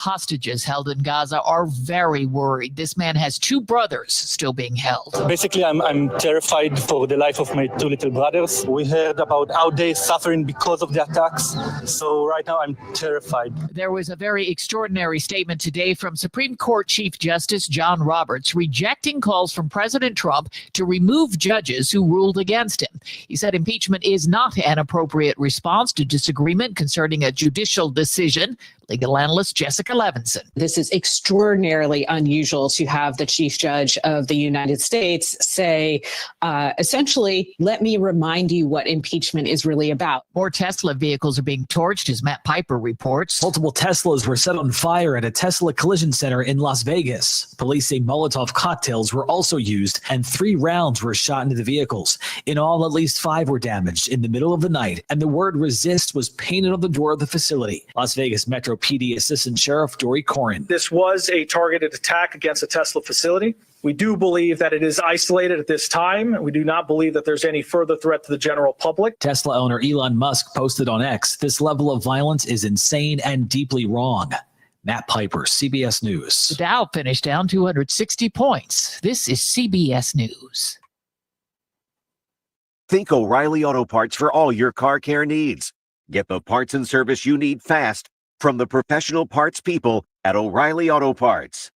Hostages held in Gaza are very worried. This man has two brothers still being held. Basically, I'm terrified for the life of my two little brothers. We heard about how they're suffering because of the attacks. So right now, I'm terrified. There was a very extraordinary statement today from Supreme Court Chief Justice John Roberts rejecting calls from President Trump to remove judges who ruled against him. He said impeachment is not an appropriate response to disagreement concerning a judicial decision. Legal analyst Jessica Levinson. This is extraordinarily unusual to have the Chief Judge of the United States say, essentially, let me remind you what impeachment is really about. More Tesla vehicles are being torched, as Matt Piper reports. Multiple Teslas were set on fire at a Tesla collision center in Las Vegas. Police say Molotov cocktails were also used and 3 rounds were shot into the vehicles. In all, at least 5 were damaged in the middle of the night, and the word resist was painted on the door of the facility. Las Vegas Metro PD Assistant Sheriff Dory Corin. This was a targeted attack against a Tesla facility. We do believe that it is isolated at this time. We do not believe that there's any further threat to the general public. Tesla owner Elon Musk posted on X, "This level of violence is insane and deeply wrong." Matt Piper, CBS News. The Dow finished down 260 points. This is CBS News. Think O'Reilly Auto Parts for all your car care needs. Get the parts and service you need fast from the professional parts people at O'Reilly Auto Parts.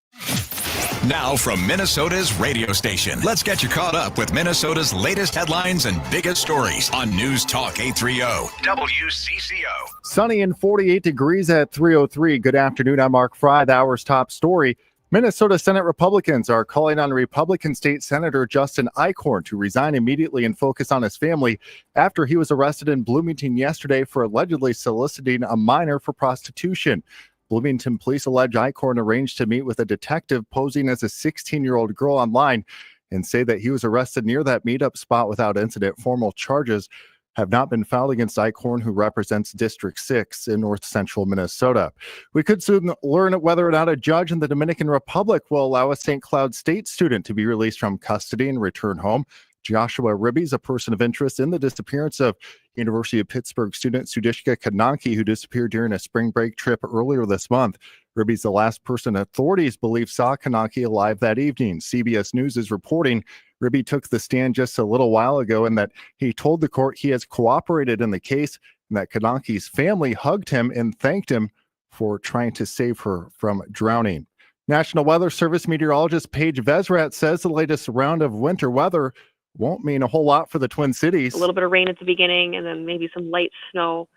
Now from Minnesota's radio station, let's get you caught up with Minnesota's latest headlines and biggest stories on News Talk 830 WCCO. Sunny and 48 degrees at 3:03. Good afternoon. I'm Mark Fry. The hour's top story. Minnesota Senate Republicans are calling on Republican State Senator Justin Eichorn to resign immediately and focus on his family after he was arrested in Bloomington yesterday for allegedly soliciting a minor for prostitution. Bloomington police allege Eichorn arranged to meet with a detective posing as a 16-year-old girl online and say that he was arrested near that meetup spot without incident. Formal charges have not been filed against Eichorn, who represents District 6 in north central Minnesota. We could soon learn whether or not a judge in the Dominican Republic will allow a St. Cloud State student to be released from custody and return home. Joshua Ribby's a person of interest in the disappearance of University of Pittsburgh student Sudishka Kananki, who disappeared during a spring break trip earlier this month. Ribby's the last person authorities believe saw Kananki alive that evening. CBS News is reporting Ribby took the stand just a little while ago and that he told the court he has cooperated in the case and that Kananki's family hugged him and thanked him for trying to save her from drowning. National Weather Service meteorologist Paige Vesrat says the latest round of winter weather won't mean a whole lot for the Twin Cities. A little bit of rain at the beginning and then maybe some light snow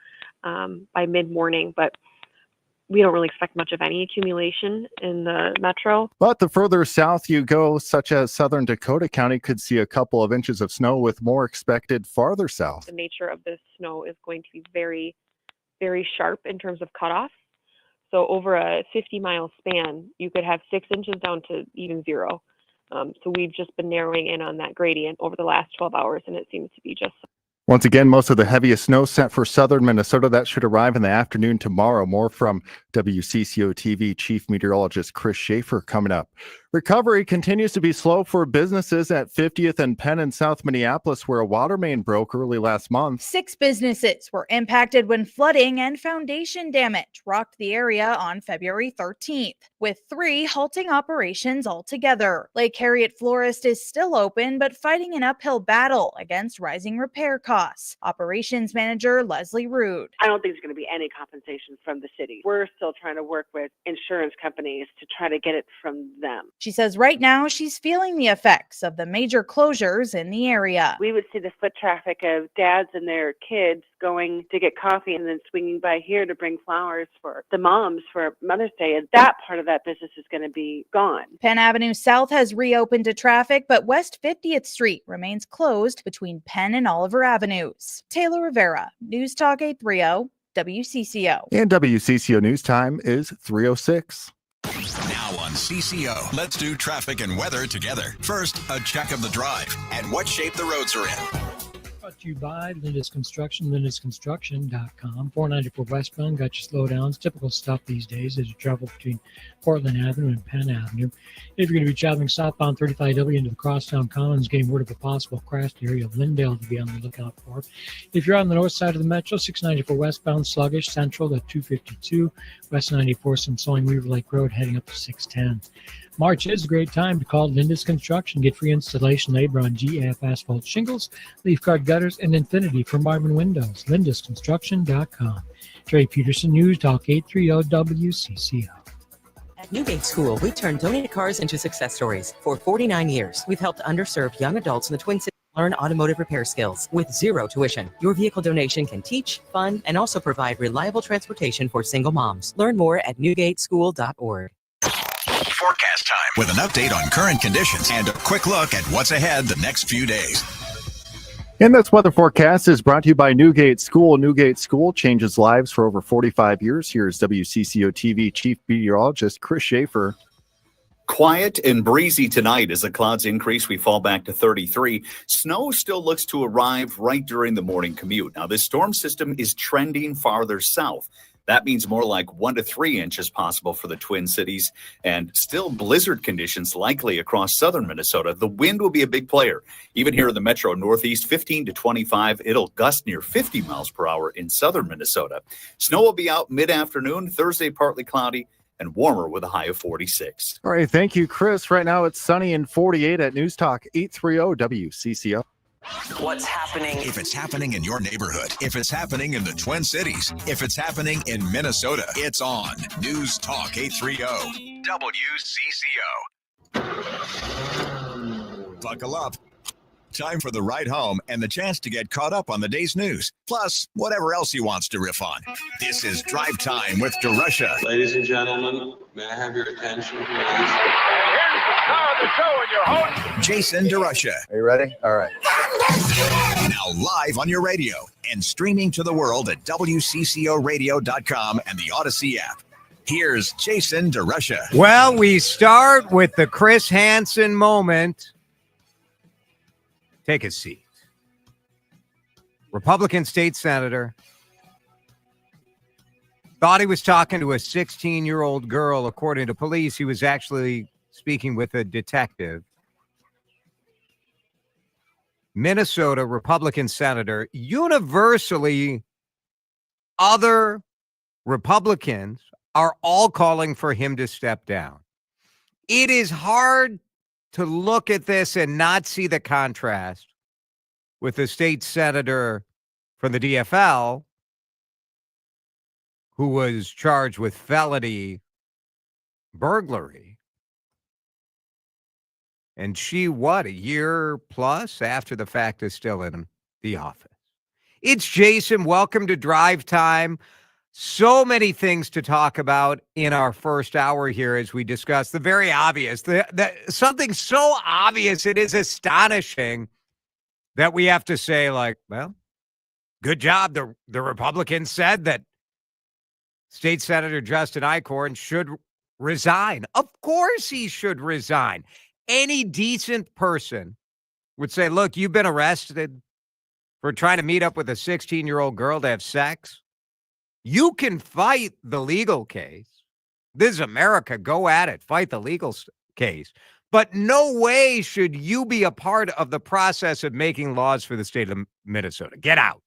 by mid-morning, but we don't really expect much of any accumulation in the metro. But the further south you go, such as southern Dakota County, could see a couple of inches of snow with more expected farther south. The nature of this snow is going to be very, very sharp in terms of cutoff. So over a 50-mile span, you could have 6 inches down to even 0. So we've just been narrowing in on that gradient over the last 12 hours, and it seems to be just. Once again, most of the heaviest snow set for southern Minnesota. That should arrive in the afternoon tomorrow. More from WCCO TV Chief Meteorologist Chris Schaefer coming up. Recovery continues to be slow for businesses at 50th and Penn in South Minneapolis, where a water main broke early last month. 6 businesses were impacted when flooding and foundation damage rocked the area on February 13th, with 3 halting operations altogether. Lake Harriet Florist is still open, but fighting an uphill battle against rising repair costs. Operations Manager Leslie Rood. I don't think there's going to be any compensation from the city. We're still trying to work with insurance companies to try to get it from them. She says right now she's feeling the effects of the major closures in the area. We would see the foot traffic of dads and their kids going to get coffee and then swinging by here to bring flowers for the moms for Mother's Day. And that part of that business is going to be gone. Penn Avenue South has reopened to traffic, but West 50th Street remains closed between Penn and Oliver Avenues. Taylor Rivera, News Talk 830, WCCO. And WCCO News Time is 3:06. Now on CCO, let's do traffic and weather together. First, a check of the drive and what shape the roads are in. Brought to you by Linda's Construction, lindasconstruction.com. 494 westbound, got your slowdowns. Typical stuff these days as you travel between Portland Avenue and Penn Avenue. If you're going to be traveling southbound 35W into the Crosstown Commons, getting word of a possible crash area of Lindale to be on the lookout for. If you're on the north side of the metro, 694 westbound, sluggish, central at 252. West 94, some slowing Weaver Lake Road, heading up to 610. March is a great time to call Linda's Construction. Get free installation labor on GAF asphalt shingles, leaf guard gutters, and Infinity for Marvin windows. lindasconstruction.com. Trey Peterson, News Talk 830 WCCO. At Newgate School, we turn donated cars into success stories. For 49 years, we've helped underserved young adults in the Twin Cities learn automotive repair skills with zero tuition. Your vehicle donation can teach, fund, and also provide reliable transportation for single moms. Learn more at newgateschool.org. Forecast time with an update on current conditions and a quick look at what's ahead the next few days. And this weather forecast is brought to you by Newgate School. Newgate School changes lives for over 45 years. Here's WCCO TV Chief Meteorologist Chris Schaefer. Quiet and breezy tonight. As the clouds increase, we fall back to 33. Snow still looks to arrive right during the morning commute. Now, this storm system is trending farther south. That means more like 1 to 3 inches possible for the Twin Cities, and still blizzard conditions likely across southern Minnesota. The wind will be a big player. Even here in the metro northeast, 15 to 25. It'll gust near 50 miles per hour in southern Minnesota. Snow will be out mid-afternoon. Thursday, partly cloudy and warmer with a high of 46. All right, thank you, Chris. Right now it's sunny and 48 at News Talk 830 WCCO. What's happening? If it's happening in your neighborhood, if it's happening in the Twin Cities, if it's happening in Minnesota, it's on News Talk 830 WCCO. Buckle up. Time for the ride home and the chance to get caught up on the day's news, plus whatever else he wants to riff on. This is Drive Time with DeRusha. Ladies and gentlemen, may I have your attention, please? Here's the star of the show and your host, Jason DeRusha. Are you ready? All right. Now live on your radio and streaming to the world at WCCOradio.com and the Odyssey app. Here's Jason DeRusha. Well, we start with the Chris Hansen moment. Take a seat. Republican state senator thought he was talking to a 16-year-old girl. According to police, he was actually speaking with a detective. Minnesota Republican senator, universally, other Republicans are all calling for him to step down. It is hard to look at this and not see the contrast with the state senator from the DFL who was charged with felony burglary. And she, a year plus after the fact, is still in the office. It's Jason. Welcome to Drive Time. So many things to talk about in our first hour here as we discuss the very obvious. Something so obvious, it is astonishing that we have to say, well, good job. The Republicans said that State Senator Justin Eichorn should resign. Of course he should resign. Any decent person would say, look, you've been arrested for trying to meet up with a 16-year-old girl to have sex. You can fight the legal case. This is America. Go at it. Fight the legal case. But no way should you be a part of the process of making laws for the state of Minnesota. Get out.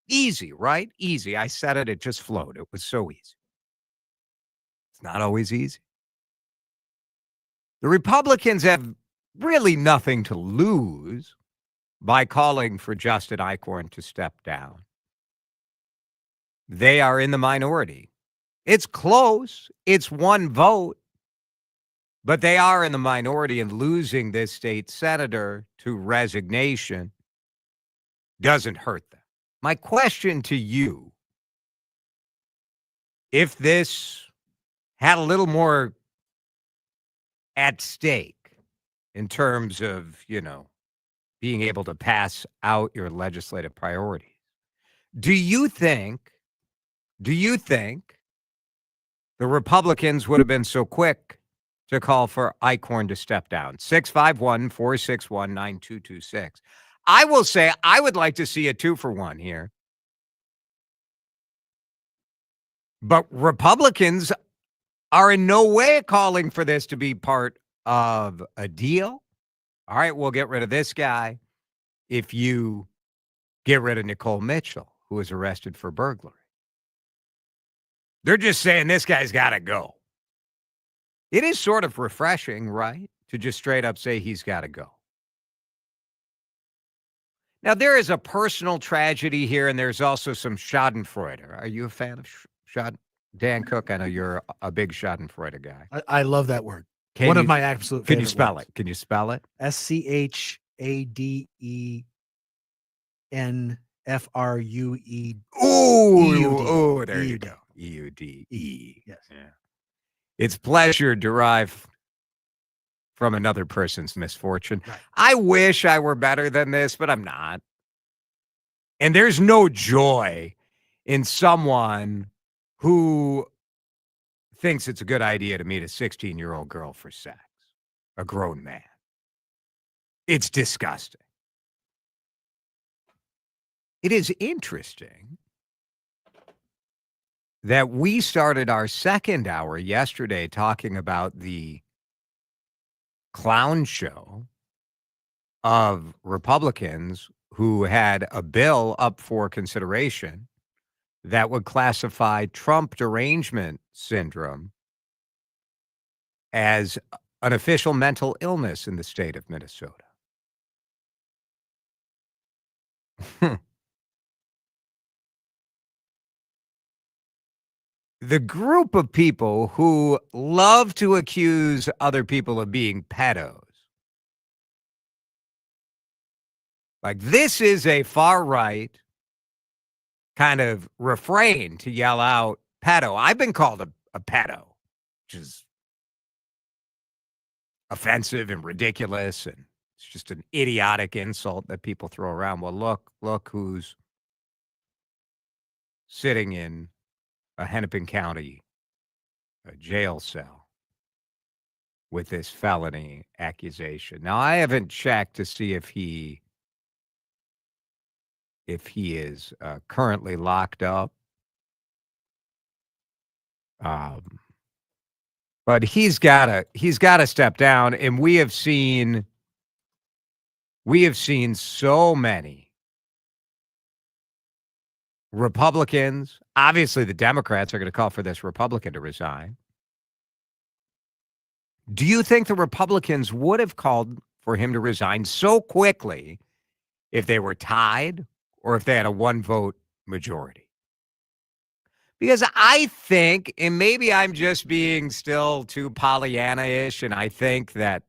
Easy, right? Easy. I said it. It just flowed. It was so easy. It's not always easy. The Republicans have really nothing to lose by calling for Justin Eichorn to step down. They are in the minority. It's close. It's one vote. But they are in the minority, and losing this state senator to resignation doesn't hurt them. My question to you, if this had a little more at stake in terms of, being able to pass out your legislative priorities, do you think the Republicans would have been so quick to call for Eichorn to step down? 651-461-9226. I will say I would like to see a 2-for-1 here. But Republicans are in no way calling for this to be part of a deal. All right, we'll get rid of this guy if you get rid of Nicole Mitchell, who was arrested for burglary. They're just saying this guy's got to go. It is sort of refreshing, right? To just straight up say he's got to go. Now, there is a personal tragedy here, and there's also some schadenfreude. Are you a fan of Schaden? Dan Cook, I know you're a big schadenfreude guy. I love that word. Can One you- of my absolute Can you favorite spell words. it? Can you spell it? SCHADENFRUE. Ooh, there you EUD. go. EUDE. Yes. Yeah. It's pleasure derived from another person's misfortune. Right. I wish I were better than this, but I'm not. And there's no joy in someone who thinks it's a good idea to meet a 16-year-old girl for sex, a grown man. It's disgusting. It is interesting that we started our second hour yesterday talking about the clown show of Republicans who had a bill up for consideration that would classify Trump derangement syndrome as an official mental illness in the state of Minnesota. The group of people who love to accuse other people of being pedos. Like, this is a far right kind of refrain to yell out pedo. I've been called a pedo, which is offensive and ridiculous, and it's just an idiotic insult that people throw around. Well, look who's sitting in a Hennepin County jail cell with this felony accusation. Now, I haven't checked to see if he is currently locked up. But he's got to step down, and we have seen so many Republicans. Obviously, the Democrats are going to call for this Republican to resign. Do you think the Republicans would have called for him to resign so quickly if they were tied or if they had a 1-vote majority? Because I think, and maybe I'm just being still too Pollyanna-ish, and I think that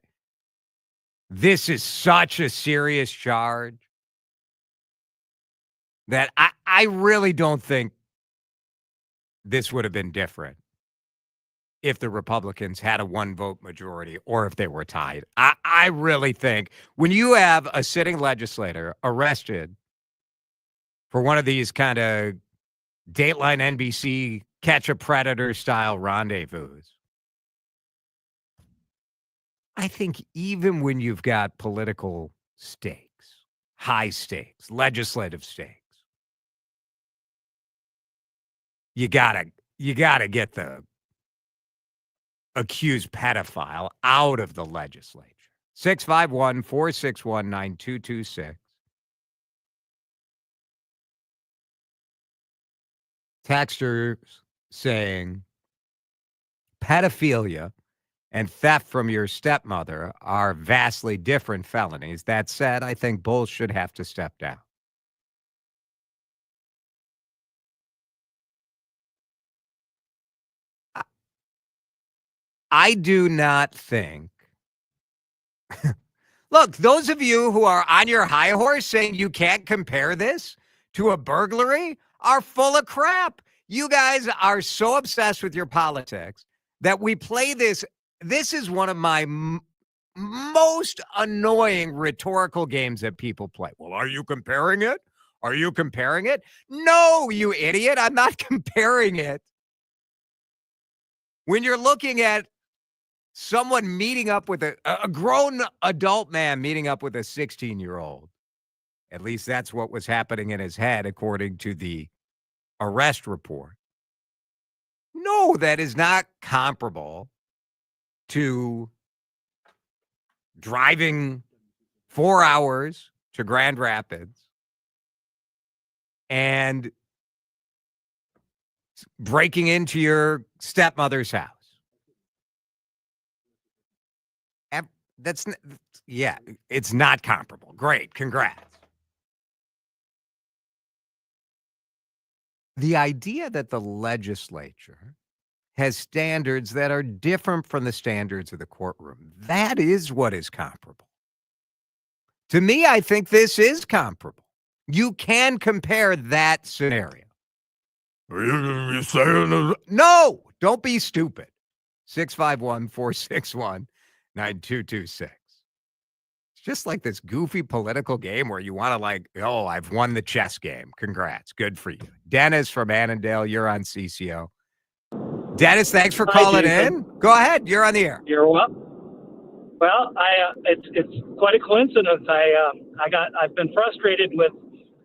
this is such a serious charge that I really don't think this would have been different if the Republicans had a 1-vote majority or if they were tied. I really think when you have a sitting legislator arrested for one of these kind of Dateline NBC catch a predator style rendezvous, I think even when you've got political stakes, high stakes, legislative stakes, you gotta get the accused pedophile out of the legislature. 651-461-9226. Texters saying pedophilia and theft from your stepmother are vastly different felonies. That said, I think both should have to step down. I do not think. Look, those of you who are on your high horse saying you can't compare this to a burglary are full of crap. You guys are so obsessed with your politics that we play this. This is one of my most annoying rhetorical games that people play. Well, are you comparing it? Are you comparing it? No, you idiot. I'm not comparing it. When you're looking at someone meeting up with a grown adult man meeting up with a 16-year-old, At least that's what was happening in his head, according to the arrest report. No, that is not comparable to driving 4 hours to Grand Rapids and breaking into your stepmother's house. It's not comparable. Great. Congrats. The idea that the legislature has standards that are different from the standards of the courtroom, that is what is comparable. To me, I think this is comparable. You can compare that scenario. No, don't be stupid. 651-461-9226. It's just like this goofy political game where you want to I've won the chess game. Congrats. Good for you. Dennis from Annandale, you're on CCO. Dennis, thanks for calling in. Go ahead. You're on the air. You're welcome. Well, it's quite a coincidence. I've been frustrated with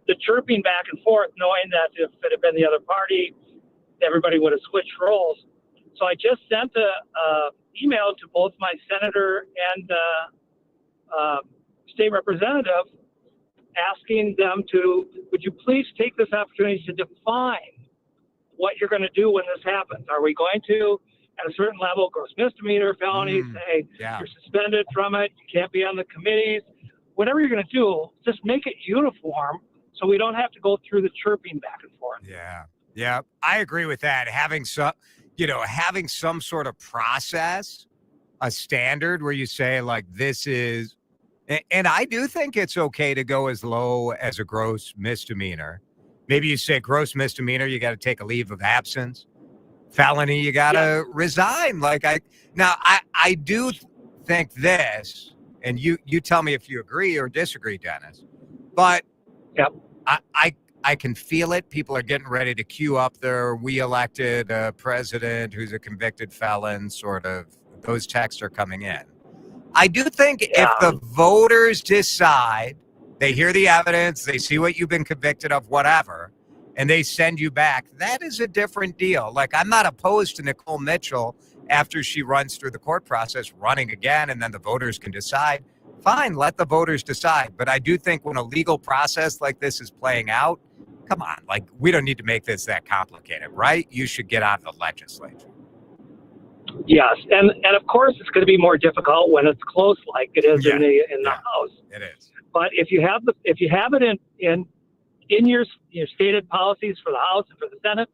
the chirping back and forth, knowing that if it had been the other party, everybody would have switched roles. So I just sent a email to both my senator and state representative, asking them would you please take this opportunity to define what you're going to do when this happens? Are we going to, at a certain level, gross misdemeanor, felony, say you're suspended from it, you can't be on the committees, whatever you're going to do, just make it uniform so we don't have to go through the chirping back and forth. Yeah, I agree with that. Having some sort of process, a standard where you say this is, and I do think it's okay to go as low as a gross misdemeanor. Maybe you say gross misdemeanor, you got to take a leave of absence. Felony, you got to resign. I do think this, and you tell me if you agree or disagree, Dennis, but I can feel it. People are getting ready to queue up their "we elected a president who's a convicted felon" sort of. Those texts are coming in. I do think if the voters decide, they hear the evidence, they see what you've been convicted of, whatever, and they send you back, that is a different deal. I'm not opposed to Nicole Mitchell after she runs through the court process, running again, and then the voters can decide. Fine, let the voters decide. But I do think when a legal process like this is playing out, come on, we don't need to make this that complicated, right? You should get out of the legislature. Yes, and of course it's going to be more difficult when it's close, like it is in the House. It is. But if you have it in your stated policies for the House and for the Senate,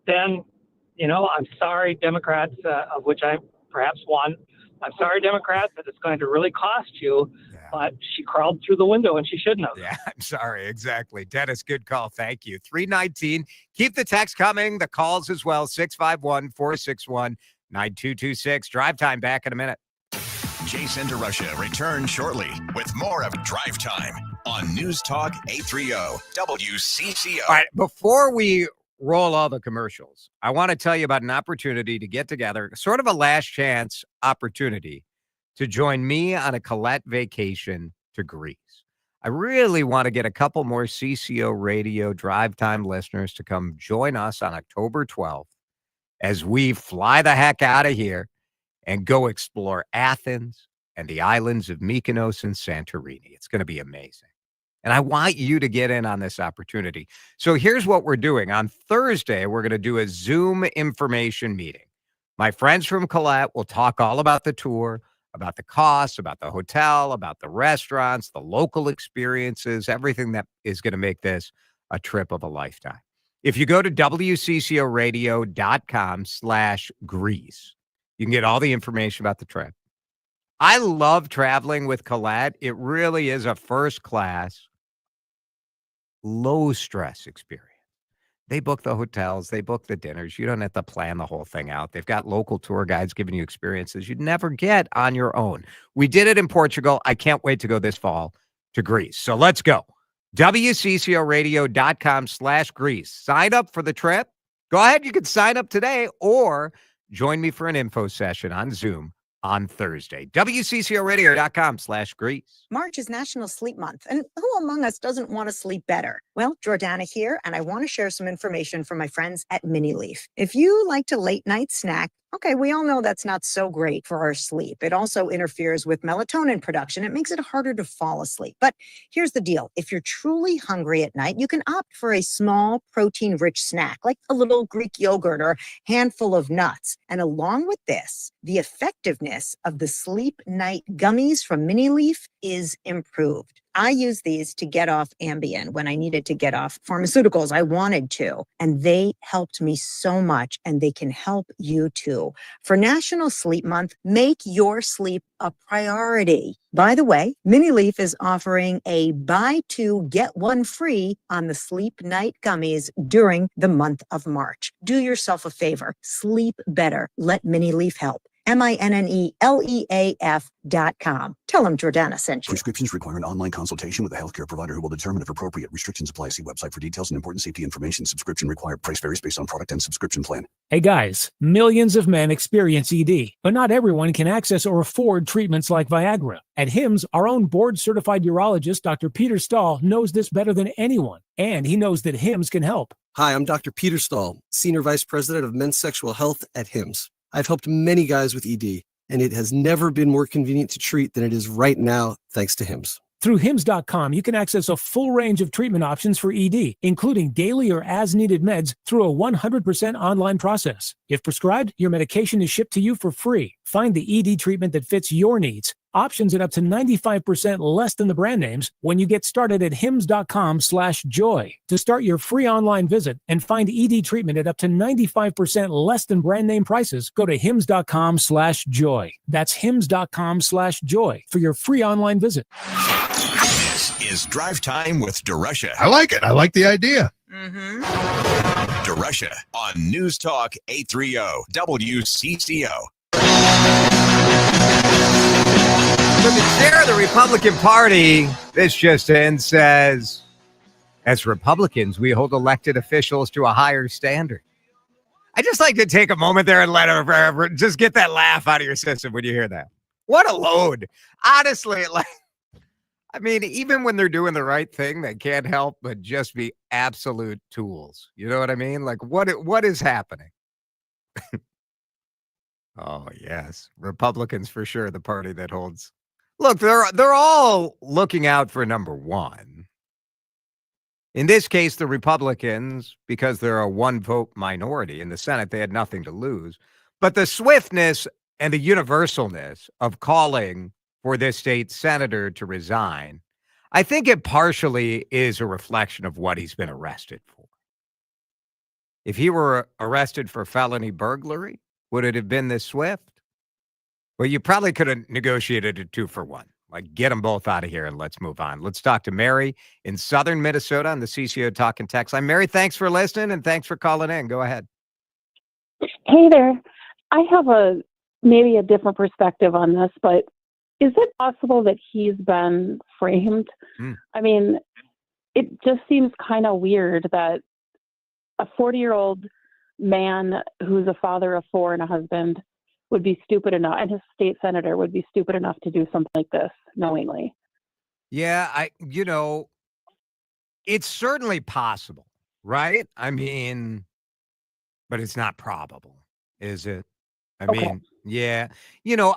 then I'm sorry, Democrats, of which I'm perhaps one. I'm sorry, Democrats, that it's going to really cost you. But she crawled through the window and she shouldn't have. Yeah, I'm sorry. Exactly. Dennis, good call. Thank you. 319. Keep the text coming. The calls as well. 651-461-9226. Drive time back in a minute. Jason DeRusha returns shortly with more of Drive Time on News Talk 830 WCCO. All right. Before we roll all the commercials, I want to tell you about an opportunity to get together, sort of a last chance opportunity to join me on a Colette vacation to Greece. I really want to get a couple more CCO Radio Drive Time listeners to come join us on October 12th as we fly the heck out of here and go explore Athens and the islands of Mykonos and Santorini. It's going to be amazing. And I want you to get in on this opportunity. So here's what we're doing. On Thursday, we're going to do a Zoom information meeting. My friends from Colette will talk all about the tour, about the costs, about the hotel, about the restaurants, the local experiences, everything that is going to make this a trip of a lifetime. If you go to wccoradio.com/Greece, you can get all the information about the trip. I love traveling with Colette. It really is a first-class, low-stress experience. They book the hotels. They book the dinners. You don't have to plan the whole thing out. They've got local tour guides giving you experiences you'd never get on your own. We did it in Portugal. I can't wait to go this fall to Greece. So let's go. wccoradio.com/Greece. Sign up for the trip. Go ahead. You can sign up today or join me for an info session on Zoom on Thursday. WCCOradio.com/Greece. March is National Sleep Month, and who among us doesn't want to sleep better? Well, Jordana here, and I want to share some information from my friends at Mini Leaf. If you like to late night snack, okay, we all know that's not so great for our sleep. It also interferes with melatonin production. It makes it harder to fall asleep. But here's the deal. If you're truly hungry at night, you can opt for a small protein-rich snack, like a little Greek yogurt or handful of nuts. And along with this, the effectiveness of the Sleep Night gummies from Mini Leaf is improved. I use these to get off Ambien when I needed to get off pharmaceuticals. I wanted to, and they helped me so much, and they can help you too. For National Sleep Month, make your sleep a priority. By the way, Mini Leaf is offering a buy two, get one free on the Sleep Night gummies during the month of March. Do yourself a favor. Sleep better. Let Mini Leaf help. MINNELEAF.com. Tell them Jordana sent you. Prescriptions require an online consultation with a healthcare provider who will determine if appropriate. Restrictions apply. See website for details and important safety information. Subscription required. Price varies based on product and subscription plan. Hey guys, millions of men experience ED, but not everyone can access or afford treatments like Viagra. At HIMSS, our own board-certified urologist, Dr. Peter Stahl, knows this better than anyone, and he knows that HIMSS can help. Hi, I'm Dr. Peter Stahl, Senior Vice President of Men's Sexual Health at HIMSS. I've helped many guys with ED, and it has never been more convenient to treat than it is right now, thanks to HIMSS. Through HIMSS.com, you can access a full range of treatment options for ED, including daily or as-needed meds through a 100% online process. If prescribed, your medication is shipped to you for free. Find the ED treatment that fits your needs. Options at up to 95% less than the brand names when you get started at hims.com/joy. To start your free online visit and find ED treatment at up to 95% less than brand name prices, go to hims.com/joy. That's hims.com/joy for your free online visit. This is Drive Time with DeRusha. I like it. I like the idea. DeRusha on News Talk 830 WCCO. So the chair of the Republican Party, this just in, says, as Republicans, we hold elected officials to a higher standard. I just like to take a moment there and let her just get that laugh out of your system when you hear that. What a load. Honestly, I mean, even when they're doing the right thing, they can't help but just be absolute tools. You know what I mean? Like, what is happening? Oh, yes. Republicans, for sure, the party that holds. Look, they're all looking out for number one. In this case, the Republicans, because they're a one-vote minority in the Senate, they had nothing to lose. But the swiftness and the universalness of calling for this state senator to resign, I think it partially is a reflection of what he's been arrested for. If he were arrested for felony burglary, would it have been this swift? Well, you probably could have negotiated a 2-for-1. Like, get them both out of here and let's move on. Let's talk to Mary in southern Minnesota on the CCO Talk and Text line. Mary, thanks for listening and thanks for calling in. Go ahead. Hey there. I have maybe a different perspective on this, but is it possible that he's been framed? I mean, it just seems kind of weird that a 40-year-old man who's a father of 4 and a husband would be stupid enough, and his state senator would be stupid enough to do something like this knowingly. Yeah, it's certainly possible, right? I mean, but it's not probable, is it? I mean, yeah.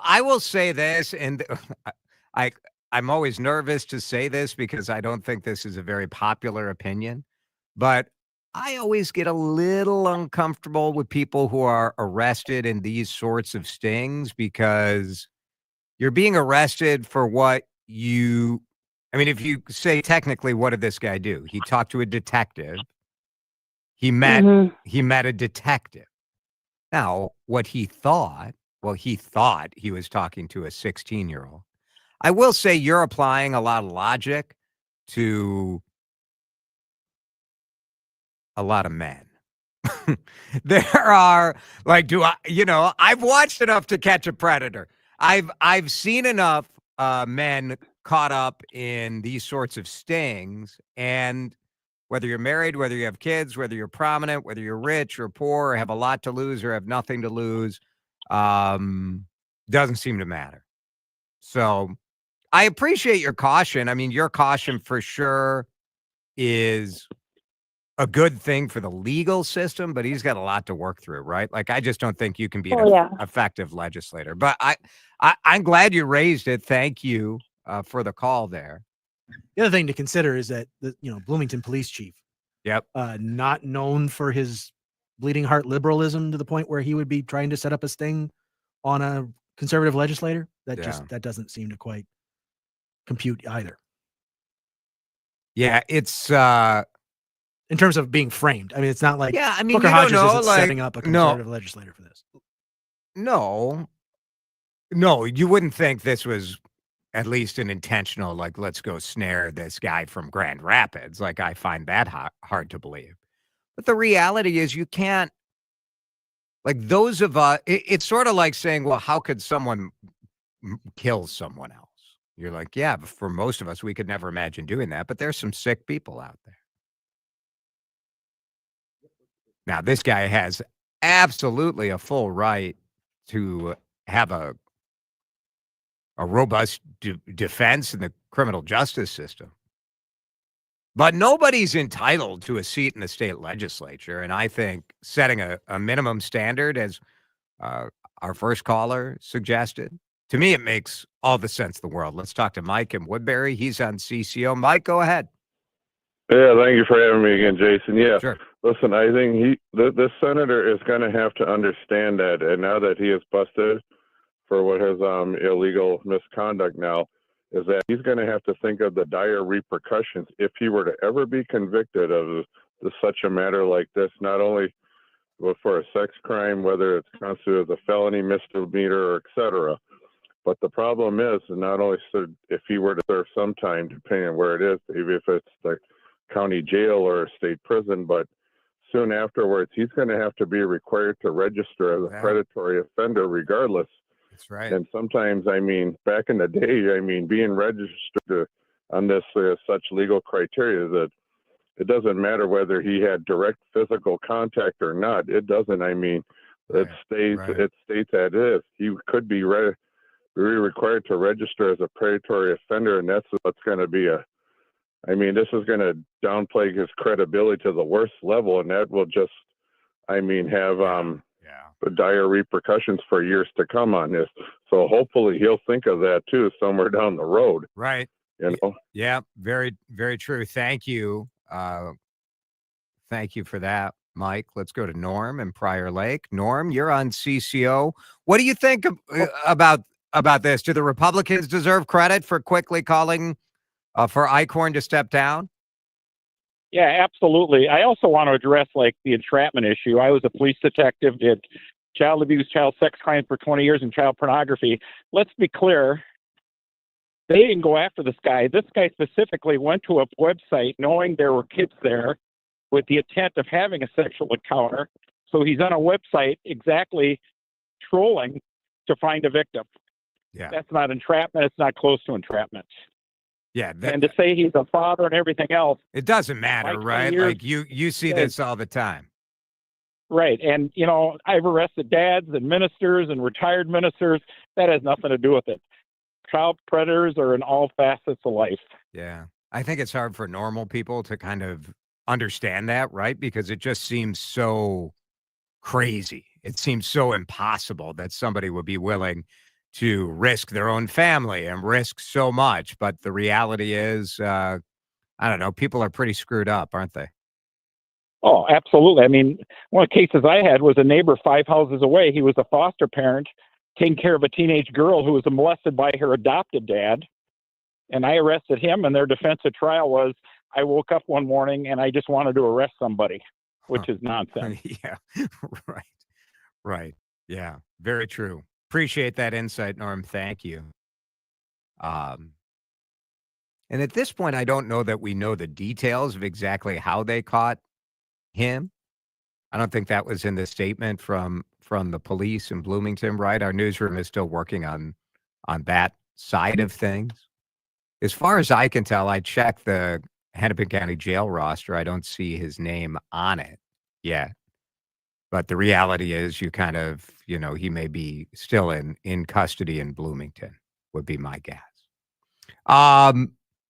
I will say this, and I'm always nervous to say this because I don't think this is a very popular opinion, but I always get a little uncomfortable with people who are arrested in these sorts of stings because you're being arrested for what if you say technically, what did this guy do? He talked to a detective. He met a detective. Now, what he thought he was talking to a 16-year-old. I will say you're applying a lot of logic to a lot of men. There are I've watched enough to catch a predator. I've seen enough men caught up in these sorts of stings, and whether you're married, whether you have kids, whether you're prominent, whether you're rich or poor, or have a lot to lose or have nothing to lose, Doesn't seem to matter. So I appreciate your caution. I mean, your caution for sure is a good thing for the legal system, but he's got a lot to work through, right? Like, I just don't think you can be an effective legislator. But I'm glad you raised it. Thank you for the call there. The other thing to consider is that the Bloomington police chief, not known for his bleeding heart liberalism to the point where he would be trying to set up a sting on a conservative legislator. That doesn't seem to quite compute either. Yeah, it's in terms of being framed. I mean, it's not like Booker Hodges isn't setting up a conservative legislator for this. No, you wouldn't think this was at least an intentional, like, let's go snare this guy from Grand Rapids. Like, I find that hard to believe. But the reality is you can't, like, those of us, it's sort of like saying, well, how could someone kill someone else? You're like, yeah, but for most of us, we could never imagine doing that. But there's some sick people out there. Now, this guy has absolutely a full right to have a robust defense in the criminal justice system. But nobody's entitled to a seat in the state legislature. And I think setting a minimum standard, as our first caller suggested, to me, it makes all the sense in the world. Let's talk to Mike in Woodbury. He's on CCO. Mike, go ahead. Yeah, thank you for having me again, Jason. Yeah, sure. Listen, I think this senator is going to have to understand that, and now that he is busted for what his illegal misconduct now, is that he's going to have to think of the dire repercussions if he were to ever be convicted of such a matter like this, not only for a sex crime, whether it's constituted as a felony, misdemeanor, or et cetera. But the problem is, not only if he were to serve some time, depending on where it is, maybe if it's the county jail or a state prison, but soon afterwards, he's going to have to be required to register as a predatory offender regardless. That's right. And sometimes, I mean, back in the day, I mean, being registered on this such legal criteria that it doesn't matter whether he had direct physical contact or not. It doesn't. I mean, it states that it is. He could be required to register as a predatory offender, and that's what's going to be this is going to downplay his credibility to the worst level, and that will just, have dire repercussions for years to come on this. So hopefully he'll think of that too somewhere down the road. Right. You know? Yeah, very, very true. Thank you. Thank you for that, Mike. Let's go to Norm in Prior Lake. Norm, you're on CCO. What do you think about this? Do the Republicans deserve credit for quickly calling for Eichorn to step down? Yeah, absolutely. I also want to address the entrapment issue. I was a police detective, did child abuse, child sex crimes for 20 years, and child pornography. Let's be clear. They didn't go after this guy. This guy specifically went to a website knowing there were kids there with the intent of having a sexual encounter. So he's on a website exactly trolling to find a victim. Yeah. That's not entrapment. It's not close to entrapment. Yeah. And to say he's a father and everything else. It doesn't matter, right? Like you see this all the time. Right. And, I've arrested dads and ministers and retired ministers. That has nothing to do with it. Child predators are in all facets of life. Yeah. I think it's hard for normal people to kind of understand that, right? Because it just seems so crazy. It seems so impossible that somebody would be willing to risk their own family and risk so much. But the reality is, I don't know, people are pretty screwed up, aren't they? Oh, absolutely. I mean, one of the cases I had was a neighbor 5 houses away. He was a foster parent taking care of a teenage girl who was molested by her adopted dad. And I arrested him, and their defense at trial was, I woke up one morning and I just wanted to arrest somebody, which is nonsense. Yeah, right. Yeah, very true. Appreciate that insight, Norm. Thank you. And at this point, I don't know that we know the details of exactly how they caught him. I don't think that was in the statement from the police in Bloomington, right? Our newsroom is still working on that side of things. As far as I can tell, I checked the Hennepin County jail roster. I don't see his name on it yet. But the reality is you kind of, he may be still in custody in Bloomington, would be my guess.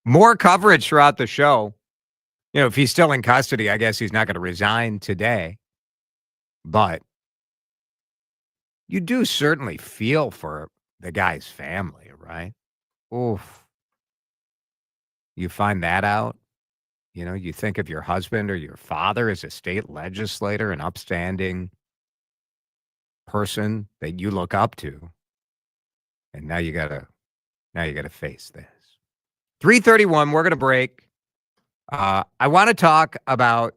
More coverage throughout the show. If he's still in custody, I guess he's not going to resign today. But you do certainly feel for the guy's family, right? Oof. You find that out. You think of your husband or your father as a state legislator, an upstanding person that you look up to. And now you gotta face this. 3:31, we're gonna break. I want to talk about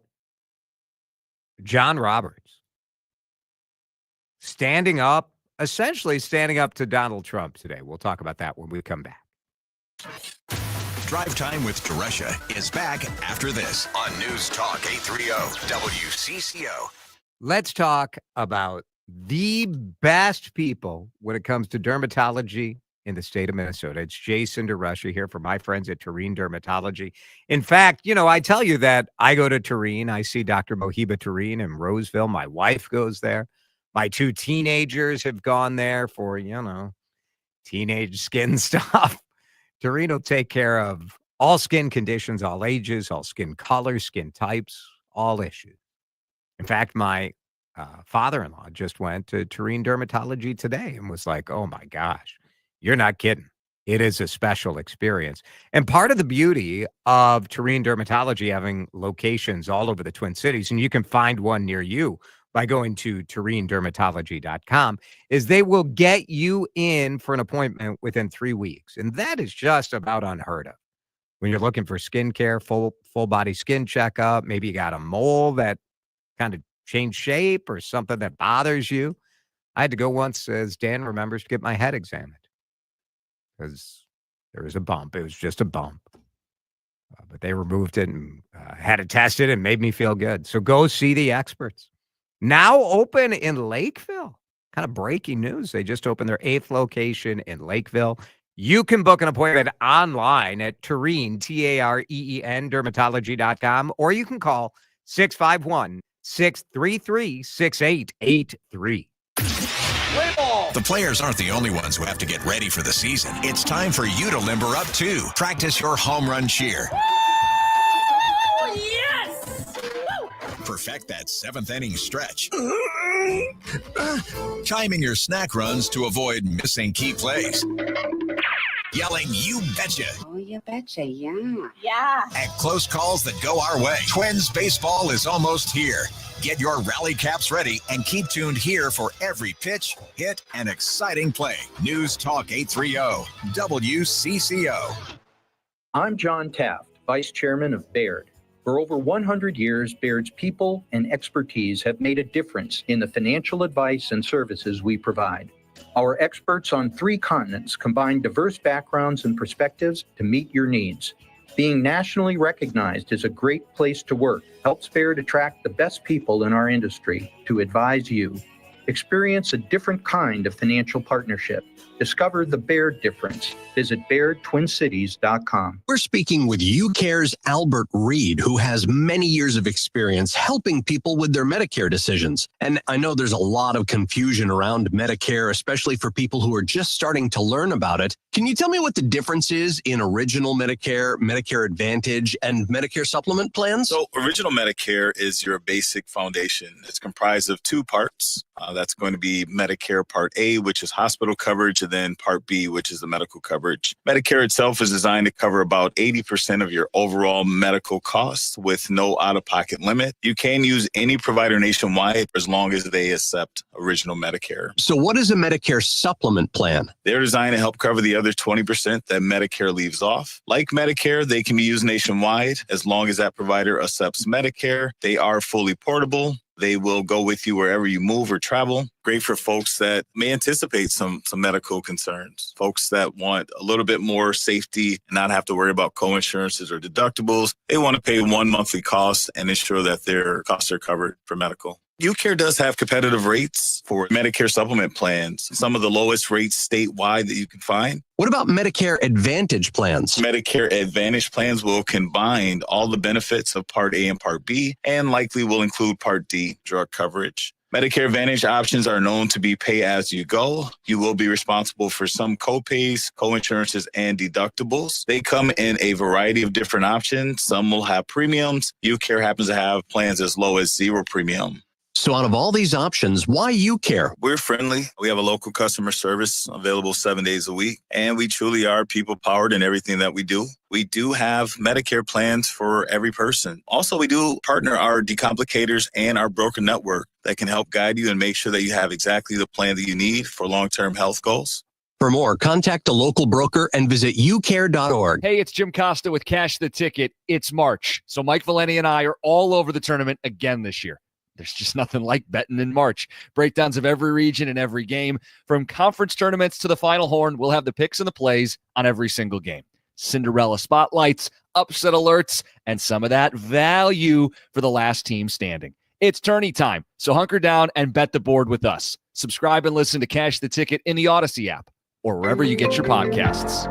John Roberts essentially standing up to Donald Trump today. We'll talk about that when we come back. Drive Time with DeRusha is back after this on News Talk 830 WCCO. Let's talk about the best people when it comes to dermatology in the state of Minnesota. It's Jason DeRusha here for my friends at Tureen Dermatology. In fact, I tell you that I go to Tureen. I see Dr. Mohiba Tureen in Roseville. My wife goes there. My 2 teenagers have gone there for, teenage skin stuff. Tureen will take care of all skin conditions, all ages, all skin colors, skin types, all issues. In fact, my father-in-law just went to Tureen Dermatology today and was like, oh my gosh, you're not kidding. It is a special experience. And part of the beauty of Tureen Dermatology having locations all over the Twin Cities, and you can find one near you by going to TureenDermatology.com, is they will get you in for an appointment within 3 weeks. And that is just about unheard of. When you're looking for skincare, full body skin checkup, maybe you got a mole that kind of changed shape or something that bothers you. I had to go once, as Dan remembers, to get my head examined because there was a bump. It was just a bump. But they removed it and had it tested and made me feel good. So go see the experts. Now open in Lakeville. Kind of breaking news. They just opened their 8th location in Lakeville. You can book an appointment online at Tureen, Tareen, dermatology.com, or you can call 651-633-6883. The players aren't the only ones who have to get ready for the season. It's time for you to limber up, too. Practice your home run cheer. Perfect that 7th inning stretch. Chiming your snack runs to avoid missing key plays. Yelling, you betcha. Oh, you betcha, yeah. Yeah. At close calls that go our way. Twins baseball is almost here. Get your rally caps ready and keep tuned here for every pitch, hit, and exciting play. News Talk 830 WCCO. I'm John Taft, Vice Chairman of Baird. For over 100 years, Baird's people and expertise have made a difference in the financial advice and services we provide. Our experts on 3 continents combine diverse backgrounds and perspectives to meet your needs. Being nationally recognized as a great place to work helps Baird attract the best people in our industry to advise you. Experience a different kind of financial partnership. Discover the Baird difference. Visit BairdTwinCities.com. We're speaking with UCare's Albert Reed, who has many years of experience helping people with their Medicare decisions. And I know there's a lot of confusion around Medicare, especially for people who are just starting to learn about it. Can you tell me what the difference is in Original Medicare, Medicare Advantage, and Medicare Supplement plans? So Original Medicare is your basic foundation. It's comprised of 2 parts. That's going to be Medicare Part A, which is hospital coverage, and then Part B, which is the medical coverage. Medicare itself is designed to cover about 80% of your overall medical costs with no out-of-pocket limit. You can use any provider nationwide as long as they accept Original Medicare. So what is a Medicare Supplement plan? They're designed to help cover the other 20% that Medicare leaves off. Like Medicare, they can be used nationwide as long as that provider accepts Medicare. They are fully portable. They will go with you wherever you move or travel. Great for folks that may anticipate some medical concerns. Folks that want a little bit more safety and not have to worry about co-insurances or deductibles. They want to pay one monthly cost and ensure that their costs are covered for medical. UCare does have competitive rates for Medicare supplement plans, some of the lowest rates statewide that you can find. What about Medicare Advantage plans? Medicare Advantage plans will combine all the benefits of Part A and Part B and likely will include Part D drug coverage. Medicare Advantage options are known to be pay as you go. You will be responsible for some co-pays, co-insurances, and deductibles. They come in a variety of different options. Some will have premiums. UCare happens to have plans as low as zero premium. So out of all these options, why you care? We're friendly. We have a local customer service available 7 days a week, and we truly are people-powered in everything that we do. We do have Medicare plans for every person. Also, we do partner our decomplicators and our broker network that can help guide you and make sure that you have exactly the plan that you need for long-term health goals. For more, contact a local broker and visit ucare.org. Hey, it's Jim Costa with Cash the Ticket. It's March, so Mike Valeni and I are all over the tournament again this year. There's just nothing like betting in March. Breakdowns of every region and every game. From conference tournaments to the Final Horn, we'll have the picks and the plays on every single game. Cinderella spotlights, upset alerts, and some of that value for the last team standing. It's tourney time, so hunker down and bet the board with us. Subscribe and listen to Cash the Ticket in the Odyssey app or wherever you get your podcasts.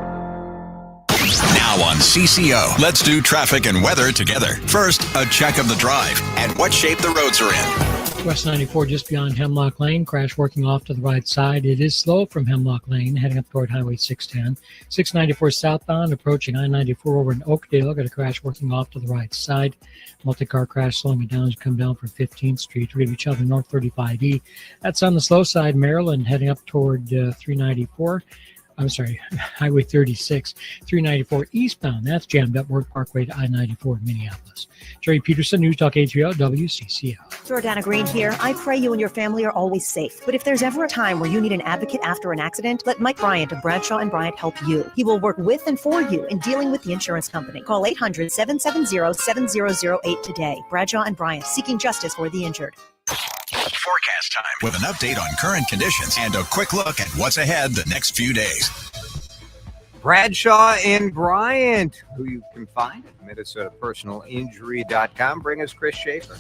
Now on CCO, let's do traffic and weather together. First, a check of the drive and what shape the roads are in. West 94 just beyond Hemlock Lane. Crash working off to the right side. It is slow from Hemlock Lane, heading up toward Highway 610. 694 southbound, approaching I-94 over in Oakdale. Got a crash working off to the right side. Multi-car crash slowing it down as you come down from 15th Street to each other North 35E. That's on the slow side. Maryland heading up toward 394. I'm sorry, Highway 36, 394 eastbound. That's jammed up Work Parkway to I-94 in Minneapolis. Jerry Peterson, News Talk 830 WCCO. Jordana Green here. I pray you and your family are always safe. But if there's ever a time where you need an advocate after an accident, let Mike Bryant of Bradshaw & Bryant help you. He will work with and for you in dealing with the insurance company. Call 800-770-7008 today. Bradshaw & Bryant, seeking justice for the injured. Forecast time with an update on current conditions and a quick look at what's ahead the next few days. Bradshaw and Bryant, who you can find at MinnesotaPersonalInjury.com. Bring us Chris Schaefer.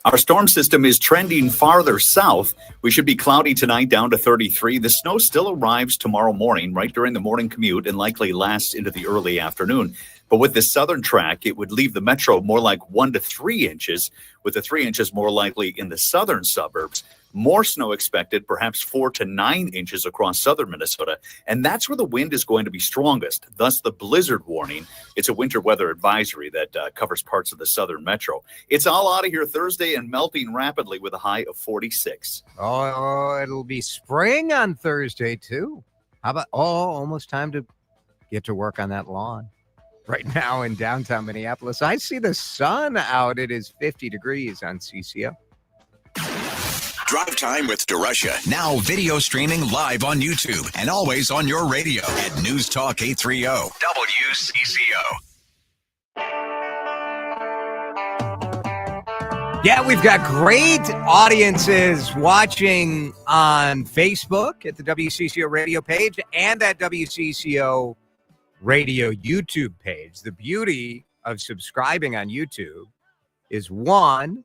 Our storm system is trending farther south. We should be cloudy tonight down to 33. The snow still arrives tomorrow morning, right during the morning commute, and likely lasts into the early afternoon. But with the southern track, it would leave the metro more like 1 to 3 inches, with the 3 inches more likely in the southern suburbs. More snow expected, perhaps 4 to 9 inches across southern Minnesota. And that's where the wind is going to be strongest, thus the blizzard warning. It's a winter weather advisory that covers parts of the southern metro. It's all out of here Thursday and melting rapidly with a high of 46. Oh, it'll be spring on Thursday, too. How about, almost time to get to work on that lawn. Right now in downtown Minneapolis, I see the sun out. It is 50 degrees on CCO. Drive Time with DeRusha. Now video streaming live on YouTube and always on your radio at News Talk 830 WCCO. Yeah, we've got great audiences watching on Facebook at the WCCO radio page and at WCCO radio YouTube page. The beauty of subscribing on YouTube is, one,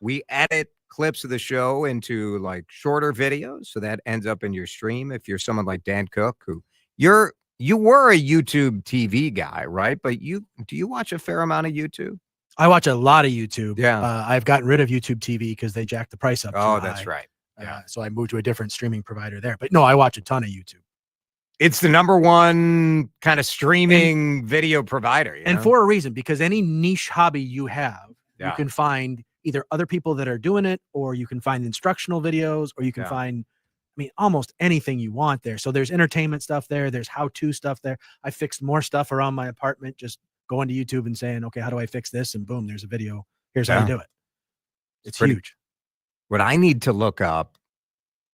we edit clips of the show into like shorter videos, so that ends up in your stream. If you're someone like Dan Cook, who you were a YouTube TV guy, right? But do you watch a fair amount of YouTube? I watch a lot of YouTube. Yeah. I've gotten rid of YouTube TV because they jacked the price up. Oh, too that's high. right. Yeah. So I moved to a different streaming provider there. But no, I watch a ton of YouTube. It's the number one kind of streaming video provider. And for a reason, because any niche hobby you have, Yeah. you can find either other people that are doing it, or you can find instructional videos, or you can find, almost anything you want there. So there's entertainment stuff there. There's how-to stuff there. I fixed more stuff around my apartment, just going to YouTube and saying, okay, how do I fix this? And boom, there's a video. Here's how to do it. It's huge. What I need to look up,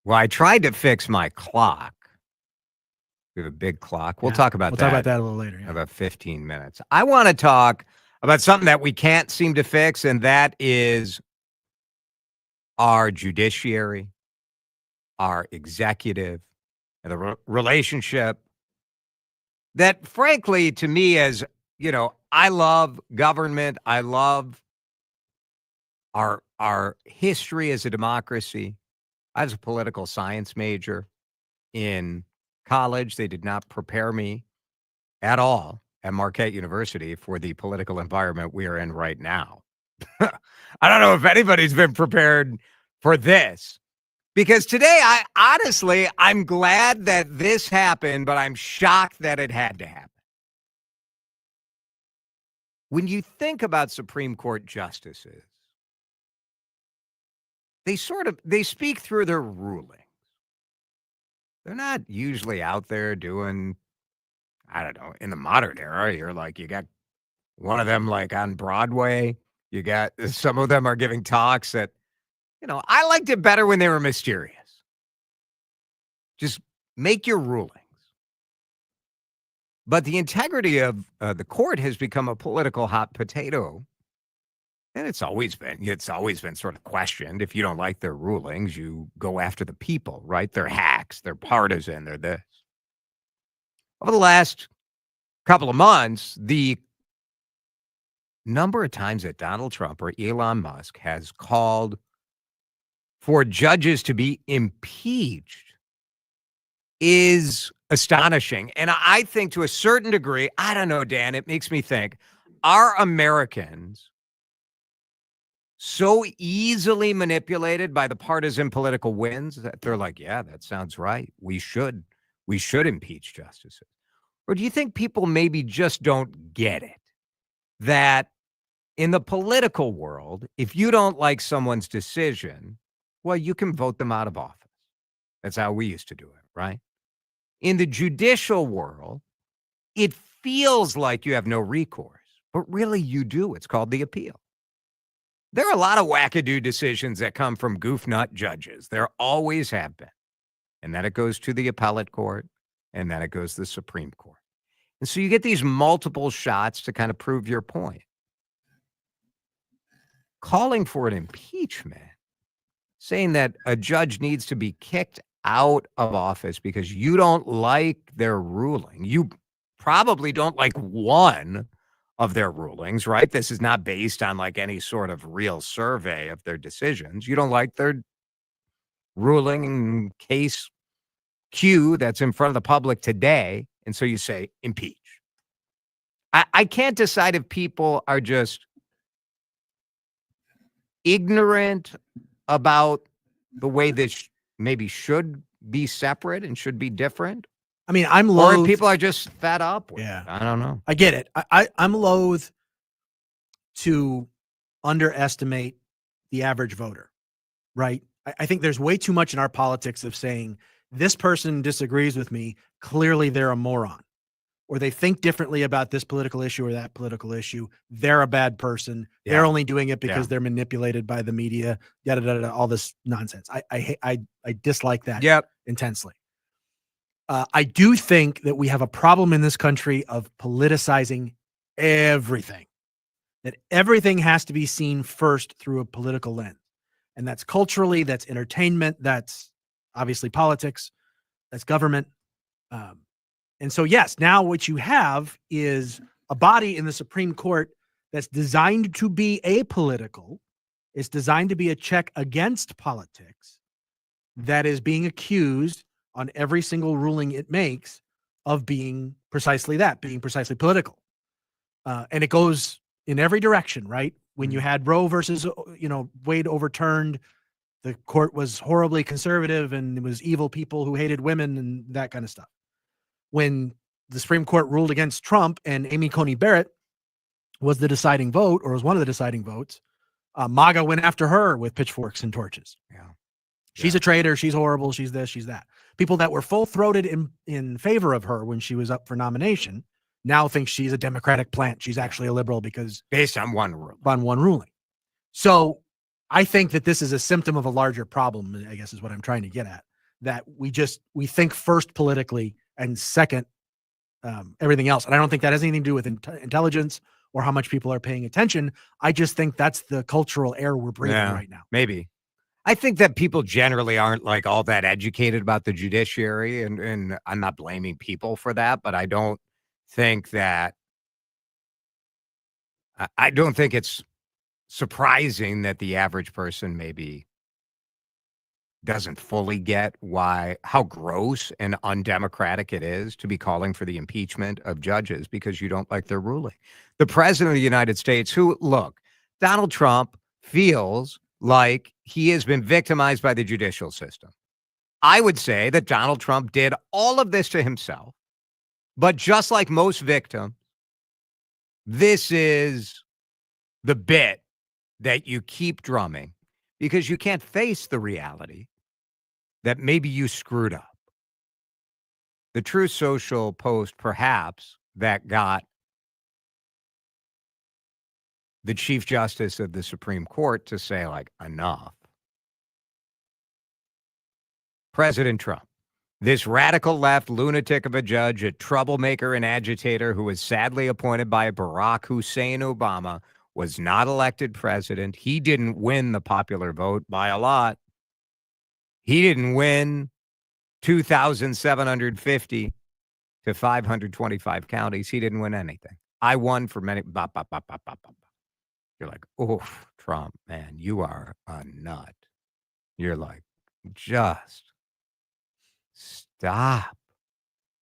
I tried to fix my clock. We have a big clock. We'll talk about that. We'll talk about that a little later. Yeah. About 15 minutes. I want to talk about something that we can't seem to fix, and that is our judiciary, our executive, and the relationship that, frankly, to me, as you know, I love government. I love our history as a democracy. I was a political science major in college. They did not prepare me at all at Marquette University for the political environment we are in right now. I don't know if anybody's been prepared for this. Because today, I'm glad that this happened, but I'm shocked that it had to happen. When you think about Supreme Court justices, they speak through their rulings. They're not usually out there doing, I don't know, in the modern era, you got one of them like on Broadway. You got some of them are giving talks that, I liked it better when they were mysterious. Just make your rulings. But the integrity of the court has become a political hot potato. And it's always been sort of questioned. If you don't like their rulings, you go after the people, right? They're hacks, they're partisan, they're this. Over the last couple of months, the number of times that Donald Trump or Elon Musk has called for judges to be impeached is astonishing. And I think to a certain degree, I don't know, Dan, it makes me think, are Americans so easily manipulated by the partisan political winds that they're like, yeah, that sounds right. We should impeach justices. Or do you think people maybe just don't get it? That in the political world, if you don't like someone's decision, well, you can vote them out of office. That's how we used to do it, right? In the judicial world, it feels like you have no recourse, but really you do. It's called the appeal. There are a lot of wackadoo decisions that come from goofnut judges. There always have been. And then it goes to the appellate court, and then it goes to the Supreme Court. And so you get these multiple shots to kind of prove your point. Calling for an impeachment, saying that a judge needs to be kicked out of office because you don't like their ruling. You probably don't like one of their rulings, right? This is not based on like any sort of real survey of their decisions. You don't like their ruling in case Q that's in front of the public today. And so you say impeach. I can't decide if people are just ignorant about the way this maybe should be separate and should be different. I mean, I'm loath. Or people are just fed up with Yeah. it. I don't know. I get it. I'm loath to underestimate the average voter, right? I think there's way too much in our politics of saying this person disagrees with me. Clearly, they're a moron, or they think differently about this political issue or that political issue. They're a bad person. Yeah. They're only doing it because Yeah. they're manipulated by the media. Yada, yada, yada, all this nonsense. I dislike that intensely. I do think that we have a problem in this country of politicizing everything, that everything has to be seen first through a political lens. And that's culturally, that's entertainment, that's obviously politics, that's government. And so, yes, now what you have is a body in the Supreme Court that's designed to be apolitical. It's designed to be a check against politics that is being accused on every single ruling it makes of being precisely that, being precisely political. And it goes in every direction, right? When you had Roe versus, Wade overturned, the court was horribly conservative and it was evil people who hated women and that kind of stuff. When the Supreme Court ruled against Trump and Amy Coney Barrett was the deciding vote, or was one of the deciding votes, MAGA went after her with pitchforks and torches. Yeah. She's a traitor. She's horrible. She's this, she's that. People that were full-throated in favor of her when she was up for nomination now think she's a Democratic plant. She's actually a liberal because based on one ruling. So I think that this is a symptom of a larger problem, I guess is what I'm trying to get at, that we think first politically and second everything else. And I don't think that has anything to do with intelligence or how much people are paying attention. I just think that's the cultural air we're breathing right now. Maybe. I think that people generally aren't like all that educated about the judiciary, and I'm not blaming people for that, but I don't think it's surprising that the average person maybe doesn't fully get how gross and undemocratic it is to be calling for the impeachment of judges because you don't like their ruling. The president of the United States, Donald Trump feels like he has been victimized by the judicial system. I would say that Donald Trump did all of this to himself. But just like most victims, this is the bit that you keep drumming because you can't face the reality that maybe you screwed up. The True Social post, perhaps, that got the Chief Justice of the Supreme Court to say, like, enough. President Trump, this radical left lunatic of a judge, a troublemaker and agitator who was sadly appointed by Barack Hussein Obama, was not elected president. He didn't win the popular vote by a lot. He didn't win 2,750 to 525 counties. He didn't win anything. I won for many. You're like, oh, Trump, man, you are a nut. You're like, just stop.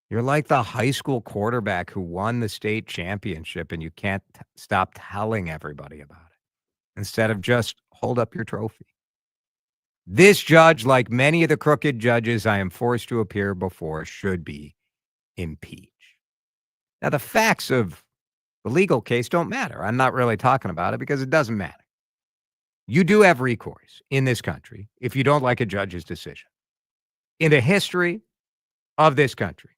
You're like the high school quarterback who won the state championship and you can't stop telling everybody about it instead of just hold up your trophy. This judge, like many of the crooked judges I am forced to appear before, should be impeached. Now, the facts of the legal case don't matter. I'm not really talking about it because it doesn't matter. You do have recourse in this country if you don't like a judge's decision. In the history of this country,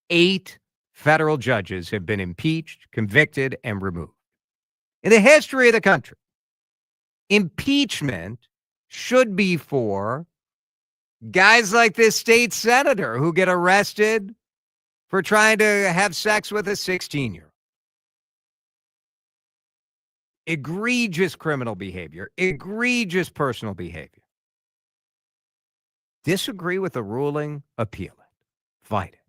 8 federal judges have been impeached, convicted, and removed. In the history of the country, impeachment should be for guys like this state senator who get arrested for trying to have sex with a 16-year-old. Egregious criminal behavior, egregious personal behavior. Disagree with the ruling, appeal it, fight it.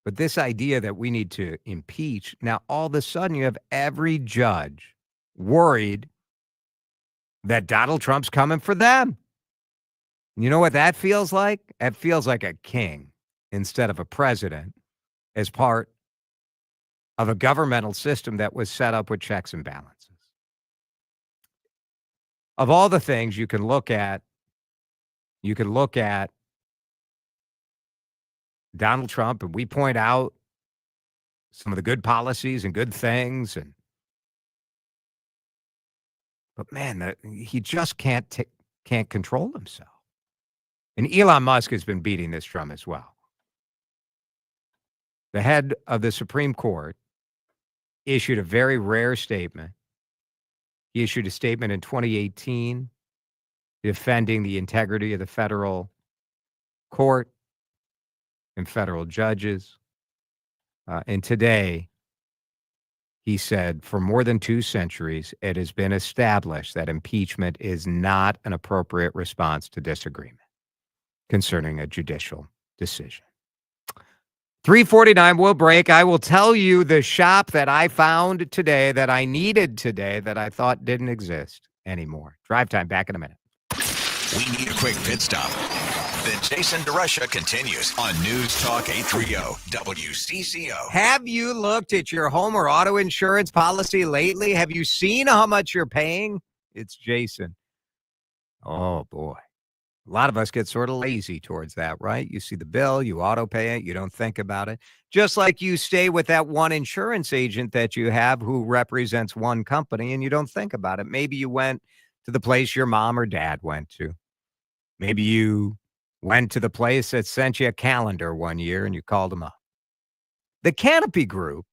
But this idea that we need to impeach, now all of a sudden you have every judge worried that Donald Trump's coming for them. You know what that feels like? It feels like a king instead of a president as part of a governmental system that was set up with checks and balances. Of all the things you can look at Donald Trump, and we point out some of the good policies and good things, but man, he just can't control himself. And Elon Musk has been beating this drum as well. The head of the Supreme Court issued a very rare statement. He issued a statement in 2018 defending the integrity of the federal court and federal judges. And today, he said, for more than 2 centuries, it has been established that impeachment is not an appropriate response to disagreement concerning a judicial decision. 3:49 will break. I will tell you the shop that I found today, that I needed today, that I thought didn't exist anymore. Drive time, back in a minute. We need a quick pit stop. Then Jason DeRusha continues on News Talk 830 WCCO. Have you looked at your home or auto insurance policy lately? Have you seen how much you're paying? It's Jason. Oh, boy. A lot of us get sort of lazy towards that, right? You see the bill, you auto pay it, you don't think about it. Just like you stay with that one insurance agent that you have who represents one company and you don't think about it. Maybe you went to the place your mom or dad went to. Maybe you went to the place that sent you a calendar one year and you called them up. The Canopy Group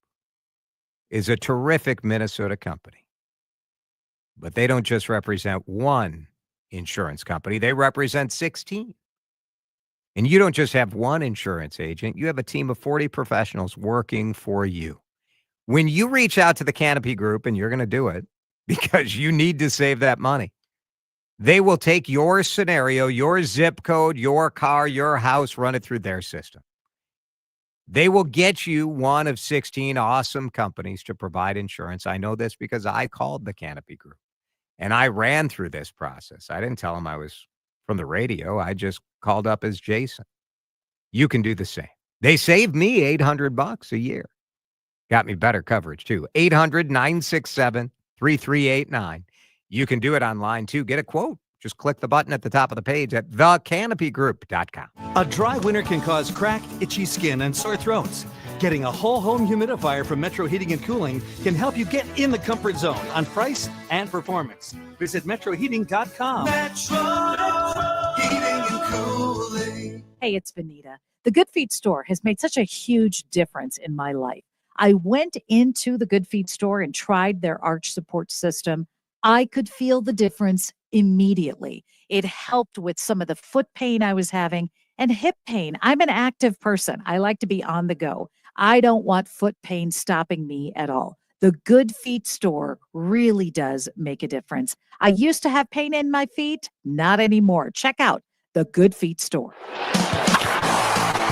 is a terrific Minnesota company, but they don't just represent one insurance company. They represent 16. And you don't just have one insurance agent. You have a team of 40 professionals working for you. When you reach out to the Canopy Group, and you're going to do it because you need to save that money, they will take your scenario, your zip code, your car, your house, run it through their system. They will get you one of 16 awesome companies to provide insurance. I know this because I called the Canopy Group. And I ran through this process. I didn't tell him I was from the radio. I just called up as Jason. You can do the same. They saved me $800 a year. Got me better coverage, too. 800-967-3389. You can do it online, too. Get a quote. Just click the button at the top of the page at thecanopygroup.com. A dry winter can cause crack, itchy skin, and sore throats. Getting a whole home humidifier from Metro Heating and Cooling can help you get in the comfort zone on price and performance. Visit metroheating.com. Metro Heating and Cooling. Hey, it's Benita. The Good Feet store has made such a huge difference in my life. I went into the Good Feet store and tried their arch support system. I could feel the difference immediately. It helped with some of the foot pain I was having and hip pain. I'm an active person. I like to be on the go. I don't want foot pain stopping me at all. The Good Feet store really does make a difference. I used to have pain in my feet, not anymore. Check out the Good Feet store.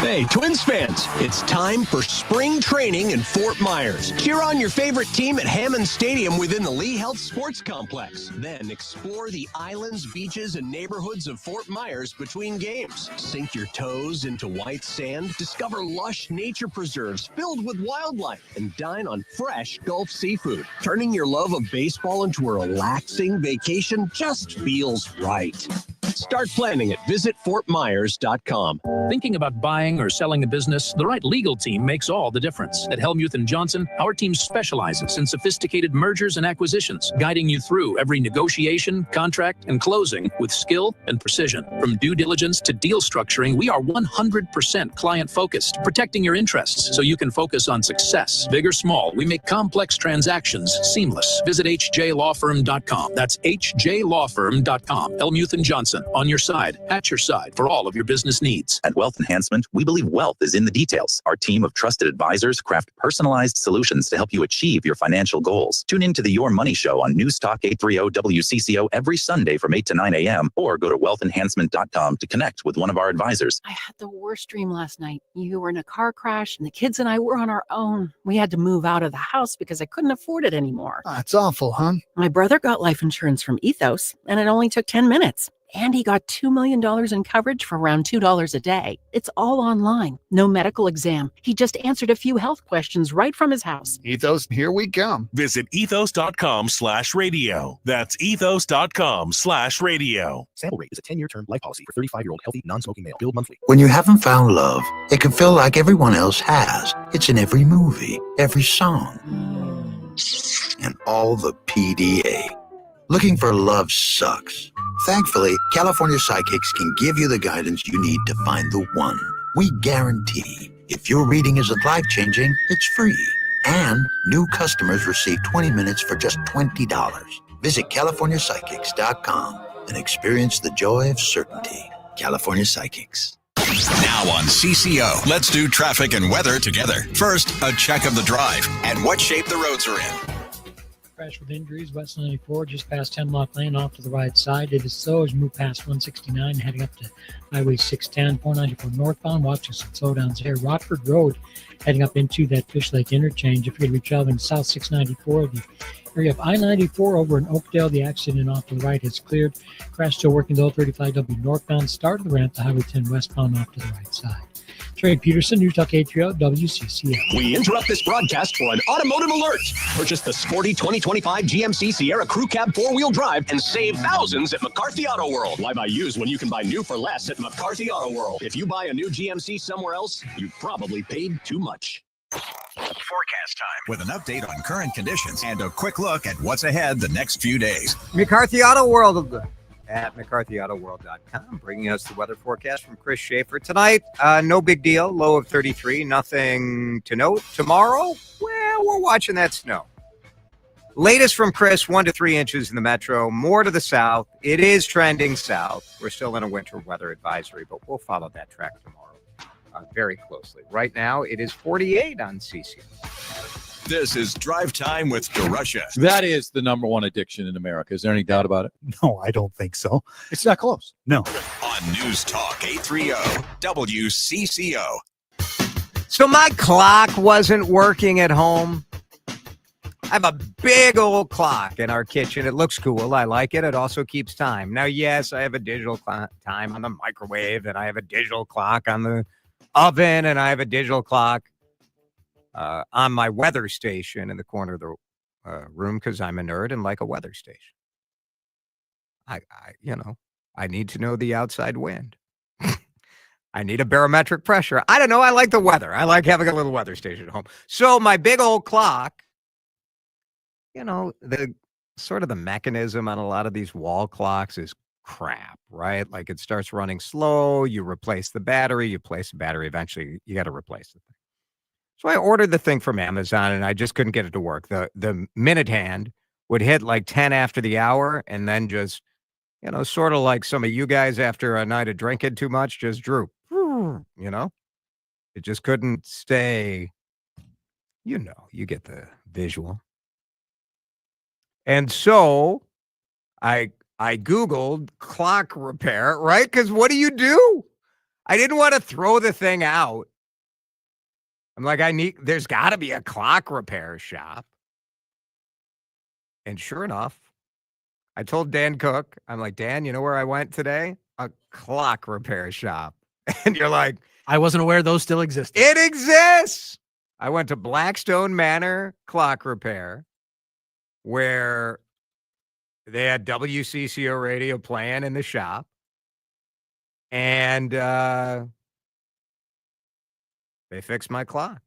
Hey, Twins fans, it's time for spring training in Fort Myers. Cheer on your favorite team at Hammond Stadium within the Lee Health Sports Complex. Then explore the islands, beaches, and neighborhoods of Fort Myers between games. Sink your toes into white sand, discover lush nature preserves filled with wildlife, and dine on fresh Gulf seafood. Turning your love of baseball into a relaxing vacation just feels right. Start planning at visitfortmyers.com. Thinking about buying or selling a business? The right legal team makes all the difference. At Helmuth & Johnson, our team specializes in sophisticated mergers and acquisitions, guiding you through every negotiation, contract, and closing with skill and precision. From due diligence to deal structuring, we are 100% client-focused, protecting your interests so you can focus on success. Big or small, we make complex transactions seamless. Visit hjlawfirm.com. That's hjlawfirm.com. Helmuth & Johnson, on your side, at your side for all of your business needs. At Wealth Enhancement, we believe wealth is in the details. Our team of trusted advisors craft personalized solutions to help you achieve your financial goals. Tune in to the Your Money Show on News Talk 830 WCCO every Sunday from 8 to 9 a.m. or go to wealthenhancement.com to connect with one of our advisors. I had the worst dream last night. You were in a car crash and the kids and I were on our own. We had to move out of the house because I couldn't afford it anymore. That's awful, huh? My brother got life insurance from Ethos and it only took 10 minutes. And he got $2 million in coverage for around $2 a day. It's all online. No medical exam. He just answered a few health questions right from his house. Ethos, here we come. Visit ethos.com/radio. That's ethos.com/radio. Sample rate is a 10-year term life policy for 35-year-old healthy, non-smoking male. Billed monthly. When you haven't found love, it can feel like everyone else has. It's in every movie, every song, and all the PDA. Looking for love sucks. Thankfully, California Psychics can give you the guidance you need to find the one. We guarantee if your reading isn't life-changing, it's free. And new customers receive 20 minutes for just $20. Visit CaliforniaPsychics.com and experience the joy of certainty. California Psychics. Now on CCO, let's do traffic and weather together. First, a check of the drive and what shape the roads are in. Crash with injuries, West 94, just past Hemlock Lane, off to the right side. It is so as you move past 169, heading up to Highway 610, 494 northbound. Watching some slowdowns here. Rockford Road, heading up into that Fish Lake interchange. If you're going to be traveling south 694, the area of I-94 over in Oakdale, the accident off to the right is cleared. Crash still working though, 35W northbound. Start of the ramp to Highway 10 westbound off to the right side. Trey Peterson, News Talk 830 WCCO. We interrupt this broadcast for an automotive alert. Purchase the sporty 2025 GMC Sierra Crew Cab 4-wheel drive and save thousands at McCarthy Auto World. Why buy used when you can buy new for less at McCarthy Auto World? If you buy a new GMC somewhere else, you probably paid too much. Forecast time with an update on current conditions and a quick look at what's ahead the next few days. McCarthy Auto World at McCarthyAutoWorld.com, bringing us the weather forecast from Chris Schaefer. Tonight, no big deal, low of 33, nothing to note. Tomorrow, well, we're watching that snow. Latest from Chris, 1 to 3 inches in the metro, more to the south. It is trending south. We're still in a winter weather advisory, but we'll follow that track tomorrow very closely. Right now, it is 48 on CCO. This is Drive Time with DeRusha. That is the number one addiction in America. Is there any doubt about it? No, I don't think so. It's not close. No. On News Talk 830 WCCO. So my clock wasn't working at home. I have a big old clock in our kitchen. It looks cool. I like it. It also keeps time. Now, yes, I have a digital time on the microwave, and I have a digital clock on the oven, and I have a digital clock on my weather station in the corner of the room because I'm a nerd and like a weather station. I need to know the outside wind. I need a barometric pressure. I don't know. I like the weather. I like having a little weather station at home. So my big old clock, the sort of the mechanism on a lot of these wall clocks is crap, right? Like it starts running slow. You replace the battery. You place the battery. Eventually, you got to replace the thing. So I ordered the thing from Amazon, and I just couldn't get it to work. The minute hand would hit like 10 after the hour, and then just, sort of like some of you guys after a night of drinking too much, just droop. It just couldn't stay. You get the visual. And so I Googled clock repair, right? Because what do? I didn't want to throw the thing out. I'm like, there's got to be a clock repair shop. And sure enough, I told Dan Cook, I'm like, Dan, you know where I went today? A clock repair shop. And you're like, I wasn't aware those still exist. It exists. I went to Blackstone Manor Clock Repair, where they had WCCO radio playing in the shop. And they fixed my clock.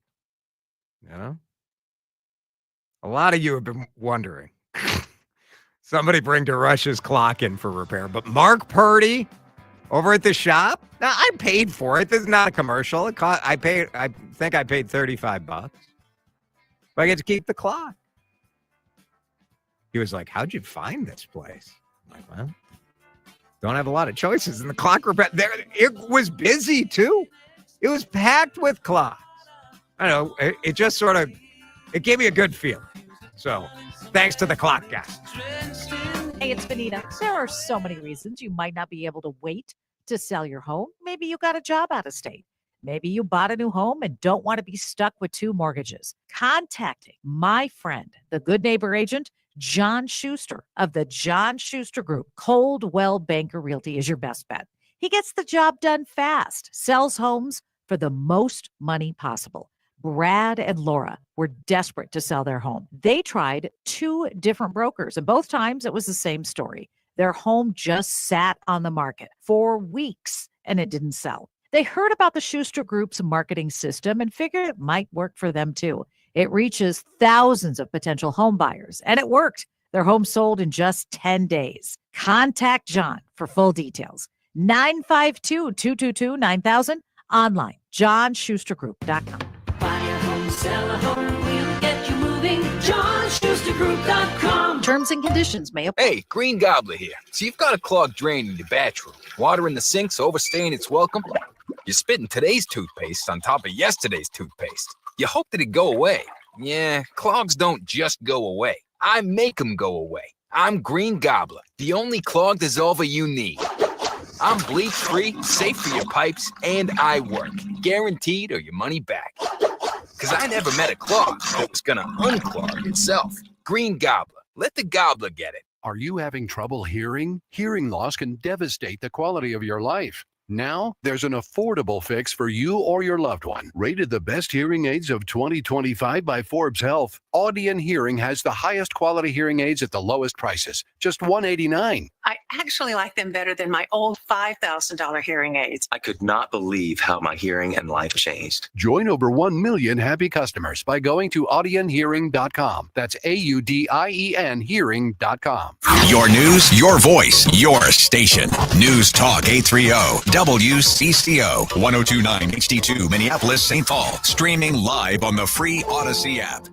A lot of you have been wondering. Somebody bring DeRusha's clock in for repair. But Mark Purdy over at the shop, now I paid for it. This is not a commercial. I think I paid $35. But I get to keep the clock. He was like, how'd you find this place? I'm like, well, don't have a lot of choices in the clock repair. It was busy too. It was packed with clocks. I don't know. It just sort of, it gave me a good feeling. So thanks to the clock guy. Hey, it's Benita. There are so many reasons you might not be able to wait to sell your home. Maybe you got a job out of state. Maybe you bought a new home and don't want to be stuck with 2 mortgages. Contacting my friend, the Good Neighbor agent, John Schuster of the John Schuster Group, Coldwell Banker Realty is your best bet. He gets the job done fast, sells homes for the most money possible. Brad and Laura were desperate to sell their home. They tried 2 different brokers, and both times it was the same story. Their home just sat on the market for weeks, and it didn't sell. They heard about the Schuster Group's marketing system and figured it might work for them too. It reaches thousands of potential home buyers, and it worked. Their home sold in just 10 days. Contact John for full details. 952-222-9000. Online, johnschustergroup.com. Buy a home, sell a home, we'll get you moving. JohnSchusterGroup.com. Terms and conditions may apply. Hey, Green Gobbler here. So you've got a clogged drain in your bathroom. Water in the sink's overstaying its welcome. You're spitting today's toothpaste on top of yesterday's toothpaste. You hope that it go away. Yeah, clogs don't just go away. I make them go away. I'm Green Gobbler, the only clog dissolver you need. I'm bleach-free, safe for your pipes, and I work. Guaranteed or your money back. Because I never met a clog that was going to unclog itself. Green Gobbler. Let the gobbler get it. Are you having trouble hearing? Hearing loss can devastate the quality of your life. Now, there's an affordable fix for you or your loved one. Rated the best hearing aids of 2025 by Forbes Health, Audion Hearing has the highest quality hearing aids at the lowest prices, just $189. I actually like them better than my old $5,000 hearing aids. I could not believe how my hearing and life changed. Join over 1 million happy customers by going to audionhearing.com. That's AUDIEN hearing.com. Your news, your voice, your station. News Talk 830 WCCO 1029 HD2 Minneapolis, St. Paul. Streaming live on the free Odyssey app.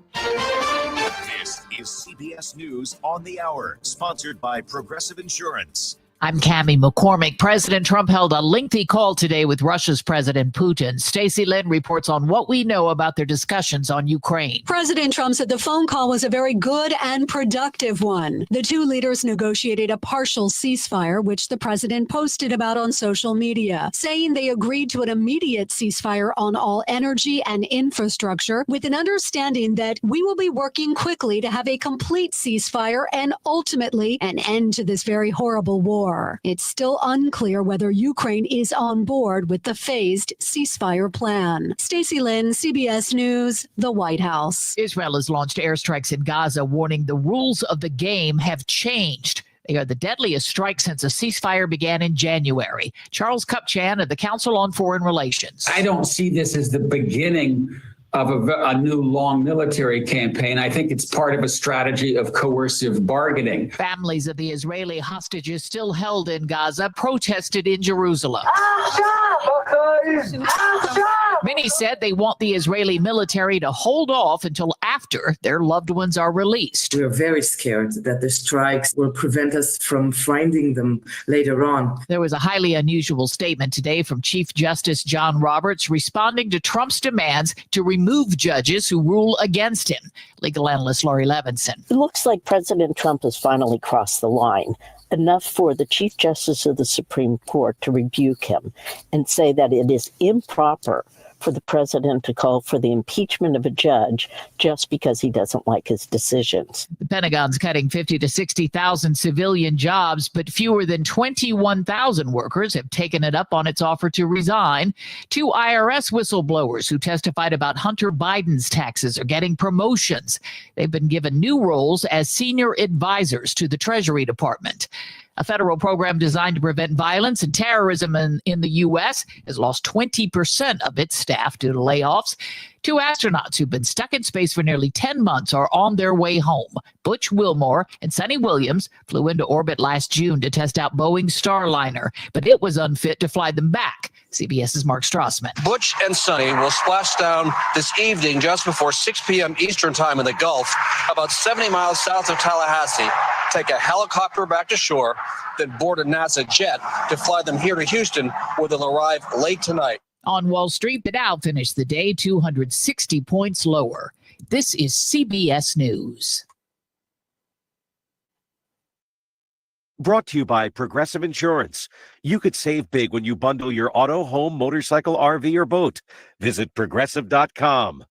This is CBS News on the Hour, sponsored by Progressive Insurance. I'm Cammie McCormick. President Trump held a lengthy call today with Russia's President Putin. Stacey Lynn reports on what we know about their discussions on Ukraine. President Trump said the phone call was a very good and productive one. The 2 leaders negotiated a partial ceasefire, which the president posted about on social media, saying they agreed to an immediate ceasefire on all energy and infrastructure, with an understanding that we will be working quickly to have a complete ceasefire and ultimately an end to this very horrible war. It's still unclear whether Ukraine is on board with the phased ceasefire plan. Stacey Lynn, CBS News, the White House. Israel has launched airstrikes in Gaza, warning the rules of the game have changed. They are the deadliest strike since a ceasefire began in January. Charles Kupchan of the Council on Foreign Relations. I don't see this as the beginning of a new long military campaign. I think it's part of a strategy of coercive bargaining. Families of the Israeli hostages still held in Gaza protested in Jerusalem. Many said they want the Israeli military to hold off until after their loved ones are released. We are very scared that the strikes will prevent us from finding them later on. There was a highly unusual statement today from Chief Justice John Roberts responding to Trump's demands to remove judges who rule against him. Legal analyst Laurie Levinson. It looks like President Trump has finally crossed the line, enough for the Chief Justice of the Supreme Court to rebuke him and say that it is improper for the president to call for the impeachment of a judge just because he doesn't like his decisions. The Pentagon's cutting 50 to 60,000 civilian jobs, but fewer than 21,000 workers have taken it up on its offer to resign. 2 IRS whistleblowers who testified about Hunter Biden's taxes are getting promotions. They've been given new roles as senior advisors to the Treasury Department. A federal program designed to prevent violence and terrorism in the U.S. has lost 20% of its staff due to layoffs. 2 astronauts who've been stuck in space for nearly 10 months are on their way home. Butch Wilmore and Sonny Williams flew into orbit last June to test out Boeing's Starliner, but it was unfit to fly them back. CBS's Mark Strassman. Butch and Sonny will splash down this evening just before 6 p.m. Eastern time in the Gulf, about 70 miles south of Tallahassee, take a helicopter back to shore, then board a NASA jet to fly them here to Houston, where they'll arrive late tonight. On Wall Street, the Dow finished the day 260 points lower. This is CBS News. Brought to you by Progressive Insurance. You could save big when you bundle your auto, home, motorcycle, RV, or boat. Visit Progressive.com.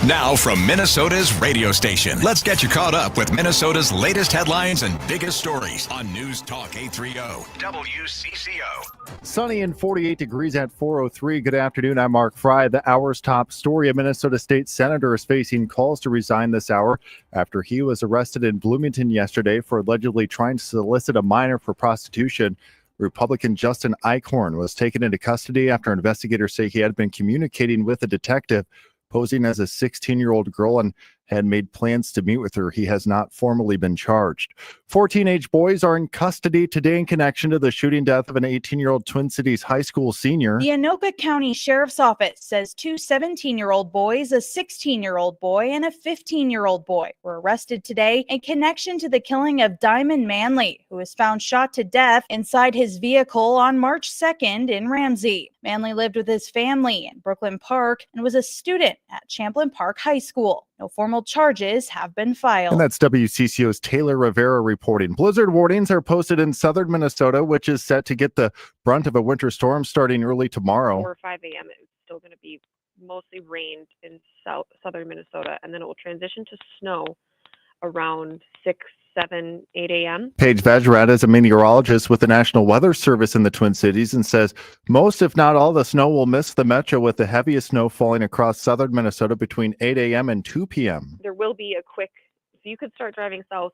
Now from Minnesota's radio station, let's get you caught up with Minnesota's latest headlines and biggest stories on News Talk 830 WCCO. Sunny and 48 degrees at 4:03. Good afternoon. I'm Mark Fry. The hour's top story: a Minnesota State Senator is facing calls to resign this hour after he was arrested in Bloomington yesterday for allegedly trying to solicit a minor for prostitution. Republican Justin Eichorn was taken into custody after investigators say he had been communicating with a detective posing as a 16-year-old girl and had made plans to meet with her. He has not formally been charged. 4 teenage boys are in custody today in connection to the shooting death of an 18-year-old Twin Cities high school senior. The Anoka County Sheriff's Office says 2 17-year-old boys, a 16-year-old boy, and a 15-year-old boy were arrested today in connection to the killing of Diamond Manley, who was found shot to death inside his vehicle on March 2nd in Ramsey. Manley lived with his family in Brooklyn Park and was a student at Champlain Park High School. No formal charges have been filed. And that's WCCO's Taylor Rivera reporting. Blizzard warnings are posted in southern Minnesota, which is set to get the brunt of a winter storm starting early tomorrow. 4 or 5 a.m. It's still going to be mostly rained in southern Minnesota, and then it will transition to snow around 6, 7, 8 a.m. Paige Vagerat is a meteorologist with the National Weather Service in the Twin Cities and says most, if not all, the snow will miss the metro, with the heaviest snow falling across southern Minnesota between 8 a.m. and 2 p.m. There will be a quick, so you could start driving south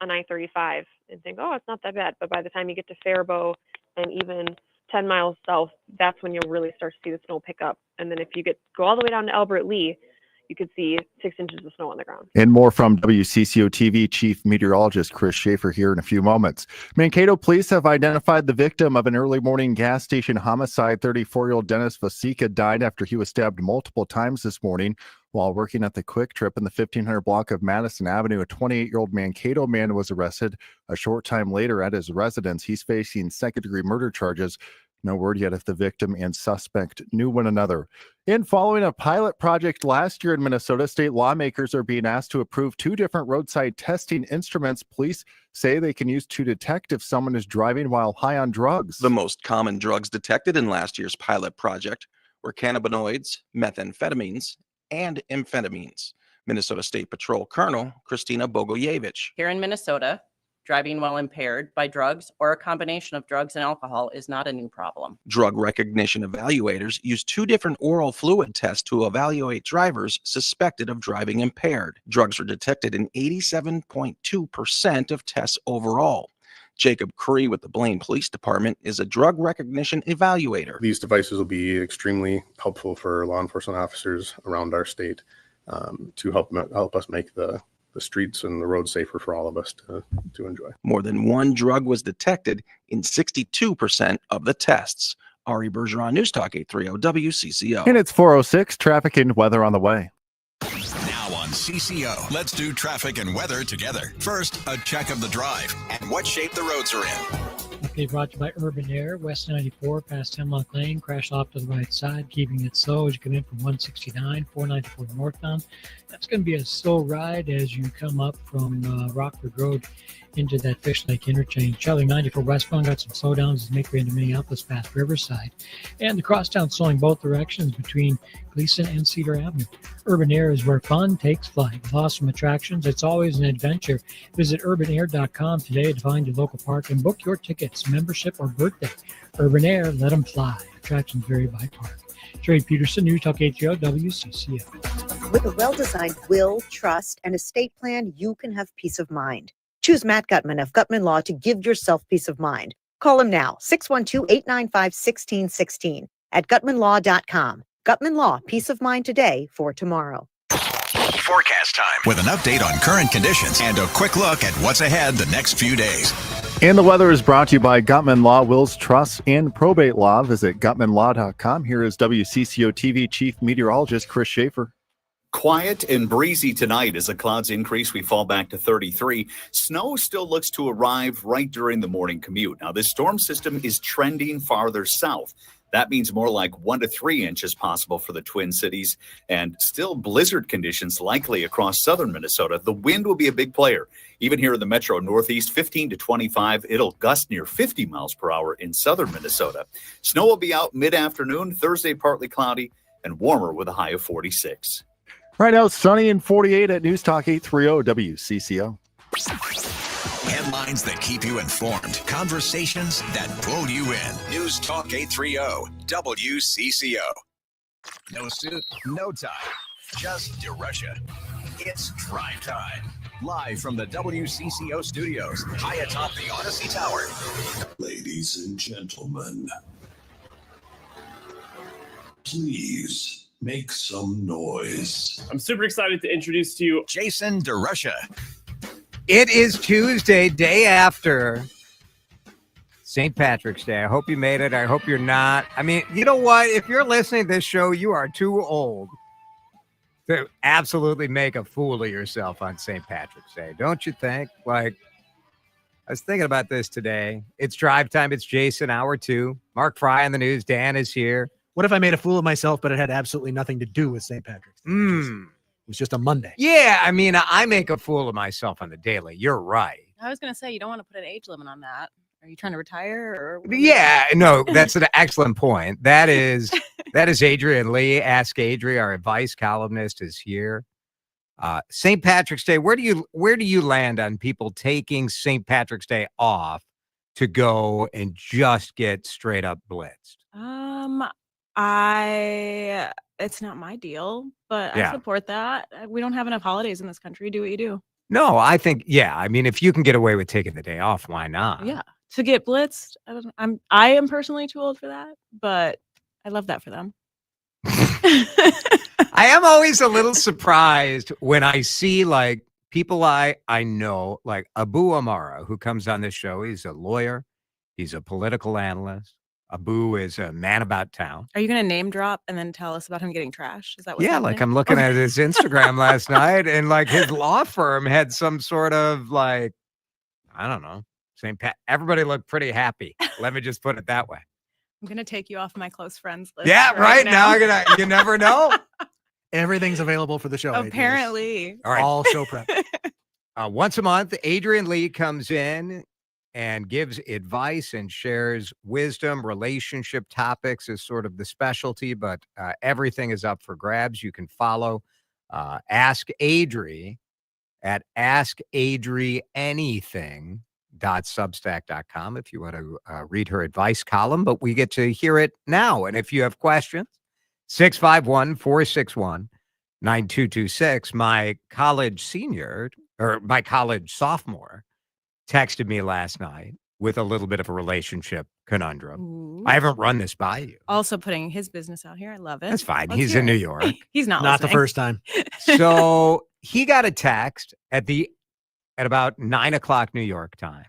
on I-35 and think, oh, it's not that bad. But by the time you get to Faribault and even 10 miles south, that's when you'll really start to see the snow pick up. And then if you go all the way down to Albert Lee, you could see 6 inches of snow on the ground. And more from WCCO TV Chief Meteorologist Chris Schaefer here in a few moments. Mankato police have identified the victim of an early morning gas station homicide. 34-year-old Dennis Vasica died after he was stabbed multiple times this morning while working at the Quick Trip in the 1500 block of Madison Avenue. A 28-year-old Mankato man was arrested a short time later at his residence. He's facing second-degree murder charges. No word yet if the victim and suspect knew one another. In following a pilot project last year in Minnesota, state lawmakers are being asked to approve 2 different roadside testing instruments police say they can use to detect if someone is driving while high on drugs. The most common drugs detected in last year's pilot project were cannabinoids, methamphetamines, and amphetamines. Minnesota State Patrol Colonel Christina Bogoyevich. Here in Minnesota, Driving while impaired by drugs or a combination of drugs and alcohol is not a new problem. Drug recognition evaluators use 2 different oral fluid tests to evaluate drivers suspected of driving impaired. Drugs were detected in 87.2% of tests overall. Jacob Curry with the Blaine Police Department is a drug recognition evaluator. These devices will be extremely helpful for law enforcement officers around our state to help us make the streets and the roads safer for all of us to enjoy. More than one drug was detected in 62% of the tests. Ari Bergeron, News Talk 830 WCCO. And it's 4:06, traffic and weather on the way. Now on CCO, let's do traffic and weather together. First, a check of the drive and what shape the roads are in. Okay, brought to you by Urban Air, West 94 past Hemlock Lane, crash off to the right side, keeping it slow as you come in from 169, 494 northbound. That's going to be a slow ride as you come up from Rockford Road into that Fish Lake interchange. Charlie 94 westbound got some slowdowns as make way into Minneapolis past Riverside. And the crosstown slowing both directions between Gleason and Cedar Avenue. Urban Air is where fun takes flight. With awesome attractions, it's always an adventure. Visit urbanair.com today to find your local park and book your tickets, membership, or birthday. Urban Air, let them fly. Attractions vary by park. Trey Peterson, News Talk 830 WCCO. With a well-designed will, trust, and estate plan, you can have peace of mind. Choose Matt Gutman of Gutman Law to give yourself peace of mind. Call him now, 612-895-1616 at gutmanlaw.com. Gutman Law, peace of mind today for tomorrow. Forecast time with an update on current conditions and a quick look at what's ahead the next few days. And the weather is brought to you by Gutman Law, Wills Trust, and Probate Law. Visit gutmanlaw.com. Here is WCCO TV Chief Meteorologist Chris Schaefer. Quiet and breezy tonight. As the clouds increase, we fall back to 33. Snow still looks to arrive right during the morning commute. Now, this storm system is trending farther south. That means more like 1 to 3 inches possible for the Twin Cities, and still blizzard conditions likely across southern Minnesota. The wind will be a big player. Even here in the metro northeast, 15 to 25. It'll gust near 50 miles per hour in southern Minnesota. Snow will be out mid-afternoon. Thursday, partly cloudy and warmer with a high of 46. Right now, it's sunny and 48 at News Talk 830 WCCO. Headlines that keep you informed. Conversations that pull you in. News Talk 830 WCCO. No suit, no tie. Just DeRusha. It's Drive Time. Live from the WCCO studios, high atop the Odyssey Tower. Ladies and gentlemen, please make some noise. I'm super excited to introduce to you Jason DeRusha. It is Tuesday, day after St. Patrick's Day. I hope you made it. I hope you're not. I mean, you know what? If you're listening to this show, you are too old to absolutely make a fool of yourself on St. Patrick's Day. Don't you think? Like, I was thinking about this today. It's drive time. It's Jason, hour 2. Mark Fry on the news. Dan is here. What if I made a fool of myself, but it had absolutely nothing to do with St. Patrick's Day? It was just a Monday. Yeah, I mean, I make a fool of myself on the daily. You're right. I was going to say, you don't want to put an age limit on that. Are you trying to retire? Or Yeah, no, that's an excellent point. That is Adri and Lee. Ask Adri, our advice columnist, is here. St. Patrick's Day. Where do you land on people taking St. Patrick's Day off to go and just get straight up blitzed? It's not my deal, but Yeah. I support that. We don't have enough holidays in this country. Do what you do. No, I think, yeah. I mean, if you can get away with taking the day off, why not? Yeah. To get blitzed, I am personally too old for that, but I love that for them. I am always a little surprised when I see like people I know, like Abu Amara, who comes on this show. He's a lawyer. He's a political analyst. Abu is a man about town. Are you going to name drop and then tell us about him getting trashed? Is that what's Yeah, happening? like I'm looking at his Instagram last night, and like his law firm had some sort of like, I don't know, St. Pat. Everybody looked pretty happy. Let me just put it that way. I'm going to take you off my close friends list. Yeah, right now you never know. Everything's available for the show. Apparently. All right. All show prep. Once a month, Adrian Lee comes in and gives advice and shares wisdom. Relationship topics is sort of the specialty, but everything is up for grabs. You can follow Ask Adri at Ask Adri Anything adri.substack.com if you want to read her advice column, but we get to hear it now. And if you have questions, 651-461-9226. My college sophomore texted me last night with a little bit of a relationship conundrum. Ooh. I haven't run this by you. Also putting his business out here. I love it. That's fine. Let's He's hear in New it. York. He's not Not the listening. first time. So he got a text at about 9:00 New York time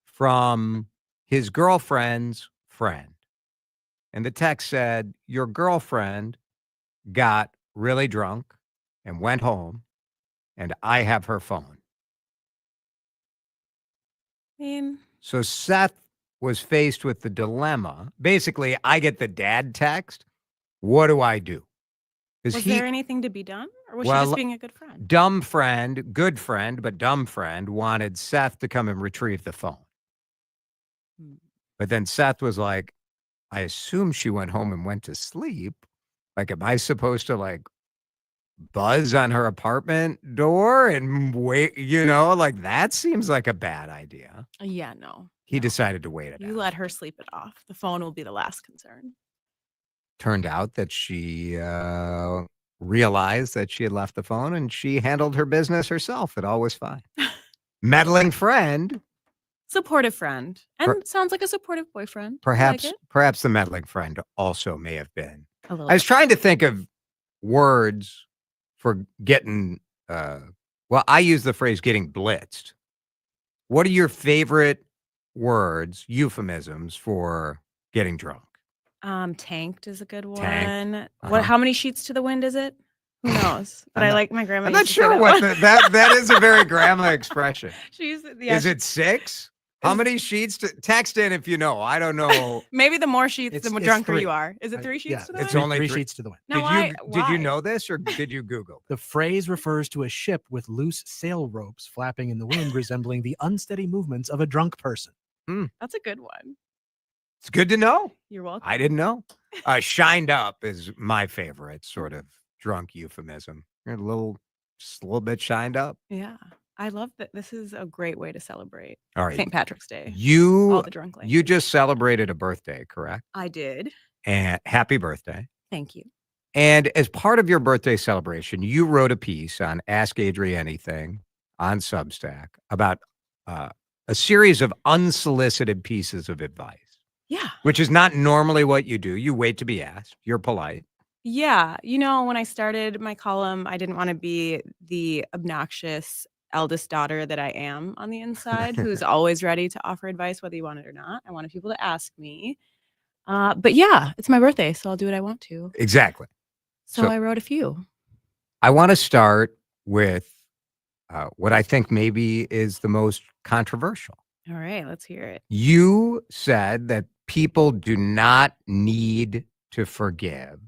from his girlfriend's friend. And the text said, your girlfriend got really drunk and went home, and I have her phone. So Seth was faced with the dilemma. Basically, I get the dad text. What do I do? Was there anything to be done? Or was she Well, just being a good friend? Dumb friend, good friend, but dumb friend wanted Seth to come and retrieve the phone. But then Seth was like, I assume she went home and went to sleep. Like, am I supposed to like buzz on her apartment door and wait? Like that seems like a bad idea. Yeah, no. He decided to wait it You out. let her sleep it off. The phone will be the last concern. Turned out that she realized that she had left the phone and she handled her business herself. It all was fine. Meddling friend. Supportive friend. And sounds like a supportive boyfriend. I Perhaps like it. perhaps the meddling friend also may have been. A little I was bit. trying to think of words for getting I use the phrase getting blitzed. What are your favorite words, euphemisms for getting drunk? Tanked is a good one. Tanked. How many sheets to the wind is it? Who knows? But I like my grandma. I'm not used to say sure that what one. that is a very grandma expression. Is it 6? How many sheets to text in if you know? I don't know. Maybe the more sheets, the more drunker 3. you are. Is it 3 sheets to the It's wind? only three 3 sheets to the wind. No, Did you know this or did you Google? The phrase refers to a ship with loose sail ropes flapping in the wind, resembling the unsteady movements of a drunk person. That's a good one. It's good to know. You're welcome. I didn't know. Shined up is my favorite sort of drunk euphemism. You're just a little bit shined up. Yeah. I love that. This is a great way to celebrate All right. St. Patrick's Day. You All the drunk language. you just celebrated a birthday, correct? I did. And happy birthday. Thank you. And as part of your birthday celebration, you wrote a piece on Ask Adri Anything on Substack about a series of unsolicited pieces of advice. Yeah. Which is not normally what you do. You wait to be asked. You're polite. Yeah. When I started my column, I didn't want to be the obnoxious eldest daughter that I am on the inside, who's always ready to offer advice, whether you want it or not. I wanted people to ask me. But yeah, it's my birthday, so I'll do what I want to. Exactly. So I wrote a few. I want to start with what I think maybe is the most controversial. All right, let's hear it. You said that people do not need to forgive.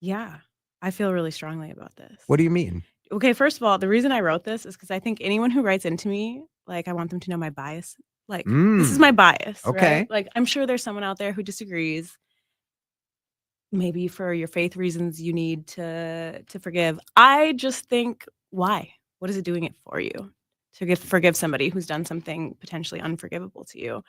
Yeah, I feel really strongly about this. What do you mean? Okay, first of all, the reason I wrote this is because I think anyone who writes into me, like, I want them to know my bias. Like, this is my bias. Okay. Right? Like, I'm sure there's someone out there who disagrees. Maybe for your faith reasons, you need to forgive. I just think, why? What is it doing it for you? To forgive somebody who's done something potentially unforgivable to you.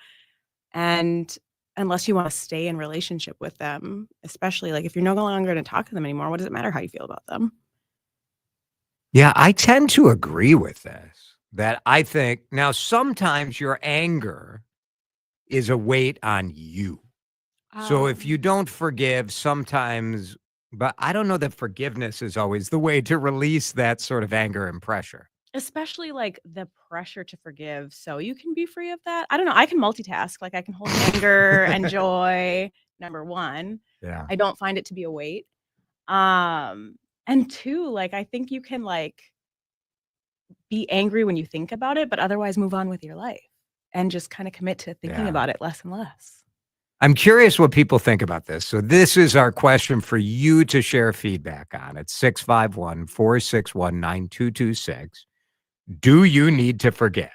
And unless you want to stay in relationship with them, especially like if you're no longer going to talk to them anymore, what does it matter how you feel about them? Yeah, I tend to agree with this. That I think now sometimes your anger is a weight on you. So if you don't forgive sometimes, but I don't know that forgiveness is always the way to release that sort of anger and pressure. Especially like the pressure to forgive so you can be free of that. I don't know. I can multitask. Like I can hold anger and joy, number one. Yeah. I don't find it to be a weight. And two, like I think you can like be angry when you think about it, but otherwise move on with your life and just kind of commit to thinking about it less and less. I'm curious what people think about this. So this is our question for you to share feedback on. It's 651-461-9226. Do you need to forgive?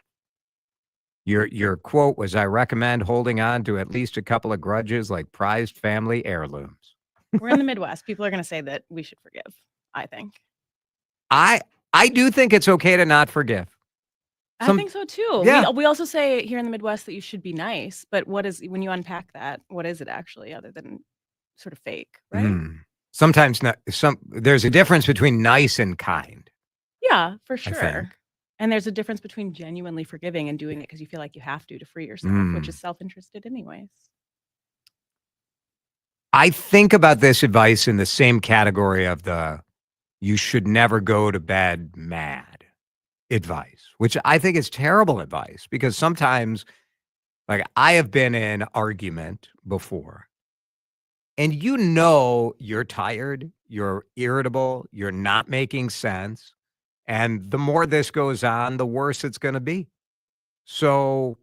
Your quote was, I recommend holding on to at least a couple of grudges like prized family heirlooms. We're in the Midwest. People are going to say that we should forgive, I think. I do think it's okay to not forgive. I think so too. Yeah. We also say here in the Midwest that you should be nice, but when you unpack that, what is it actually other than sort of fake, right? Sometimes not. There's a difference between nice and kind. Yeah, for think. sure. And there's a difference between genuinely forgiving and doing it because you feel like you have to free yourself, which is self-interested anyways. I think about this advice in the same category of the you should never go to bed mad advice, which I think is terrible advice because sometimes, like, I have been in argument before and you're tired, you're irritable, you're not making sense. And the more this goes on, the worse it's going to be. So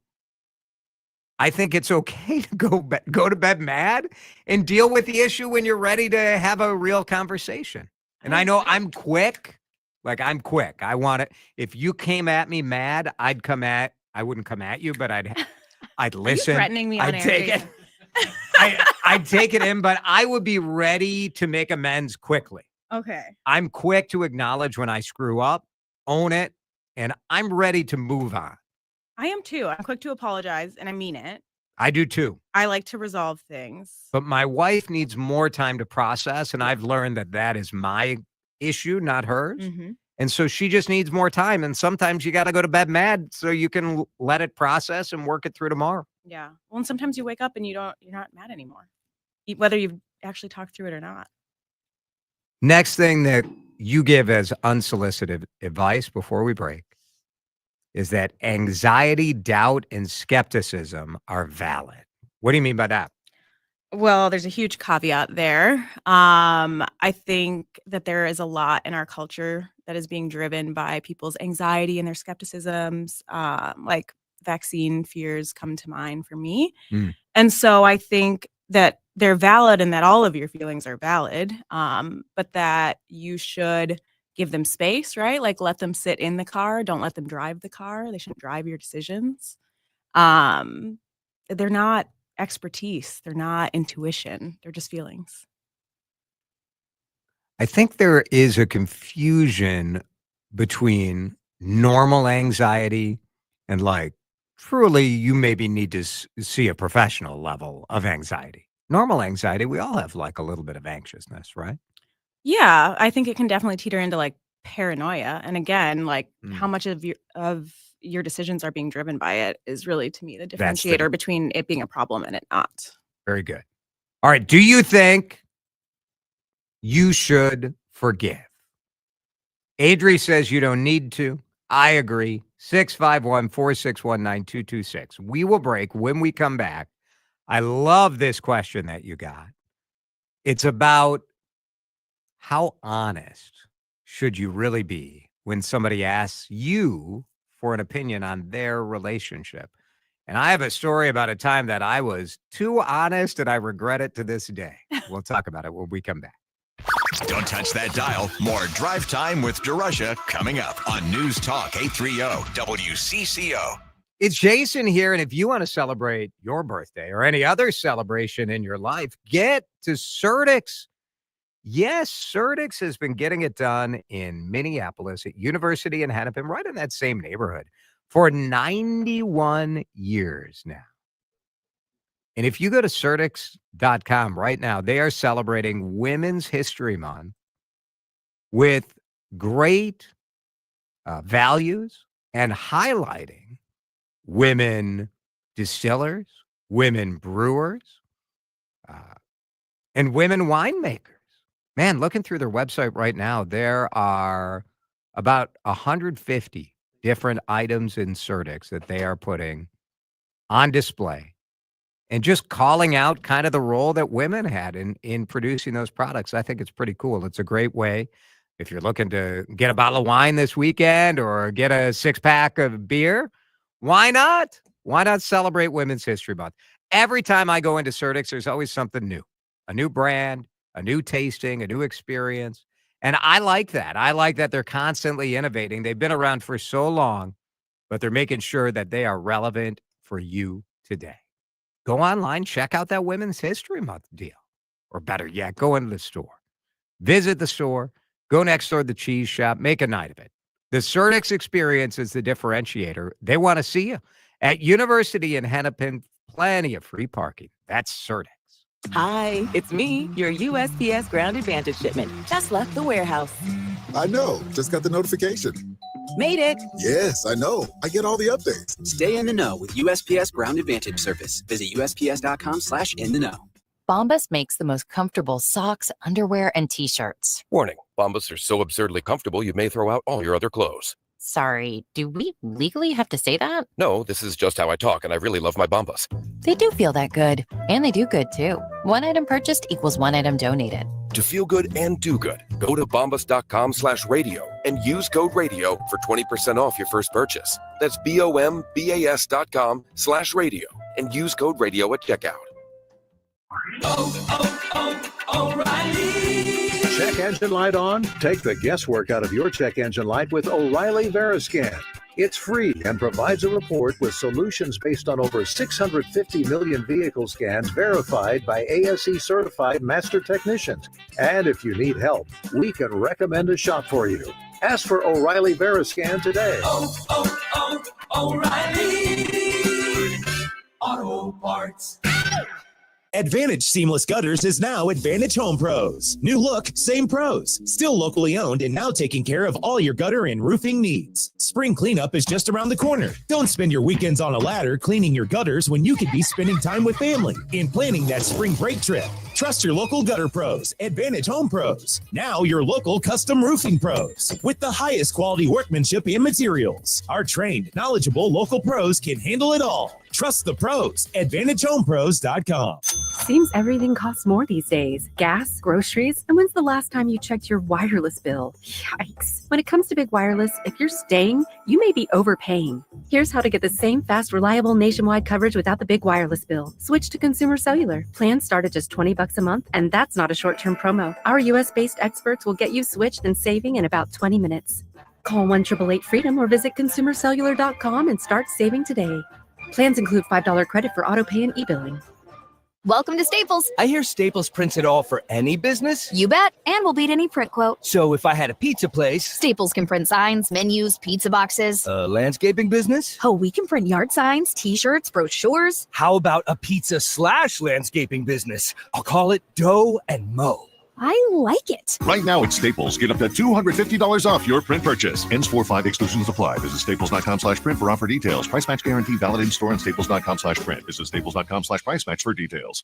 I think it's okay to go to bed mad and deal with the issue when you're ready to have a real conversation. And I know I'm quick. I'm quick. I want it. If you came at me mad, I wouldn't come at you, but I'd listen. Are you threatening me on I'd take it. I'd take it in, but I would be ready to make amends quickly. Okay. I'm quick to acknowledge when I screw up, own it, and I'm ready to move on. I am too. I'm quick to apologize and I mean it. I do too. I like to resolve things. But my wife needs more time to process, and I've learned that is my issue, not hers. And so she just needs more time. And sometimes you got to go to bed mad so you can let it process and work it through tomorrow. Yeah. Well, and sometimes you wake up and you're not mad anymore, whether you've actually talked through it or not. Next thing that you give as unsolicited advice before we break is that anxiety, doubt, and skepticism are valid. What do you mean by that? Well, there's a huge caveat there. I think that there is a lot in our culture that is being driven by people's anxiety and their skepticisms. Like vaccine fears come to mind for me. And so I think that they're valid and that all of your feelings are valid, but that you should give them space, right? Like let them sit in the car. Don't let them drive the car. They shouldn't drive your decisions. They're not expertise. They're not intuition. They're just feelings. I think there is a confusion between normal anxiety and truly you maybe need to see a professional level of anxiety. Normal anxiety, we all have a little bit of anxiousness, right? Yeah, I think it can definitely teeter into paranoia. And again, how much of your decisions are being driven by it is really, to me, the differentiator between it being a problem and it not. Very good. All right. Do you think you should forgive? Adri says you don't need to. I agree. 651-461-9226. We will break when we come back. I love this question that you got. It's about how honest should you really be when somebody asks you for an opinion on their relationship? And I have a story about a time that I was too honest and I regret it to this day. We'll talk about it when we come back. Don't touch that dial. More Drive Time with DeRusha coming up on News Talk 830 WCCO. It's Jason here, and if you want to celebrate your birthday or any other celebration in your life, get to Certix. Yes, Certix has been getting it done in Minneapolis at University and Hennepin, right in that same neighborhood, for 91 years now. And if you go to Certix.com right now, they are celebrating Women's History Month with great values and highlighting women distillers, women brewers, and women winemakers. Man, looking through their website right now, there are about 150 different items in Certix that they are putting on display and just calling out kind of the role that women had in producing those products. I think it's pretty cool. It's a great way. If you're looking to get a bottle of wine this weekend or get a 6-pack of beer, why not? Why not celebrate Women's History Month? Every time I go into Certix, there's always something new, a new brand, a new tasting, a new experience. And I like that. I like that they're constantly innovating. They've been around for so long, but they're making sure that they are relevant for you today. Go online, check out that Women's History Month deal. Or better yet, go into the store. Visit the store. Go next door to the cheese shop. Make a night of it. The Certix experience is the differentiator. They want to see you. At University in Hennepin, plenty of free parking. That's Certix. Hi, it's me, your USPS Ground Advantage shipment. Just left the warehouse. I know. Just got the notification. Made it. Yes, I know. I get all the updates. Stay in the know with USPS Ground Advantage service. Visit USPS.com/in-the-know. Bombas makes the most comfortable socks, underwear, and T-shirts. Warning, Bombas are so absurdly comfortable you may throw out all your other clothes. Sorry, do we legally have to say that? No, this is just how I talk, and I really love my Bombas. They do feel that good. And they do good, too. One item purchased equals one item donated. To feel good and do good, go to bombas.com/radio and use code radio for 20% off your first purchase. That's BOMBAS.com/radio and use code radio at checkout. O'Reilly. Check engine light on? Take the guesswork out of your check engine light with O'Reilly VeriScan. It's free and provides a report with solutions based on over 650 million vehicle scans verified by ASE certified master technicians. And if you need help, we can recommend a shop for you. Ask for O'Reilly VeriScan today. O'Reilly Auto Parts. Advantage Seamless Gutters is now Advantage Home Pros. New look, same pros. Still locally owned and now taking care of all your gutter and roofing needs. Spring cleanup is just around the corner. Don't spend your weekends on a ladder cleaning your gutters when you could be spending time with family and planning that spring break trip. Trust your local gutter pros, Advantage Home Pros. Now your local custom roofing pros with the highest quality workmanship and materials. Our trained, knowledgeable local pros can handle it all. Trust the pros, AdvantageHomePros.com. Seems everything costs more these days. Gas, groceries, and when's the last time you checked your wireless bill? Yikes. When it comes to big wireless, if you're staying, you may be overpaying. Here's how to get the same fast, reliable nationwide coverage without the big wireless bill. Switch to Consumer Cellular. Plans start at just $20 a month, and that's not a short-term promo. Our US-based experts will get you switched and saving in about 20 minutes. Call 1-888-FREEDOM or visit consumercellular.com and start saving today. Plans include $5 credit for auto pay and e-billing. Welcome to Staples. I hear Staples prints it all for any business. You bet, and we'll beat any print quote. So if I had a pizza place... Staples can print signs, menus, pizza boxes. A landscaping business? Oh, we can print yard signs, t-shirts, brochures. How about a pizza/landscaping business? I'll call it Dough and Mo. I like it. Right now at Staples, get up to $250 off your print purchase. Ends 4/5, exclusions apply. Visit staples.com/print for offer details. Price match guarantee valid in store and staples.com/print. Visit staples.com/price match for details.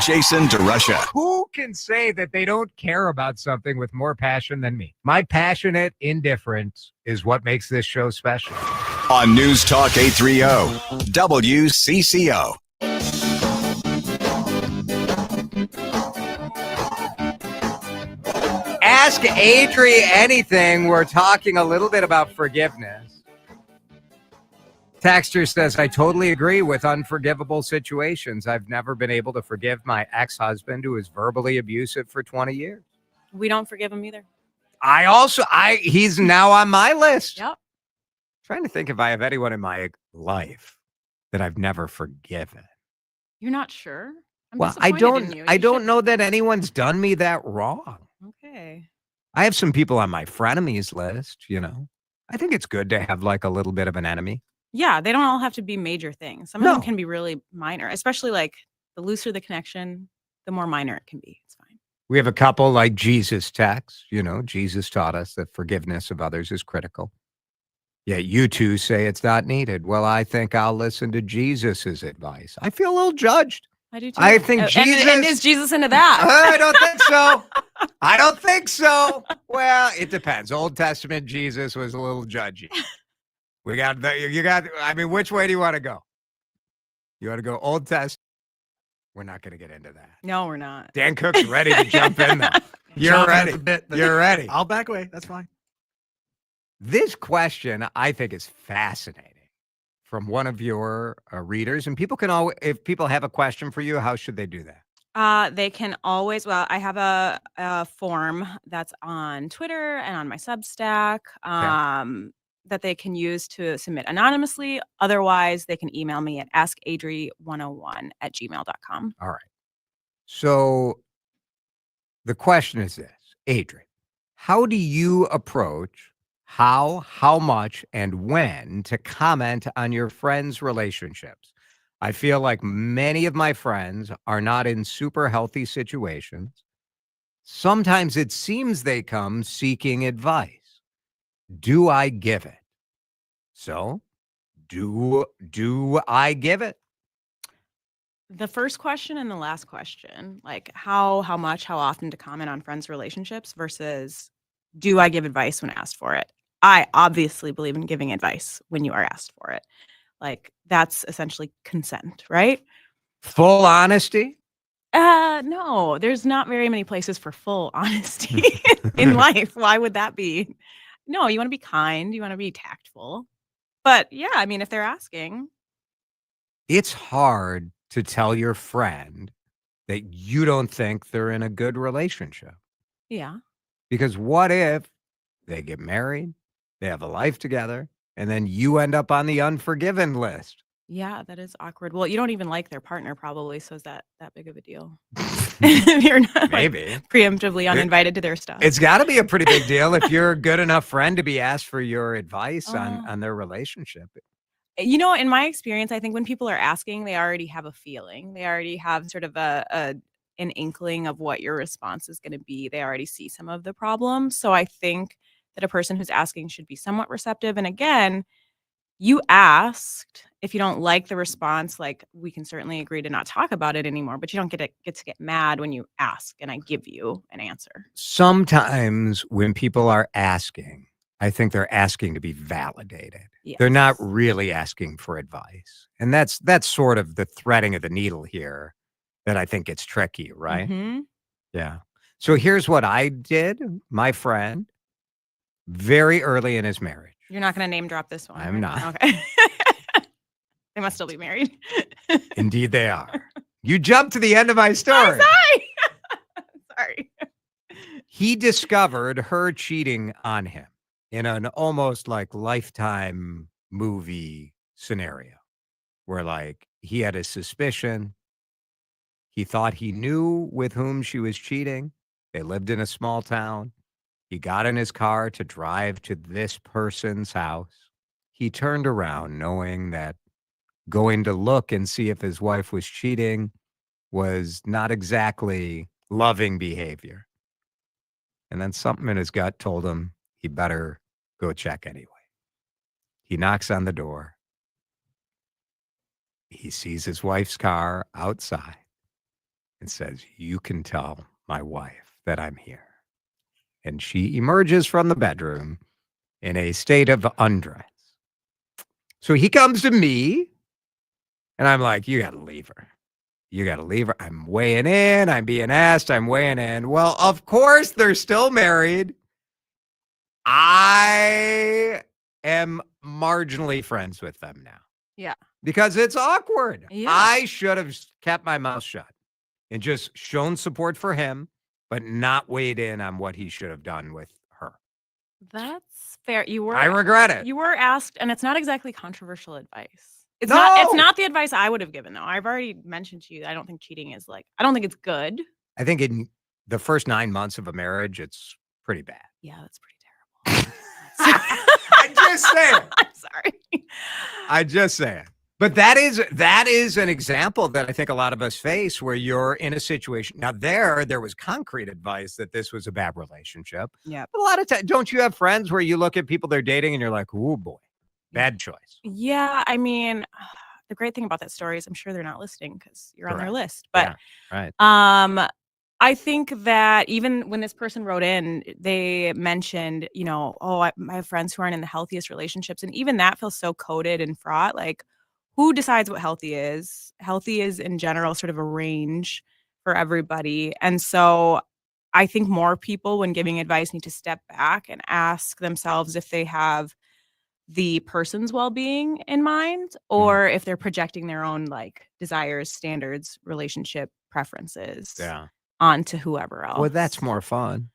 Jason DeRusha. Who can say that they don't care about something with more passion than me? My passionate indifference is what makes this show special. On News Talk 830, WCCO. Ask Adri anything. We're talking a little bit about forgiveness. Texter says, I totally agree with unforgivable situations. I've never been able to forgive my ex-husband who was verbally abusive for 20 years. We don't forgive him either. He's now on my list. Yep. Trying to think if I have anyone in my life that I've never forgiven. You're not sure? Well, I don't know that anyone's done me that wrong. Okay. I have some people on my frenemies list, you know. I think it's good to have like a little bit of an enemy. Yeah, they don't all have to be major things. Some of them can be really minor, especially like the looser the connection, the more minor it can be. It's fine. We have a couple like Jesus texts, you know, Jesus taught us that forgiveness of others is critical. Yet you two say it's not needed. Well, I think I'll listen to Jesus's advice. I feel a little judged. I do too. I think Jesus... And is Jesus into that? I don't think so. I don't think so. Well, it depends. Old Testament Jesus was a little judgy. Which way do you want to go? You want to go Old Testament? We're not going to get into that. No, we're not. Dan Cook's ready to jump in there. You're ready. You're ready. I'll back away. That's fine. This question, I think, is fascinating from one of your readers. And people can always, if people have a question for you, how should they do that? They can always, well, I have a form that's on Twitter and on my Substack that they can use to submit anonymously. Otherwise, they can email me at askadri101@gmail.com. All right. So the question is this, Adri, how do you approach how much, and when to comment on your friends' relationships. I feel like many of my friends are not in super healthy situations. Sometimes it seems they come seeking advice. Do I give it? So, do I give it? The first question and the last question, like how much, how often to comment on friends' relationships versus do I give advice when asked for it? I obviously believe in giving advice when you are asked for it. Like that's essentially consent, right? Full honesty? No, there's not very many places for full honesty in life. Why would that be? No, you want to be kind, you want to be tactful. But yeah, I mean, if they're asking. It's hard to tell your friend that you don't think they're in a good relationship. Yeah. Because what if they get married, they have a life together, and then you end up on the unforgiven list? Yeah, that is awkward. Well, you don't even like their partner probably, so is that big of a deal? You're not Maybe. like, preemptively uninvited to their stuff. It's got to be a pretty big deal if you're a good enough friend to be asked for your advice on their relationship. You know, in my experience, I think when people are asking, they already have a feeling. They already have sort of an inkling of what your response is going to be. They already see some of the problems. So I think that a person who's asking should be somewhat receptive. And again, you asked. If you don't like the response, like we can certainly agree to not talk about it anymore, but you don't get to get mad when you ask and I give you an answer. Sometimes when people are asking, I think they're asking to be validated. Yes. They're not really asking for advice. And that's sort of the threading of the needle here that I think gets tricky, right? Mm-hmm. Yeah. So here's what I did. My friend, very early in his marriage. You're not going to name drop this one. I'm not. Okay. They must still be married. Indeed they are. You jumped to the end of my story. I'm sorry. Sorry. He discovered her cheating on him in an almost like Lifetime movie scenario where like he had a suspicion. He thought he knew with whom she was cheating. They lived in a small town. He got in his car to drive to this person's house. He turned around knowing that going to look and see if his wife was cheating was not exactly loving behavior. And then something in his gut told him he better go check anyway. He knocks on the door. He sees his wife's car outside and says, "You can tell my wife that I'm here." And she emerges from the bedroom in a state of undress. So he comes to me. And I'm like, you got to leave her. You got to leave her. I'm weighing in. I'm being asked. I'm weighing in. Well, of course, they're still married. I am marginally friends with them now. Yeah. Because it's awkward. Yeah. I should have kept my mouth shut and just shown support for him, but not weighed in on what he should have done with her. That's fair. I regret it. You were asked, and it's not exactly controversial advice. It's No! not the advice I would have given, though. I've already mentioned to you, I don't think cheating is I don't think it's good. I think in the first 9 months of a marriage, it's pretty bad. Yeah, that's pretty terrible. I'm just saying. I'm sorry. I just saying. But that is an example that I think a lot of us face where you're in a situation. Now there was concrete advice that this was a bad relationship. Yeah. A lot of times, don't you have friends where you look at people they're dating and you're like, oh boy, bad choice. Yeah, I mean, the great thing about that story is I'm sure they're not listening because you're on their Correct. list. But Right. I think that even when this person wrote in, they mentioned, you know, I have friends who aren't in the healthiest relationships. And even that feels so coded and fraught. Like, who decides what healthy is? Healthy is in general sort of a range for everybody. And so I think more people, when giving advice, need to step back and ask themselves if they have the person's well-being in mind, or if they're projecting their own like desires, standards, relationship preferences onto whoever else. Well, that's more fun.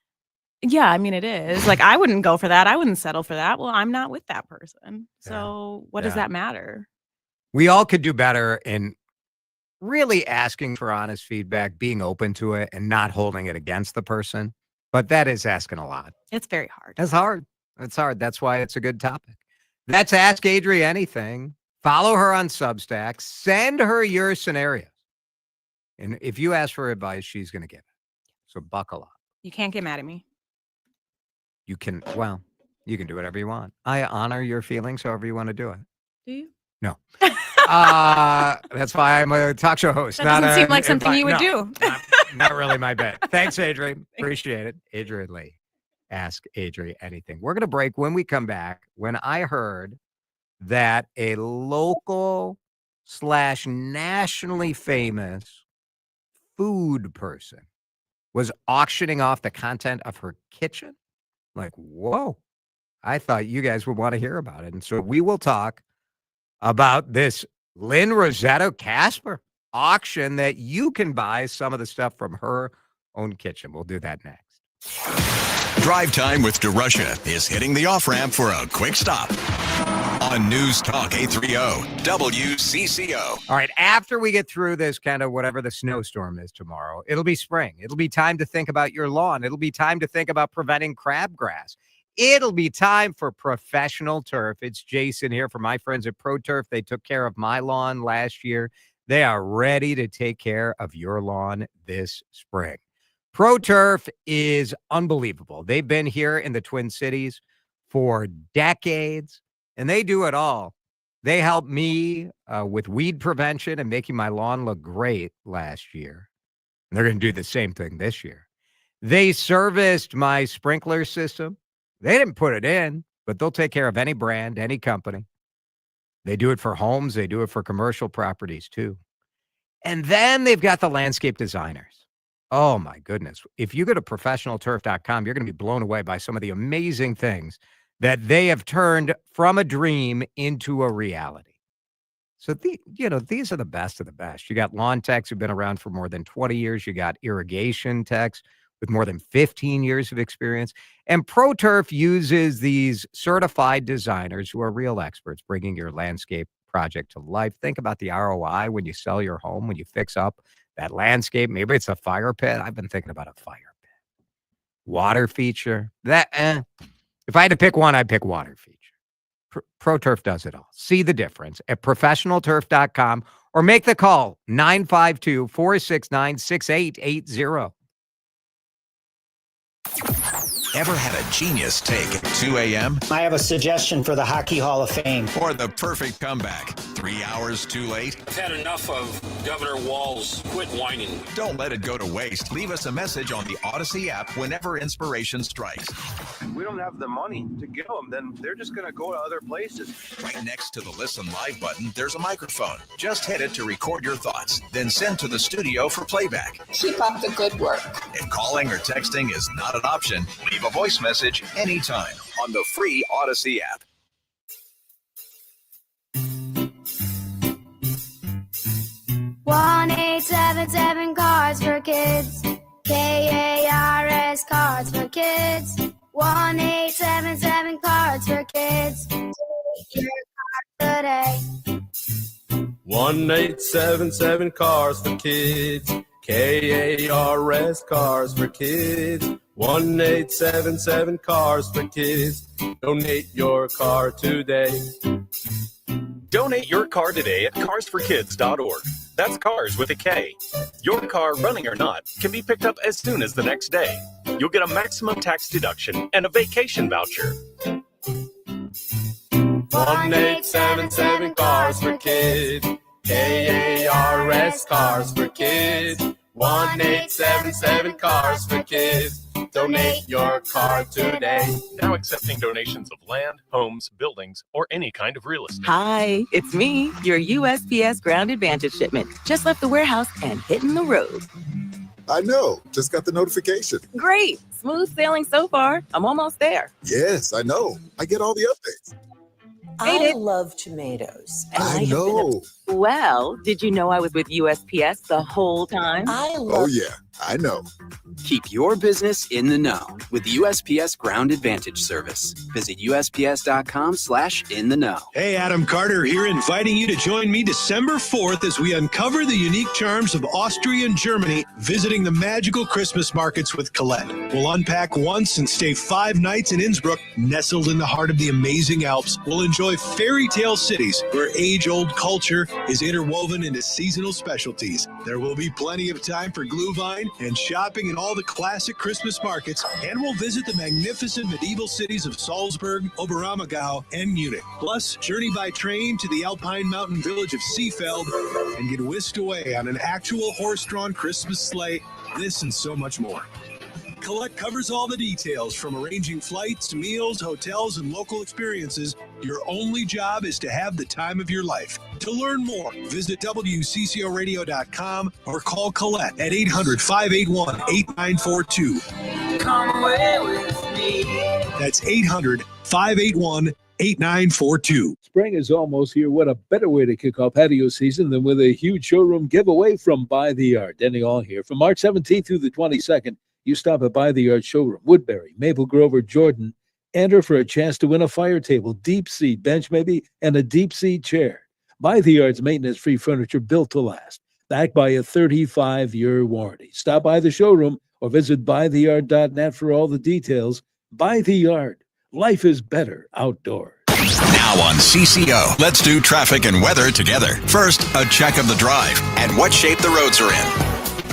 Yeah, I mean, it is. Like, I wouldn't go for that. I wouldn't settle for that. Well, I'm not with that person. So what does that matter? We all could do better in really asking for honest feedback, being open to it, and not holding it against the person. But that is asking a lot. It's very hard. That's hard. It's hard. That's why it's a good topic. That's Ask Adri Anything. Follow her on Substack. Send her your scenarios. And if you ask for advice, she's going to give it. So buckle up. You can't get mad at me. You can do whatever you want. I honor your feelings however you want to do it. Do you? No. That's why I'm a talk show host. That doesn't seem like something you would do. Not really my bet. Thanks, Adri. Appreciate it. Adri Lee. Ask Adri Anything. We're going to break. When we come back, when I heard that a local / nationally famous food person was auctioning off the content of her kitchen, like, whoa, I thought you guys would want to hear about it. And so we will talk about this Lynne Rosetto Kasper auction that you can buy some of the stuff from her own kitchen. We'll do that next. Drive Time with DeRusha is hitting the off-ramp for a quick stop on News Talk 830 WCCO. All right, after we get through this kind of whatever the snowstorm is tomorrow, it'll be spring. It'll be time to think about your lawn. It'll be time to think about preventing crabgrass. It'll be time for professional turf. It's Jason here from my friends at Pro Turf. They took care of my lawn last year. They are ready to take care of your lawn this spring. Pro Turf is unbelievable. They've been here in the Twin Cities for decades, and they do it all. They helped me with weed prevention and making my lawn look great last year. And they're going to do the same thing this year. They serviced my sprinkler system. They didn't put it in, but they'll take care of any brand, any company. They do it for homes. They do it for commercial properties too. And then they've got the landscape designers. Oh, my goodness. If you go to professionalturf.com, you're going to be blown away by some of the amazing things that they have turned from a dream into a reality. So, these are the best of the best. You got lawn techs who've been around for more than 20 years. You got irrigation techs with more than 15 years of experience. And Pro Turf uses these certified designers who are real experts, bringing your landscape project to life. Think about the ROI when you sell your home, when you fix up that landscape. Maybe it's a fire pit. I've been thinking about a fire pit. Water feature. If I had to pick one, I'd pick water feature. Pro Turf does it all. See the difference at professionalturf.com or make the call 952-469-6880. Ever had a genius take at 2 a.m.? I have a suggestion for the Hockey Hall of Fame. Or the perfect comeback 3 hours too late? I've had enough of Governor Walz. Quit whining. Don't let it go to waste. Leave us a message on the Odyssey app whenever inspiration strikes. We don't have the money to give them, then they're just going to go to other places. Right next to the Listen Live button, there's a microphone. Just hit it to record your thoughts, then send to the studio for playback. Keep up the good work. If calling or texting is not an option, leave a voice message anytime on the free Odyssey app. One 877 Cards for Kids. KARS Cards for Kids. 1-877 Cards for Kids. Take your card today. 1-877 Cars for Kids. KARS Cars for Kids. 1-877 Cars for Kids. Donate your car today. Donate your car today at carsforkids.org. That's cars with a K. Your car, running or not, can be picked up as soon as the next day. You'll get a maximum tax deduction and a vacation voucher. 1-877 Cars for Kids. KARS Cars for Kids. 1-877 Cars for Kids. Donate your car today. Now accepting donations of land, homes, buildings, or any kind of real estate. Hi, it's me, your USPS Ground Advantage shipment. Just left the warehouse and hitting the road. I know. Just got the notification. Great. Smooth sailing so far. I'm almost there. Yes, I know. I get all the updates. I love tomatoes. And I know. Well, did you know I was with USPS the whole time? Oh, yeah. I know. Keep your business in the know with the USPS Ground Advantage service. Visit USPS.com/in-the-know. Hey, Adam Carter here, inviting you to join me December 4th as we uncover the unique charms of Austria and Germany, visiting the magical Christmas markets with Colette. We'll unpack once and stay 5 nights in Innsbruck, nestled in the heart of the amazing Alps. We'll enjoy fairy tale cities where age-old culture is interwoven into seasonal specialties. There will be plenty of time for Glühwein and shopping in all the classic Christmas markets, and we'll visit the magnificent medieval cities of Salzburg, Oberammergau, and Munich. Plus, journey by train to the alpine mountain village of Seefeld and get whisked away on an actual horse-drawn Christmas sleigh. This and so much more. Colette covers all the details, from arranging flights, meals, hotels, and local experiences. Your only job is to have the time of your life. To learn more, visit WCCOradio.com or call Colette at 800-581-8942. Come away with me. That's 800-581-8942. Spring is almost here. What a better way to kick off patio season than with a huge showroom giveaway from By the Yard. Denny All here. From March 17th through the 22nd, you stop at By the Yard showroom, Woodbury, Maple Grove, or Jordan. Enter for a chance to win a fire table, deep seat bench maybe, and a deep seat chair. By the Yard's maintenance-free furniture built to last, backed by a 35-year warranty. Stop by the showroom or visit buytheyard.net for all the details. By the Yard. Life is better outdoors. Now on CCO, let's do traffic and weather together. First, a check of the drive and what shape the roads are in.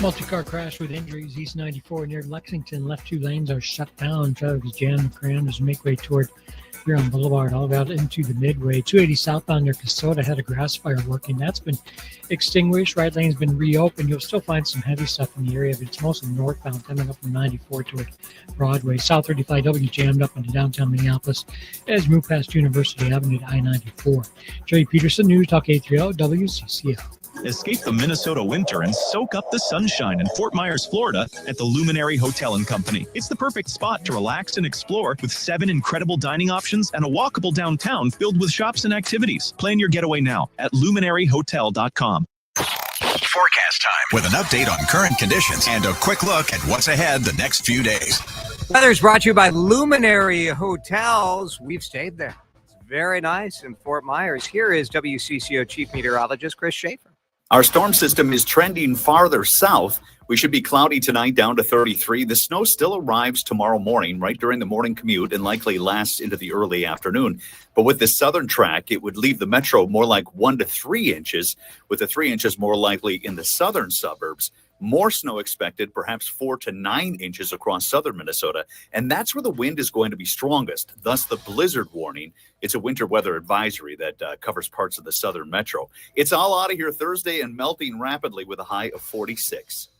Multi-car crash with injuries. East 94 near Lexington. Left 2 lanes are shut down. Traffic is jammed. Cram as you make way toward Huron Boulevard, all out into the Midway. 280 southbound near Kasota had a grass fire working. That's been extinguished. Right lane's been reopened. You'll still find some heavy stuff in the area, but it's mostly northbound, coming up from 94 toward Broadway. South 35W jammed up into downtown Minneapolis as you move past University Avenue to I-94. Jerry Peterson, News Talk 830 WCCO. Escape the Minnesota winter and soak up the sunshine in Fort Myers, Florida at the Luminary Hotel and Company. It's the perfect spot to relax and explore with 7 incredible dining options and a walkable downtown filled with shops and activities. Plan your getaway now at luminaryhotel.com. Forecast time with an update on current conditions and a quick look at what's ahead the next few days. Weather is brought to you by Luminary Hotels. We've stayed there. It's very nice in Fort Myers. Here is WCCO Chief Meteorologist Chris Schaefer. Our storm system is trending farther south. We should be cloudy tonight, down to 33. The snow still arrives tomorrow morning, right during the morning commute, and likely lasts into the early afternoon. But with the southern track, it would leave the metro more like 1 to 3 inches, with the 3 inches more likely in the southern suburbs. More snow expected, perhaps 4 to 9 inches across southern Minnesota. And that's where the wind is going to be strongest, thus the blizzard warning. It's a winter weather advisory that covers parts of the southern metro. It's all out of here Thursday and melting rapidly with a high of 46.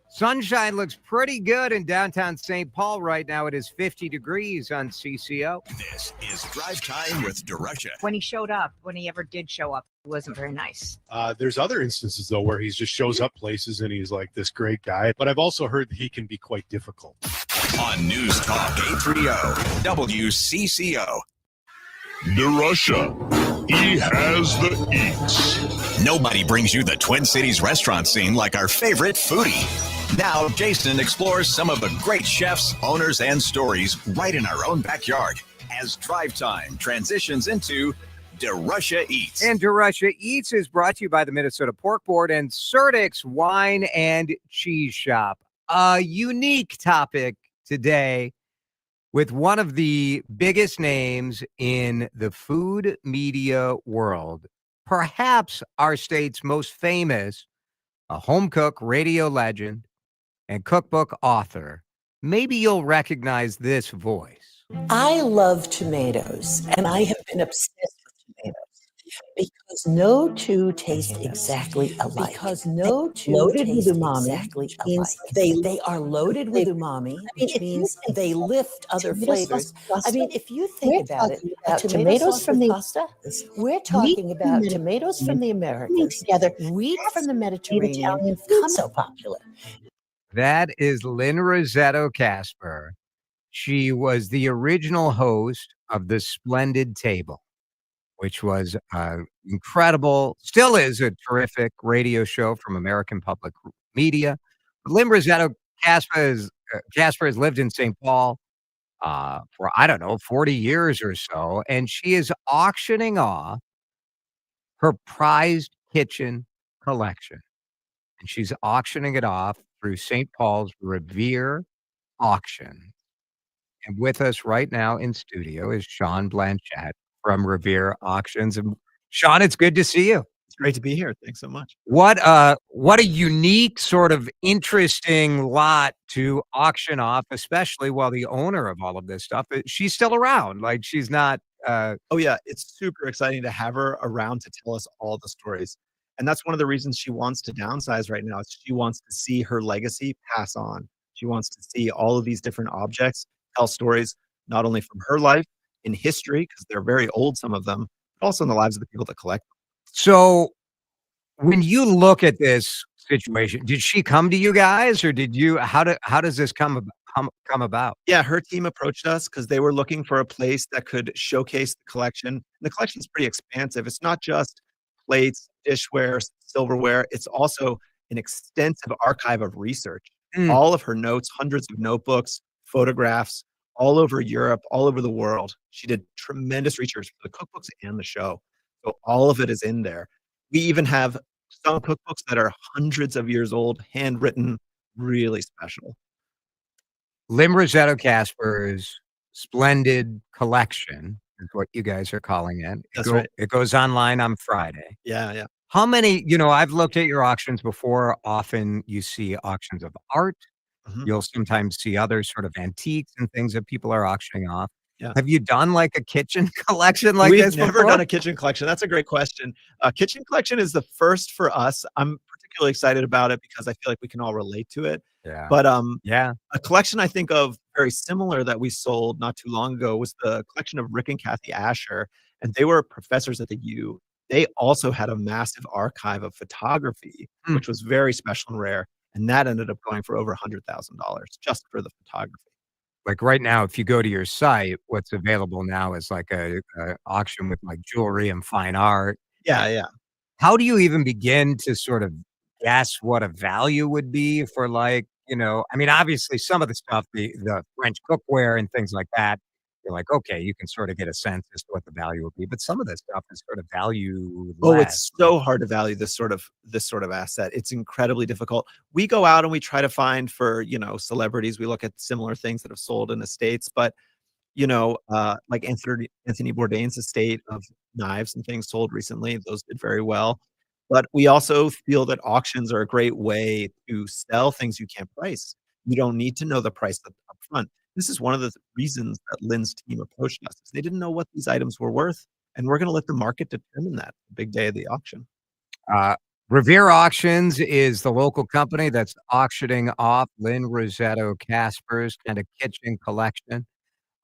Sunshine looks pretty good in downtown St. Paul right now. It is 50 degrees on CCO. This is Drive Time with DeRusha. When he showed up, when he ever did show up, it wasn't very nice. There's other instances, though, where he just shows up places and he's like this great guy. But I've also heard that he can be quite difficult. On News Talk 830 WCCO. DeRusha. He has the eats. Nobody brings you the Twin Cities restaurant scene like our favorite foodie. Now, Jason explores some of the great chefs, owners, and stories right in our own backyard as Drive Time transitions into DeRusha Eats. And DeRusha Eats is brought to you by the Minnesota Pork Board and Certix Wine and Cheese Shop. A unique topic today with one of the biggest names in the food media world, perhaps our state's most famous, a home cook, radio legend, and cookbook author. Maybe you'll recognize this voice. I love tomatoes, and I have been obsessed with tomatoes because no two taste exactly alike. Because no two loaded with umami exactly means they are loaded with umami, which means they lift other flavors. I mean, if you think about it, tomatoes from the pasta, we're talking about tomatoes from the Americas together, wheat from the Mediterranean. Come so popular. That is Lynne Rosetto Kasper. She was the original host of The Splendid Table, which was incredible, still is a terrific radio show from American Public Media. Lynne Rosetto Kasper Kasper has lived in St. Paul for, I don't know, 40 years or so, and she is auctioning off her prized kitchen collection. And she's auctioning it off through St. Paul's Revere Auction. And with us right now in studio is Sean Blanchett from Revere Auctions. And Sean, it's good to see you. It's great to be here. Thanks so much. What a unique, sort of interesting lot to auction off, especially while the owner of all of this stuff, she's still around. Like, she's not. Oh yeah, it's super exciting to have her around to tell us all the stories. And that's one of the reasons she wants to downsize right now. Is she wants to see her legacy pass on. She wants to see all of these different objects tell stories, not only from her life in history, because they're very old, some of them, but also in the lives of the people that collect them. So when you look at this situation, did she come to you guys, or did you? How does this come about? Yeah, her team approached us because they were looking for a place that could showcase the collection. And the collection is pretty expansive. It's not just plates, dishware, silverware. It's also an extensive archive of research. All of her notes, hundreds of notebooks, photographs, all over Europe, all over the world. She did tremendous research for the cookbooks and the show. So all of it is in there. We even have some cookbooks that are hundreds of years old, handwritten, really special. Lynne Rosetto Kasper's splendid collection is what you guys are calling it. That's right. It goes online on Friday. Yeah. How many, I've looked at your auctions before. Often you see auctions of art. You'll sometimes see other sort of antiques and things that people are auctioning off. Yeah. Have you done like a kitchen collection like We've this never before? done a kitchen collection. That's a great question. Kitchen collection is the first for us. I'm particularly excited about it because I feel like we can all relate to it. Yeah. But yeah, a collection I think of very similar that we sold not too long ago was the collection of Rick and Kathy Asher, and they were professors at the U. They also had a massive archive of photography, which was very special and rare, and that ended up going for over $100,000 just for the photography. Like right now, if you go to your site, what's available now is like a auction with like jewelry and fine art. Yeah. How do you even begin to sort of guess what a value would be for, like, I mean, obviously some of the stuff, the French cookware and things like that, you're like, okay, you can sort of get a sense as to what the value would be. But some of this stuff is sort of value. Oh, it's so hard to value this sort of asset. It's incredibly difficult. We go out and we try to find for, celebrities. We look at similar things that have sold in the States, but like Anthony Bourdain's estate of knives and things sold recently. Those did very well. But we also feel that auctions are a great way to sell things you can't price. You don't need to know the price up front. This is one of the reasons that Lynne's team approached us. They didn't know what these items were worth, and we're going to let the market determine that the big day of the auction. Revere Auctions is the local company that's auctioning off Lynne Rosetto Kasper's kind of kitchen collection.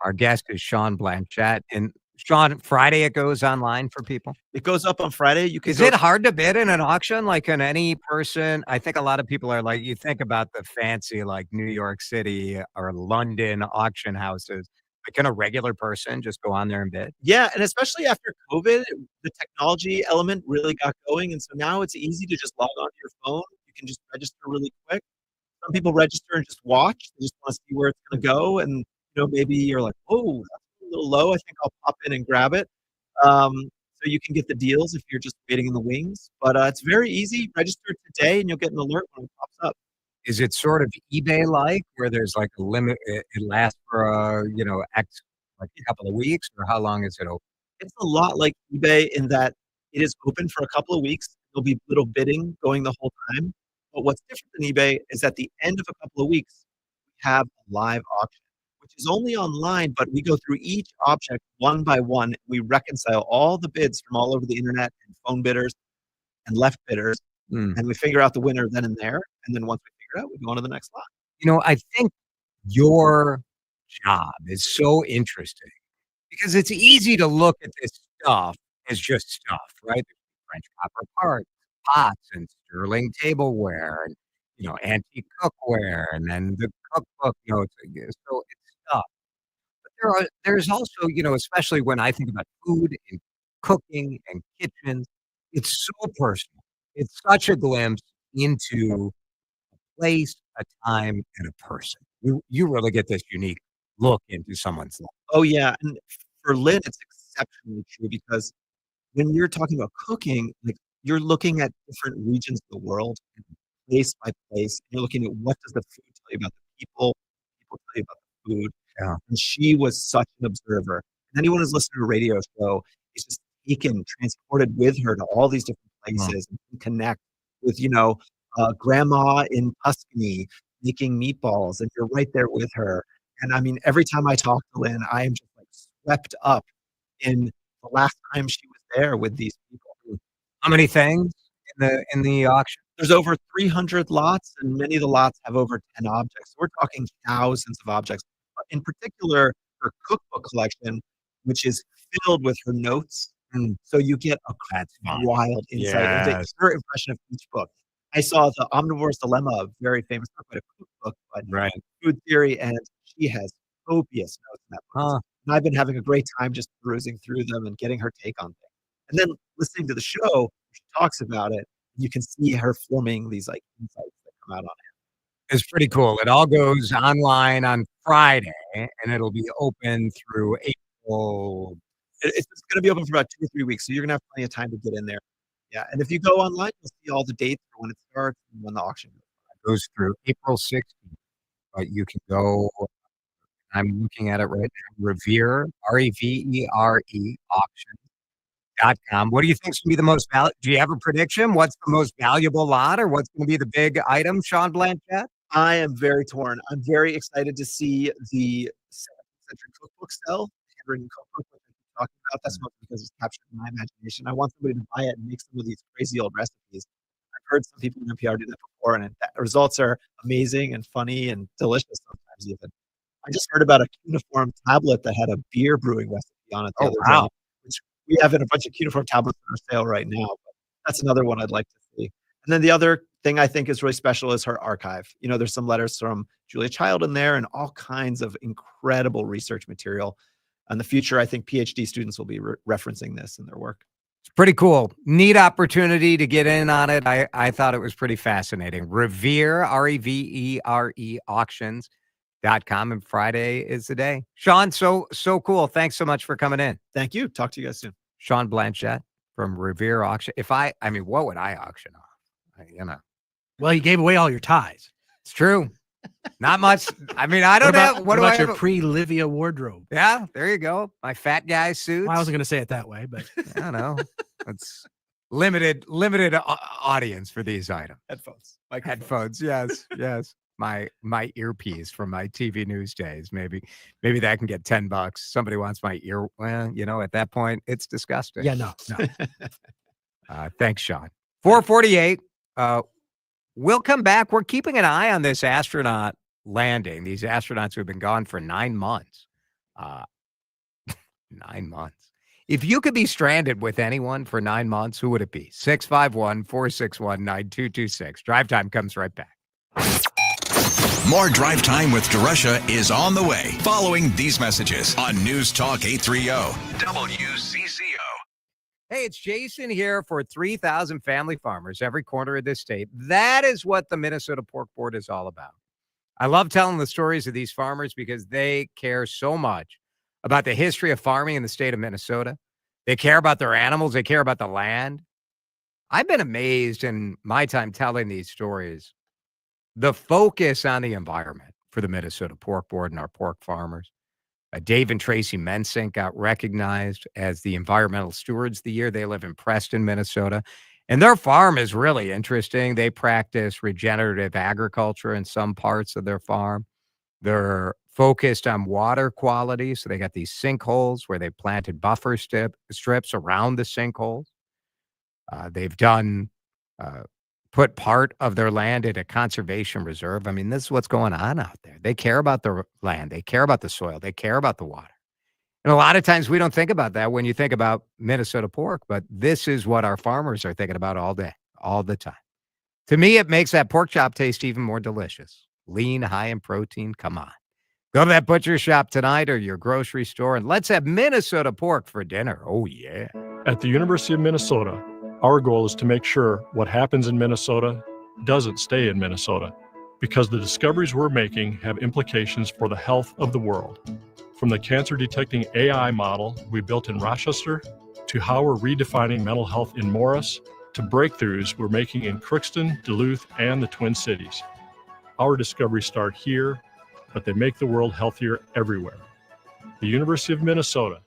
Our guest is Sean Blanchett. And Sean, Friday it goes online for people? It goes up on Friday. Is it hard to bid in an auction? Like, can any person, I think a lot of people are like, you think about the fancy like New York City or London auction houses. Like, can a regular person just go on there and bid? Yeah, and especially after COVID, the technology element really got going. And so now it's easy to just log on to your phone. You can just register really quick. Some people register and just watch. They just want to see where it's going to go. And, maybe you're like, oh, that's a little low. I think I'll pop in and grab it. So you can get the deals if you're just waiting in the wings. But it's very easy. Register today and you'll get an alert when it pops up. Is it sort of eBay-like, where there's like a limit? It lasts for a couple of weeks, or how long is it open? It's a lot like eBay in that it is open for a couple of weeks. There'll be little bidding going the whole time. But what's different than eBay is at the end of a couple of weeks, we have a live auction, which is only online, but we go through each object one by one. We reconcile all the bids from all over the internet and phone bidders and left bidders, and we figure out the winner then and there. And then once we figure it out, we go on to the next lot. I think your job is so interesting because it's easy to look at this stuff as just stuff, right? French copper parts, pots, and sterling tableware, and antique cookware, and then the cookbook notes. So it's stuff. But there's also, especially when I think about food and cooking and kitchens, it's so personal. It's such a glimpse into a place, a time, and a person. You really get this unique look into someone's life. Oh, yeah, and for Lynne, it's exceptionally true because when you're talking about cooking, like, you're looking at different regions of the world, place by place. You're looking at what does the food tell you about the people tell you about the food. Yeah. And she was such an observer. And anyone who's listening to a radio show is just transported with her to all these different places and can connect with, grandma in Tuscany making meatballs, and you're right there with her. And I mean, every time I talk to Lynne, I am just like swept up in the last time she was there with these people. How many things in the auction? There's over 300 lots, and many of the lots have over 10 objects. So we're talking thousands of objects. In particular, her cookbook collection, which is filled with her notes. So you get a wild insight into her impression of each book. I saw The Omnivore's Dilemma, a very famous book, but a cookbook, but food theory, and she has copious notes in that book. And I've been having a great time just perusing through them and getting her take on things. And then listening to the show, she talks about it. You can see her forming these like insights that come out on it. It's pretty cool. It all goes online on Friday, and it'll be open through April. It's going to be open for about 2 or 3 weeks, so you're going to have plenty of time to get in there. Yeah, and if you go online, you'll see all the dates for when it starts and when the auction goes through April 16th. But you can go. I'm looking at it right now. Revere, REVERE auction.com. What do you think is going to be the most valuable? Do you have a prediction? What's the most valuable lot, or what's going to be the big item, Sean Blanchett? I am very torn. I'm very excited to see the 17th century cookbook sell, handwritten cookbook, which I'm talking about. That's mostly because it's captured my imagination. I want somebody to buy it and make some of these crazy old recipes. I've heard some people in NPR do that before, and the results are amazing and funny and delicious sometimes even. I just heard about a cuneiform tablet that had a beer brewing recipe on it the other day, which we have in a bunch of cuneiform tablets on our sale right now. But that's another one I'd like to see. And then the other thing I think is really special is her archive. There's some letters from Julia Child in there and all kinds of incredible research material. In the future, I think PhD students will be referencing this in their work. It's pretty cool. Neat opportunity to get in on it. I thought it was pretty fascinating. Revere, REVERE auctions.com, and Friday is the day. Sean, so cool. Thanks so much for coming in. Thank you. Talk to you guys soon. Sean Blanchett from Revere Auction. What would I auction off? Well, you gave away all your ties. It's true. Not much. I don't have. What about your pre-Livia wardrobe? Yeah, there you go. My fat guy suits. Well, I wasn't going to say it that way, but I don't know. It's limited audience for these items. Headphones. Yes. My earpiece from my TV news days. Maybe that can get $10. Somebody wants my ear. Well, at that point, it's disgusting. Yeah, no. Thanks, Sean. 4:48. We'll come back. We're keeping an eye on this astronaut landing. These astronauts who have been gone for 9 months. 9 months. If you could be stranded with anyone for 9 months, who would it be? 651-461-9226. Drive Time comes right back. More Drive Time with DeRusha is on the way following these messages on News Talk 830 WCCO. Hey, it's Jason here for 3,000 family farmers every corner of this state. That is what the Minnesota Pork Board is all about. I love telling the stories of these farmers because they care so much about the history of farming in the state of Minnesota. They care about their animals. They care about the land. I've been amazed in my time telling these stories, the focus on the environment for the Minnesota Pork Board and our pork farmers. Dave and Tracy Mensink got recognized as the Environmental Stewards of the Year. They live in Preston, Minnesota, and their farm is really interesting. They practice regenerative agriculture in some parts of their farm. They're focused on water quality, so they got these sinkholes where they planted buffer strips around the sinkholes. They've done put part of their land in a conservation reserve. This is what's going on out there. They care about the land. They care about the soil. They care about the water. And a lot of times we don't think about that when you think about Minnesota pork, but this is what our farmers are thinking about all day, all the time. To me, it makes that pork chop taste even more delicious. Lean, high in protein. Come on. Go to that butcher shop tonight or your grocery store and let's have Minnesota pork for dinner. Oh, yeah. At the University of Minnesota, our goal is to make sure what happens in Minnesota doesn't stay in Minnesota. because the discoveries we're making have implications for the health of the world. From the cancer-detecting AI model we built in Rochester, to how we're redefining mental health in Morris, to breakthroughs we're making in Crookston, Duluth, and the Twin Cities. Our discoveries start here, but they make the world healthier everywhere. The University of Minnesota,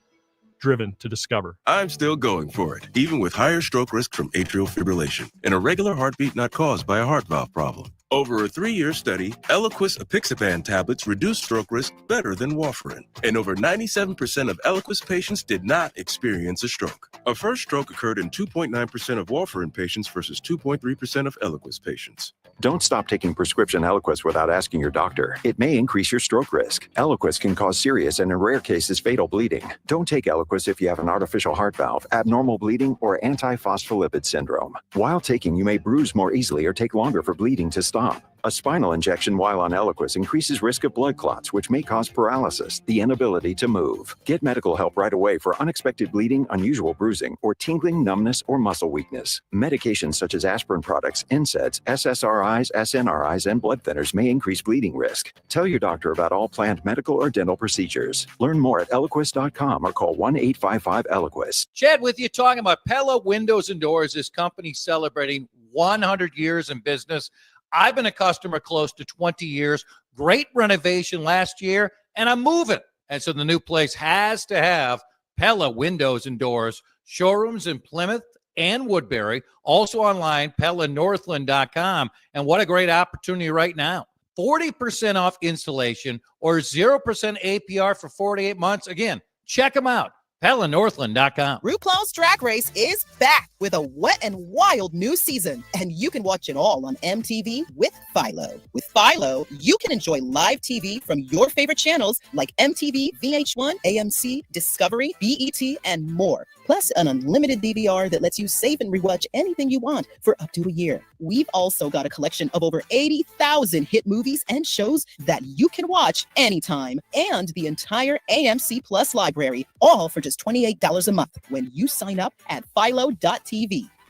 driven to discover. I'm still going for it, even with higher stroke risk from atrial fibrillation and a regular heartbeat not caused by a heart valve problem. Over a 3-year study, Eliquis apixaban tablets reduced stroke risk better than warfarin, and over 97% of Eliquis patients did not experience a stroke. A first stroke occurred in 2.9% of warfarin patients versus 2.3% of Eliquis patients. Don't stop taking prescription Eliquis without asking your doctor. It may increase your stroke risk. Eliquis can cause serious and in rare cases fatal bleeding. Don't take Eliquis if you have an artificial heart valve, abnormal bleeding, or antiphospholipid syndrome. While taking, you may bruise more easily or take longer for bleeding to stop. A spinal injection while on Eliquis increases risk of blood clots, which may cause paralysis, the inability to move. Get medical help right away for unexpected bleeding, unusual bruising, or tingling, numbness, or muscle weakness. Medications such as aspirin products, NSAIDs, SSRIs, SNRIs, and blood thinners may increase bleeding risk. Tell your doctor about all planned medical or dental procedures. Learn more at Eliquis.com or call 1-855-ELIQUIS. Chad with you talking about Pella Windows and Doors. This company celebrating 100 years in business. I've been a customer close to 20 years. Great renovation last year, and I'm moving. And so the new place has to have Pella Windows and Doors. Showrooms in Plymouth and Woodbury. Also online, PellaNorthland.com. And what a great opportunity right now. 40% off installation or 0% APR for 48 months. Again, check them out. PellaNorthland.com. RuPaul's Drag Race is back with a wet and wild new season, and you can watch it all on MTV with Philo. With Philo, you can enjoy live TV from your favorite channels like MTV, VH1, AMC, Discovery, BET, and more. Plus, an unlimited DVR that lets you save and rewatch anything you want for up to a year. We've also got a collection of over 80,000 hit movies and shows that you can watch anytime, and the entire AMC Plus library, all for just $28 a month when you sign up at philo.tv.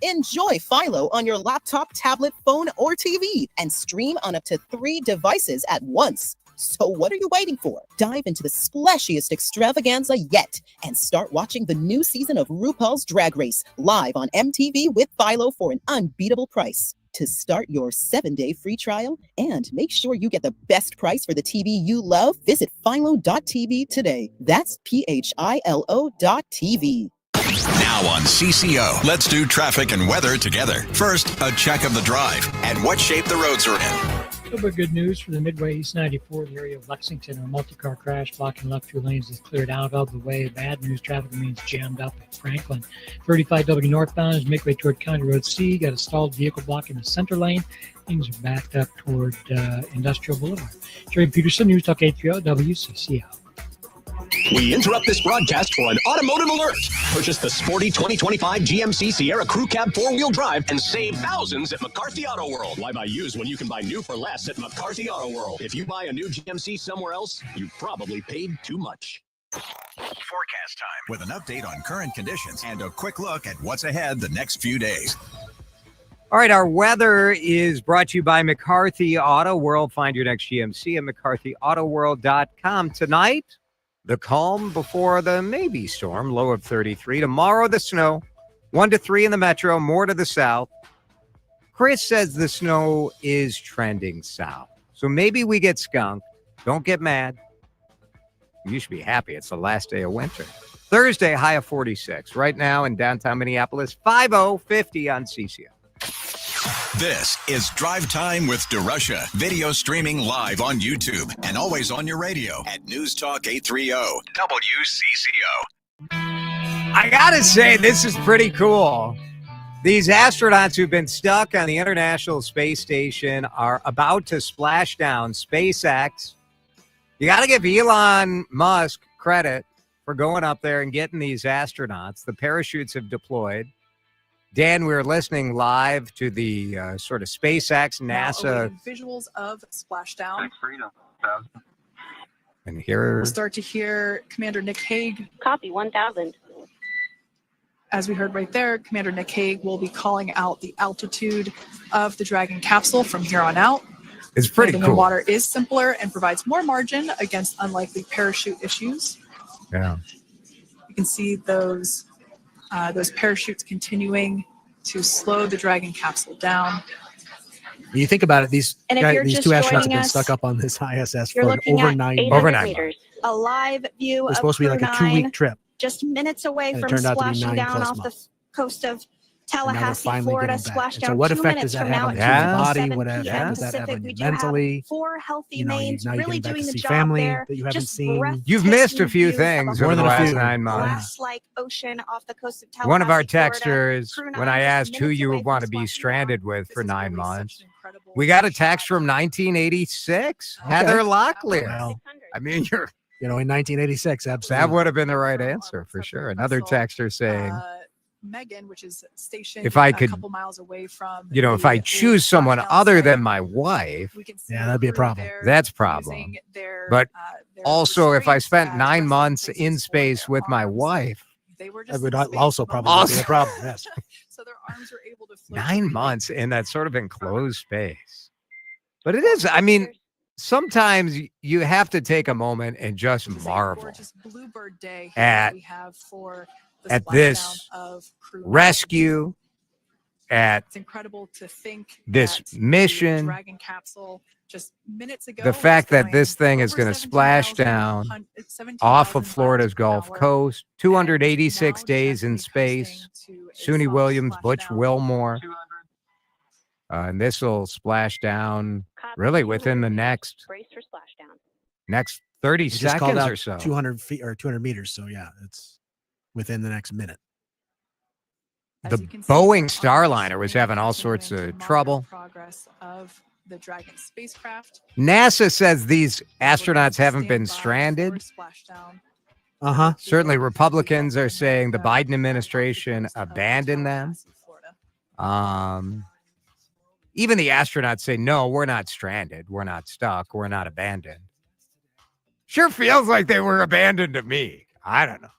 Enjoy Philo on your laptop, tablet, phone, or TV, and stream on up to 3 devices at once. So what are you waiting for? Dive into the splashiest extravaganza yet and start watching the new season of RuPaul's Drag Race live on MTV with Philo for an unbeatable price. To start your 7-day free trial and make sure you get the best price for the TV you love, visit philo.tv today. That's PHILO.TV. Now on CCO, let's do traffic and weather together. First, a check of the drive and what shape the roads are in. A little bit of good news for the Midway East 94, the area of Lexington. A multi-car crash blocking left 2 lanes is cleared out of the way. Bad news, traffic remains jammed up at Franklin. 35W northbound is make way toward County Road C. Got a stalled vehicle blocking the center lane. Things are backed up toward Industrial Boulevard. Jerry Peterson, News Talk 830 WCCO. We interrupt this broadcast for an automotive alert. Purchase the sporty 2025 GMC Sierra Crew Cab 4-wheel drive and save thousands at McCarthy Auto World. Why buy used when you can buy new for less at McCarthy Auto World? If you buy a new GMC somewhere else, you probably paid too much. Forecast time with an update on current conditions and a quick look at what's ahead the next few days. All right, our weather is brought to you by McCarthy Auto World. Find your next GMC at McCarthyAutoWorld.com. Tonight, the calm before the maybe storm, low of 33. Tomorrow, the snow, 1 to 3 in the metro, more to the south. Chris says the snow is trending south. So maybe we get skunked. Don't get mad. You should be happy. It's the last day of winter. Thursday, high of 46. Right now in downtown Minneapolis, 50 on CCO. This is Drive Time with DeRusha. Video streaming live on YouTube and always on your radio at News Talk 830 WCCO. I gotta say, this is pretty cool. These astronauts who've been stuck on the International Space Station are about to splash down. SpaceX. You gotta give Elon Musk credit for going up there and getting these astronauts. The parachutes have deployed. Dan, we were listening live to the sort of SpaceX, NASA. Visuals of splashdown. And here We'll start to hear Commander Nick Hague. Copy 1000. As we heard right there, Commander Nick Hague will be calling out the altitude of the Dragon capsule from here on out. It's pretty Landing in cool. water is simpler and provides more margin against unlikely parachute issues. Yeah. You can see those parachutes continuing to slow the Dragon capsule down. When you think about it, these And if you're these just two astronauts have joining been us, stuck up on this ISS You're for looking over at 9 800 months. meters. A live view It was of supposed to be like a Crew 2-week trip. just minutes away And it from turned out to be splashing 9 down plus off the months. coast of And now they're Tallahassee, finally Florida. getting back. Splash And so down what 2 effect minutes does that from have now on at your 2:07 body? What does p.m. that have Pacific. on We you do have mentally? 4 healthy You know, mains now you're really getting back doing to the see job family there. that you haven't Just seen. You've missed a few breathtaking view things of over More the than a last few. 9 months. glass-like ocean off the coast of Tallahassee, One of our Florida. texters, Crew when 9 I just asked who minutes you away would from want to be splashing stranded down. with for 9 really such months, an incredible we got a shot text from of 1986. Okay. Heather Locklear. Well, I mean, you're you know, in 1986, that absolutely. would have been the right answer for sure. Another texter saying, Megan, which is stationed if I a could, couple miles away from you know, if I the choose someone splashdown other site, than my wife, we can see Yeah, the that'd be a crew problem. there that's a problem. using their, But their also, if I restraints spent as 9 resting months places in for space their with my arms. wife, They were That just would in space also a probably moment be a ago. problem. Yes. So their arms were able to float 9 freely. months in that sort of enclosed space. But it is, I mean, sometimes you have to take a moment and just marvel Gorgeous bluebird day here at that we have for the at splashdown this of Crew 9. rescue, at It's incredible to think this that the mission, Dragon capsule just minutes ago the was fact that going this thing is over going to 17,000 splash down off of 17,000 Florida's miles per Gulf hour. Coast, And 286 now days in gently space. coasting to a SUNY soft Williams, Butch splashdown. Wilmore. And this will splash down really within the next Brace for splashdown. 30 We just called seconds out or so. 200 feet or 200 meters. So yeah, it's within the next minute. The Boeing Starliner was having all sorts of trouble. Progress of the Dragon spacecraft. NASA says these astronauts haven't been stranded. Splashdown. Uh-huh. Certainly, Republicans are saying the Biden administration abandoned them. Even the astronauts say, no, we're not stranded. We're not stuck. We're not abandoned. Sure feels like they were abandoned to me. I don't know.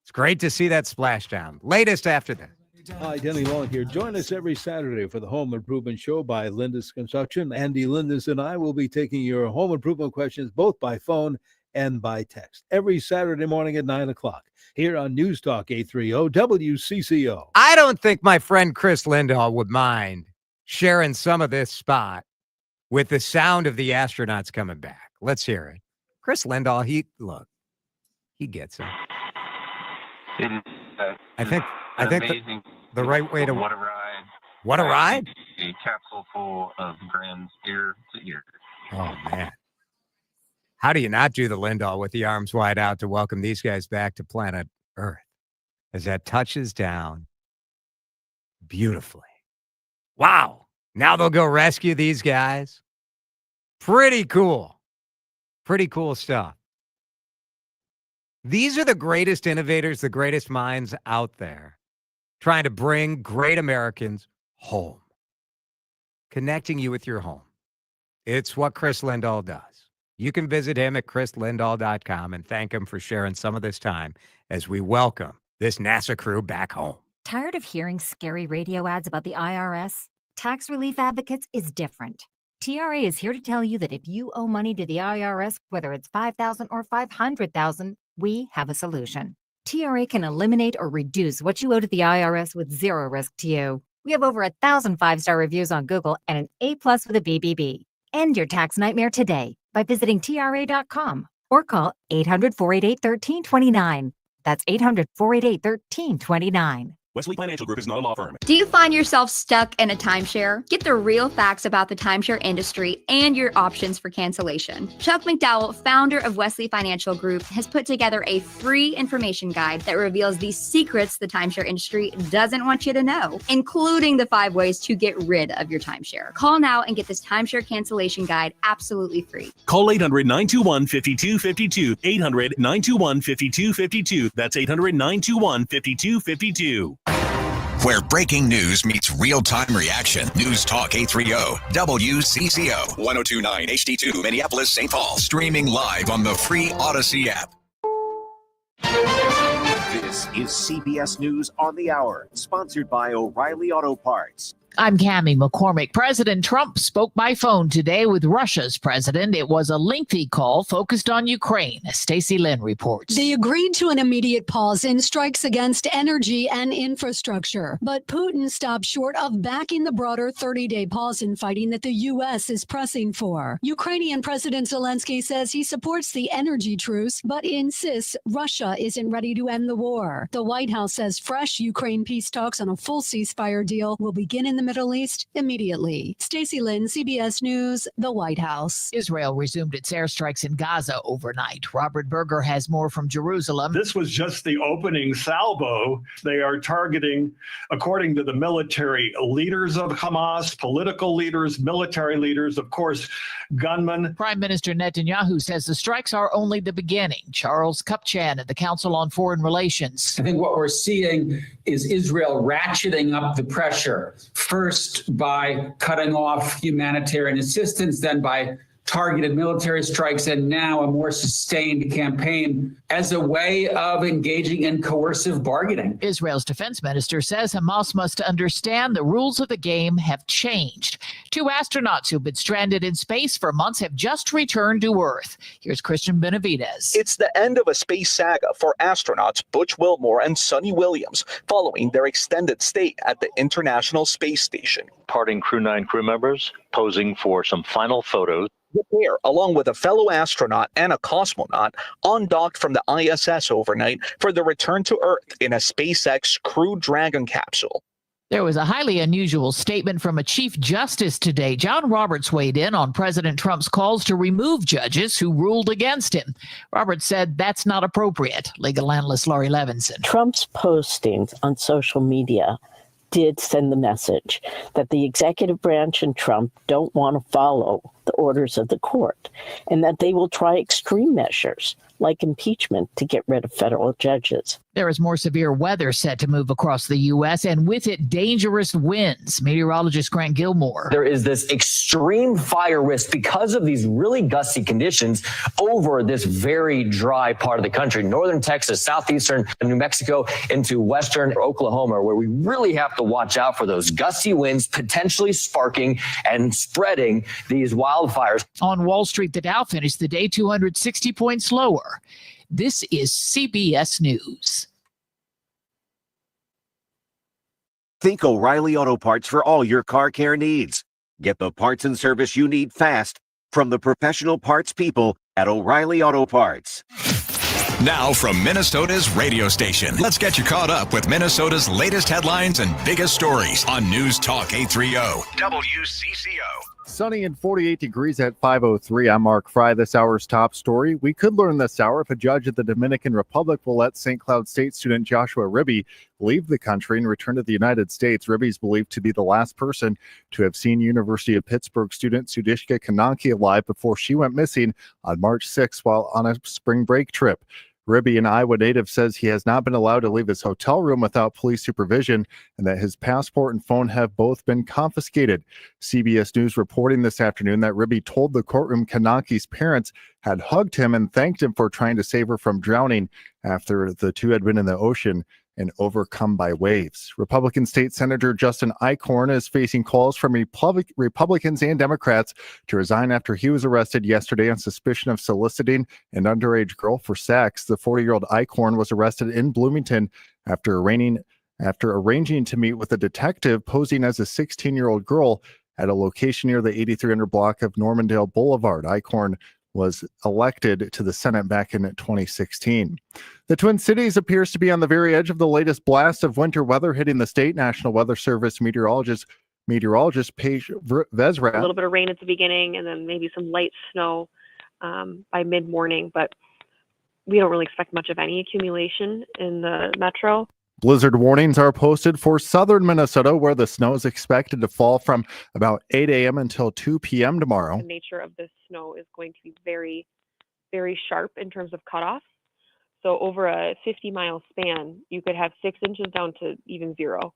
It's great to see that splashdown. Latest after that. Hi, Denny Long here. Join us every Saturday for the Home Improvement Show by Linda's Construction. Andy Linda's and I will be taking your home improvement questions both by phone and by text every Saturday morning at 9 o'clock here on News Talk 830 WCCO. I don't think my friend Chris Lindahl would mind sharing some of this spot with the sound of the astronauts coming back. Let's hear it. Chris Lindahl, he gets it. I think the right way to what a ride. What a ride. A capsule full of grins ear to ear. Oh man. How do you not do the Lindahl with the arms wide out to welcome these guys back to planet Earth as that touches down beautifully? Wow. Now they'll go rescue these guys. Pretty cool. Pretty cool stuff. These are the greatest innovators, the greatest minds out there trying to bring great Americans home, connecting you with your home. It's what Chris Lindahl does. You can visit him at chrislindahl.com and thank him for sharing some of this time as we welcome this NASA crew back home. Tired of hearing scary radio ads about the IRS? Tax Relief Advocates is different. TRA is here to tell you that if you owe money to the IRS, whether it's $5,000 or $500,000, we have a solution. TRA can eliminate or reduce what you owe to the IRS with zero risk to you. We have over 1,000 5-star reviews on Google and an A+ with a BBB. End your tax nightmare today by visiting TRA.com or call 800-488-1329. That's 800-488-1329. Wesley Financial Group is not a law firm. Do you find yourself stuck in a timeshare? Get the real facts about the timeshare industry and your options for cancellation. Chuck McDowell, founder of Wesley Financial Group, has put together a free information guide that reveals the secrets the timeshare industry doesn't want you to know, including the 5 ways to get rid of your timeshare. Call now and get this timeshare cancellation guide absolutely free. Call 800-921-5252. 800-921-5252. That's 800-921-5252. Where breaking news meets real-time reaction. News Talk 830 WCCO 1029 HD2 Minneapolis, St. Paul. Streaming live on the free Odyssey app. This is CBS News on the Hour, sponsored by O'Reilly Auto Parts. I'm Cammie McCormick. President Trump spoke by phone today with Russia's president. It was a lengthy call focused on Ukraine. Stacey Lynn reports. They agreed to an immediate pause in strikes against energy and infrastructure, but Putin stopped short of backing the broader 30-day pause in fighting that the U.S. is pressing for. Ukrainian President Zelensky says he supports the energy truce, but insists Russia isn't ready to end the war. The White House says fresh Ukraine peace talks on a full ceasefire deal will begin in the Middle East immediately. Stacey Lynn, CBS News, the White House. Israel resumed its airstrikes in Gaza overnight. Robert Berger has more from Jerusalem. This was just the opening salvo. They are targeting, according to the military leaders of Hamas, political leaders, military leaders, of course, gunmen. Prime Minister Netanyahu says the strikes are only the beginning. Charles Kupchan at the Council on Foreign Relations. I think what we're seeing is Israel ratcheting up the pressure, first by cutting off humanitarian assistance, then by targeted military strikes, and now a more sustained campaign as a way of engaging in coercive bargaining. Israel's defense minister says Hamas must understand the rules of the game have changed. 2 astronauts who've been stranded in space for months have just returned to Earth. Here's Christian Benavides. It's the end of a space saga for astronauts Butch Wilmore and Sonny Williams following their extended stay at the International Space Station. Parting Crew 9 crew members posing for some final photos. The pair, along with a fellow astronaut and a cosmonaut, undocked from the ISS overnight for the return to Earth in a SpaceX Crew Dragon capsule. There was a highly unusual statement from a Chief Justice today. John Roberts weighed in on President Trump's calls to remove judges who ruled against him. Roberts said that's not appropriate. Legal analyst Laurie Levinson. Trump's postings on social media did send the message that the executive branch and Trump don't want to follow the orders of the court, and that they will try extreme measures like impeachment to get rid of federal judges. There is more severe weather set to move across the U.S., and with it, dangerous winds. Meteorologist Grant Gilmore. There is this extreme fire risk because of these really gusty conditions over this very dry part of the country. Northern Texas, southeastern New Mexico, into western Oklahoma, where we really have to watch out for those gusty winds potentially sparking and spreading these wildfires. On Wall Street, the Dow finished the day 260 points lower. This is CBS News. Think O'Reilly Auto Parts for all your car care needs. Get the parts and service you need fast from the professional parts people at O'Reilly Auto Parts. Now from Minnesota's radio station, let's get you caught up with Minnesota's latest headlines and biggest stories on News Talk 830 WCCO. Sunny and 48 degrees at 5:03. I'm Mark Fry. This hour's top story. We could learn this hour if a judge at the Dominican Republic will let St. Cloud State student Joshua Ribby leave the country and return to the United States. Ribby is believed to be the last person to have seen University of Pittsburgh student Sudishka Kananki alive before she went missing on March 6th while on a spring break trip. Ribby, an Iowa native, says he has not been allowed to leave his hotel room without police supervision and that his passport and phone have both been confiscated. CBS News reporting this afternoon that Ribby told the courtroom Kananki's parents had hugged him and thanked him for trying to save her from drowning after the two had been in the ocean and overcome by waves. Republican State Senator Justin Eichorn is facing calls from Republicans and Democrats to resign after he was arrested yesterday on suspicion of soliciting an underage girl for sex. The 40-year-old Eichorn was arrested in Bloomington after arranging to meet with a detective posing as a 16-year-old girl at a location near the 8300 block of Normandale Boulevard. Eichorn was elected to the Senate back in 2016. The Twin Cities appears to be on the very edge of the latest blast of winter weather hitting the state. National Weather Service meteorologist Paige Vezra. A little bit of rain at the beginning and then maybe some light snow by mid-morning, but we don't really expect much of any accumulation in the metro. Blizzard warnings are posted for southern Minnesota, where the snow is expected to fall from about 8 a.m. until 2 p.m. tomorrow. The nature of this snow is going to be very, very sharp in terms of cutoff. So over a 50-mile span, you could have 6 inches down to even 0.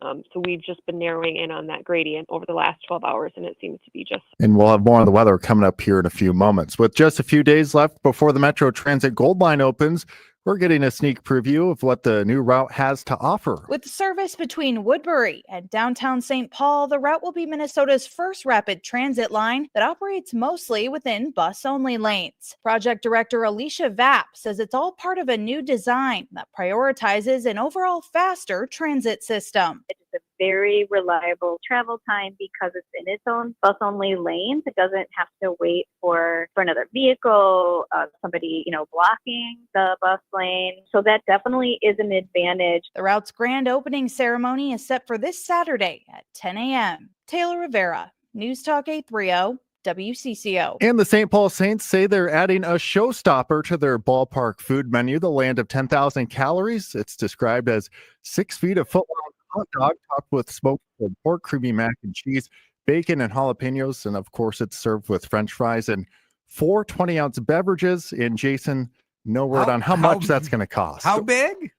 So we've just been narrowing in on that gradient over the last 12 hours, and it seems to be just. And we'll have more on the weather coming up here in a few moments. With just a few days left before the Metro Transit Gold Line opens, We're getting a sneak preview of what the new route has to offer. With service between Woodbury and downtown St. Paul, the route will be Minnesota's first rapid transit line that operates mostly within bus-only lanes. Project Director Alicia Vapp says it's all part of a new design that prioritizes an overall faster transit system. It's a very reliable travel time because it's in its own bus-only lanes. It doesn't have to wait for another vehicle, somebody, blocking the bus lane. So that definitely is an advantage. The route's grand opening ceremony is set for this Saturday at 10 a.m. Taylor Rivera, News Talk 830, WCCO. And the St. Paul Saints say they're adding a showstopper to their ballpark food menu, the land of 10,000 calories. It's described as 6 feet of footlong hot dog topped with smoked pork, creamy mac and cheese, bacon and jalapenos, and of course it's served with French fries and 4 20-ounce beverages. And Jason, no word on how much that's going to cost. How big?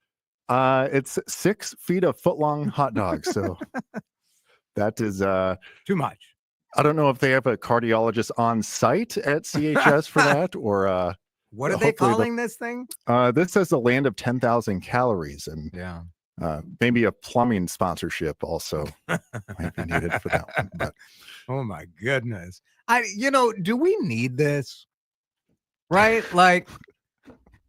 It's 6 feet of footlong hot dog. So that is too much. I don't know if they have a cardiologist on site at CHS for that, or what are they calling this thing? This says the land of 10,000 calories, and maybe a plumbing sponsorship also might be needed for that one. But oh my goodness, do we need this? Right, like.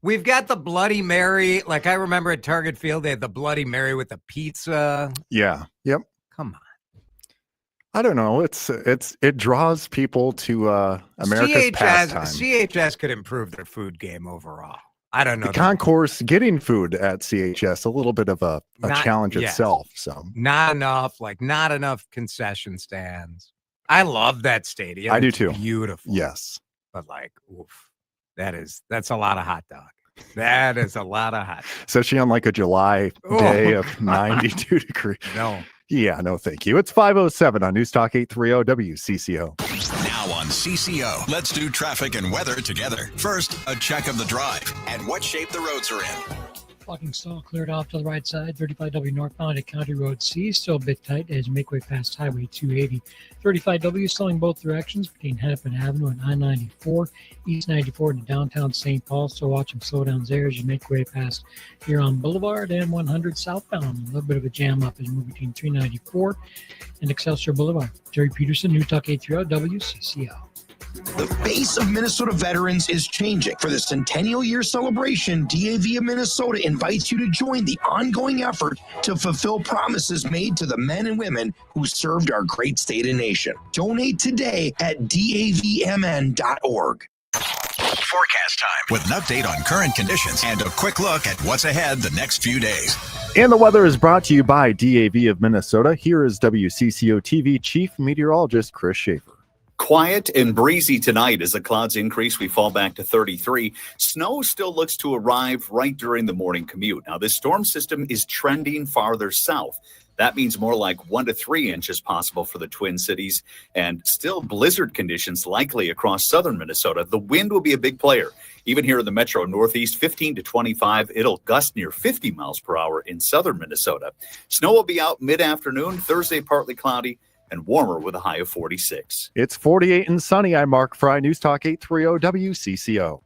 We've got the Bloody Mary. Like I remember at Target Field, they had the Bloody Mary with the pizza. Yeah. Yep. Come on. I don't know. It draws people to America's pastime. CHS could improve their food game overall. I don't know. The concourse getting food at CHS, a little bit of a challenge itself. So not enough concession stands. I love that stadium. I do too. Beautiful. Yes. But oof. That's a lot of hot dog. That is a lot of hot dog. Especially on like a July day of 92 degrees. No. Yeah, no, thank you. It's 5:07 on News Talk 830 WCCO. Now on CCO, let's do traffic and weather together. First, a check of the drive and what shape the roads are in. Parking stall cleared off to the right side. 35W northbound at County Road C, still a bit tight as you make way past Highway 280. 35W slowing both directions between Hennepin Avenue and I-94. East 94 to downtown St. Paul. Still watching slowdowns there as you make way past Huron Boulevard and 100 southbound. A little bit of a jam up as you move between 394 and Excelsior Boulevard. Jerry Peterson, News Talk 830 WCCO. The face of Minnesota veterans is changing. For the centennial year celebration, DAV of Minnesota invites you to join the ongoing effort to fulfill promises made to the men and women who served our great state and nation. Donate today at davmn.org. Forecast time with an update on current conditions and a quick look at what's ahead the next few days. And the weather is brought to you by DAV of Minnesota. Here is WCCO TV Chief Meteorologist Chris Schaefer. Quiet and breezy tonight. As the clouds increase, we fall back to 33. Snow still looks to arrive right during the morning commute. Now, this storm system is trending farther south. That means more like 1 to 3 inches possible for the Twin Cities, and still blizzard conditions likely across southern Minnesota. The wind will be a big player. Even here in the metro northeast, 15 to 25. It'll gust near 50 miles per hour in southern Minnesota. Snow will be out mid-afternoon. Thursday, partly cloudy and warmer with a high of 46. It's 48 and sunny. I'm Mark Fry, News Talk 830 WCCO.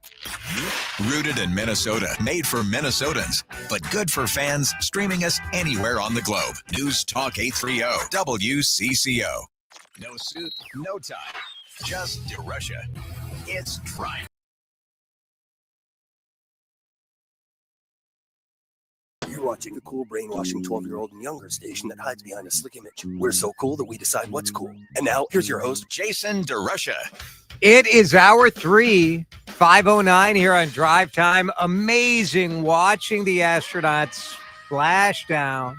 Rooted in Minnesota, made for Minnesotans, but good for fans streaming us anywhere on the globe. News Talk 830 WCCO. No suit, no tie, just DeRusha. It's Drive. You're watching the cool, brainwashing 12-year-old and younger station that hides behind a slick image. We're so cool that we decide what's cool. And now, here's your host, Jason DeRusha. It is hour 3, 5:09 here on Drive Time. Amazing watching the astronauts splash down.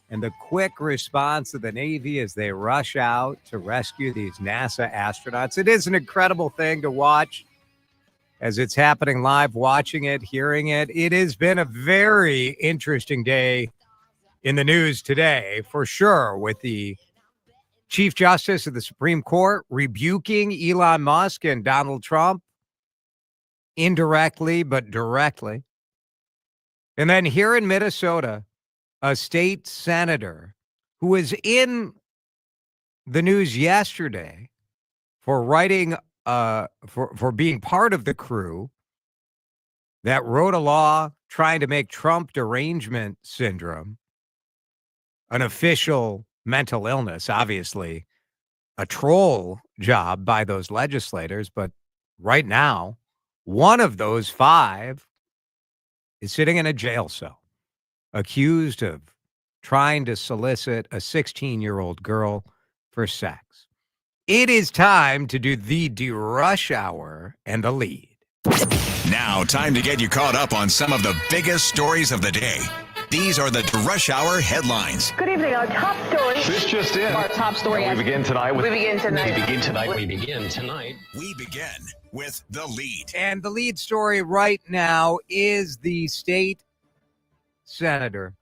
And the quick response of the Navy as they rush out to rescue these NASA astronauts. It is an incredible thing to watch. As it's happening live, watching it, hearing it. It has been a very interesting day in the news today, for sure, with the Chief Justice of the Supreme Court rebuking Elon Musk and Donald Trump indirectly, but directly. And then here in Minnesota, a state senator who was in the news yesterday for writing for being part of the crew that wrote a law trying to make Trump derangement syndrome an official mental illness, obviously a troll job by those legislators. But right now, one of those 5 is sitting in a jail cell, accused of trying to solicit a 16-year-old girl for sex. It is time to do the DeRusha Hour and the lead. Now, time to get you caught up on some of the biggest stories of the day. These are the DeRusha Hour headlines. Good evening. Our top story. This just in. Our top story. We begin tonight with. We begin tonight. We begin tonight. We begin tonight. We begin with the lead. And the lead story right now is the state senator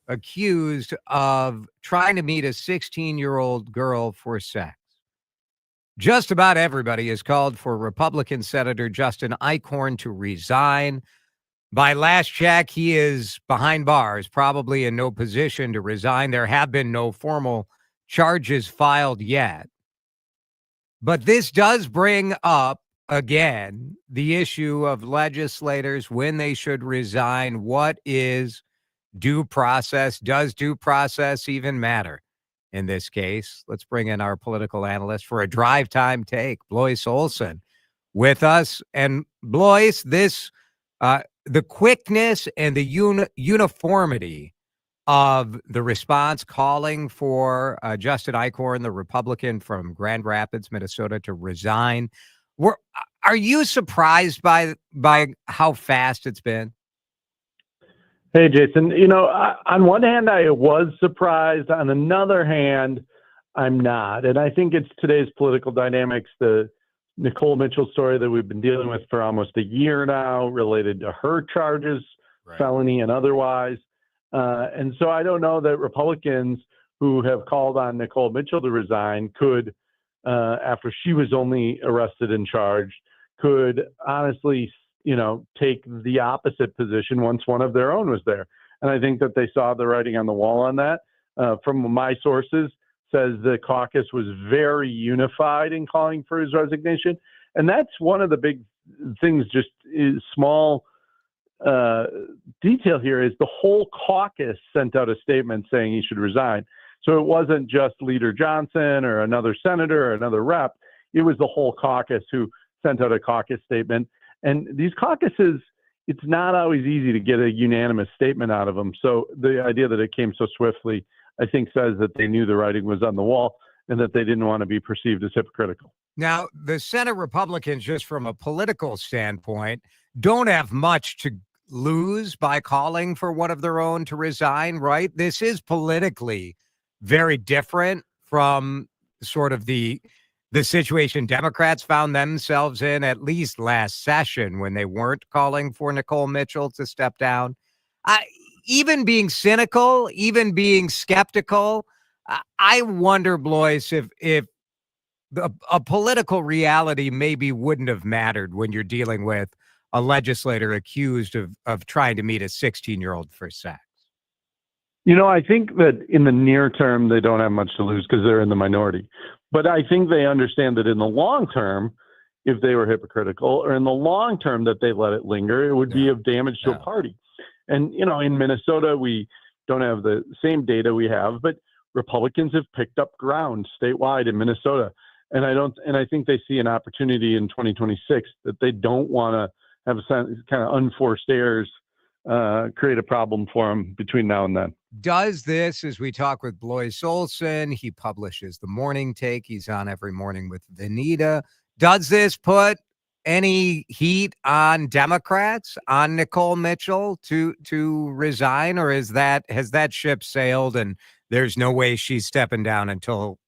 accused of trying to meet a 16-year-old girl for sex. Just about everybody has called for Republican Senator Justin Eichorn to resign. By last check, he is behind bars, probably in no position to resign. There have been no formal charges filed yet. But this does bring up, again, the issue of legislators, when they should resign. What is due process? Does due process even matter in this case? Let's bring in our political analyst for a drive time take, Blois Olson, with us. And Blois, the quickness and the uniformity of the response calling for Justin Eichorn, the Republican from Grand Rapids, Minnesota, to resign. Are you surprised by how fast it's been? Hey, Jason, on one hand, I was surprised. On another hand, I'm not. And I think it's today's political dynamics, the Nicole Mitchell story that we've been dealing with for almost a year now, related to her charges, right, felony and otherwise. And so I don't know that Republicans who have called on Nicole Mitchell to resign could, after she was only arrested and charged, could honestly, take the opposite position once one of their own was there. And I think that they saw the writing on the wall on that. From my sources, says the caucus was very unified in calling for his resignation. And that's one of the big things, just is small detail here, is the whole caucus sent out a statement saying he should resign. So it wasn't just Leader Johnson or another senator or another rep. It was the whole caucus who sent out a caucus statement. And these caucuses, it's not always easy to get a unanimous statement out of them. So the idea that it came so swiftly, I think, says that they knew the writing was on the wall and that they didn't want to be perceived as hypocritical. Now, the Senate Republicans, just from a political standpoint, don't have much to lose by calling for one of their own to resign, right? This is politically very different from sort of the situation Democrats found themselves in, at least last session, when they weren't calling for Nicole Mitchell to step down. Even being cynical, even being skeptical, I wonder, Blois, if a political reality maybe wouldn't have mattered when you're dealing with a legislator accused of trying to meet a 16-year-old for sex. I think that in the near term, they don't have much to lose because they're in the minority. But I think they understand that in the long term, if they were hypocritical, or in the long term that they let it linger, it would be of damage to a party. And, in Minnesota, we don't have the same data we have, but Republicans have picked up ground statewide in Minnesota. And I think they see an opportunity in 2026 that they don't want to have kind of unforced errors create a problem for them between now and then. Does this, as we talk with Blois Olson, he publishes the morning take. He's on every morning with Vanita. Does this put any heat on Democrats, on Nicole Mitchell to resign, or has that ship sailed and there's no way she's stepping down until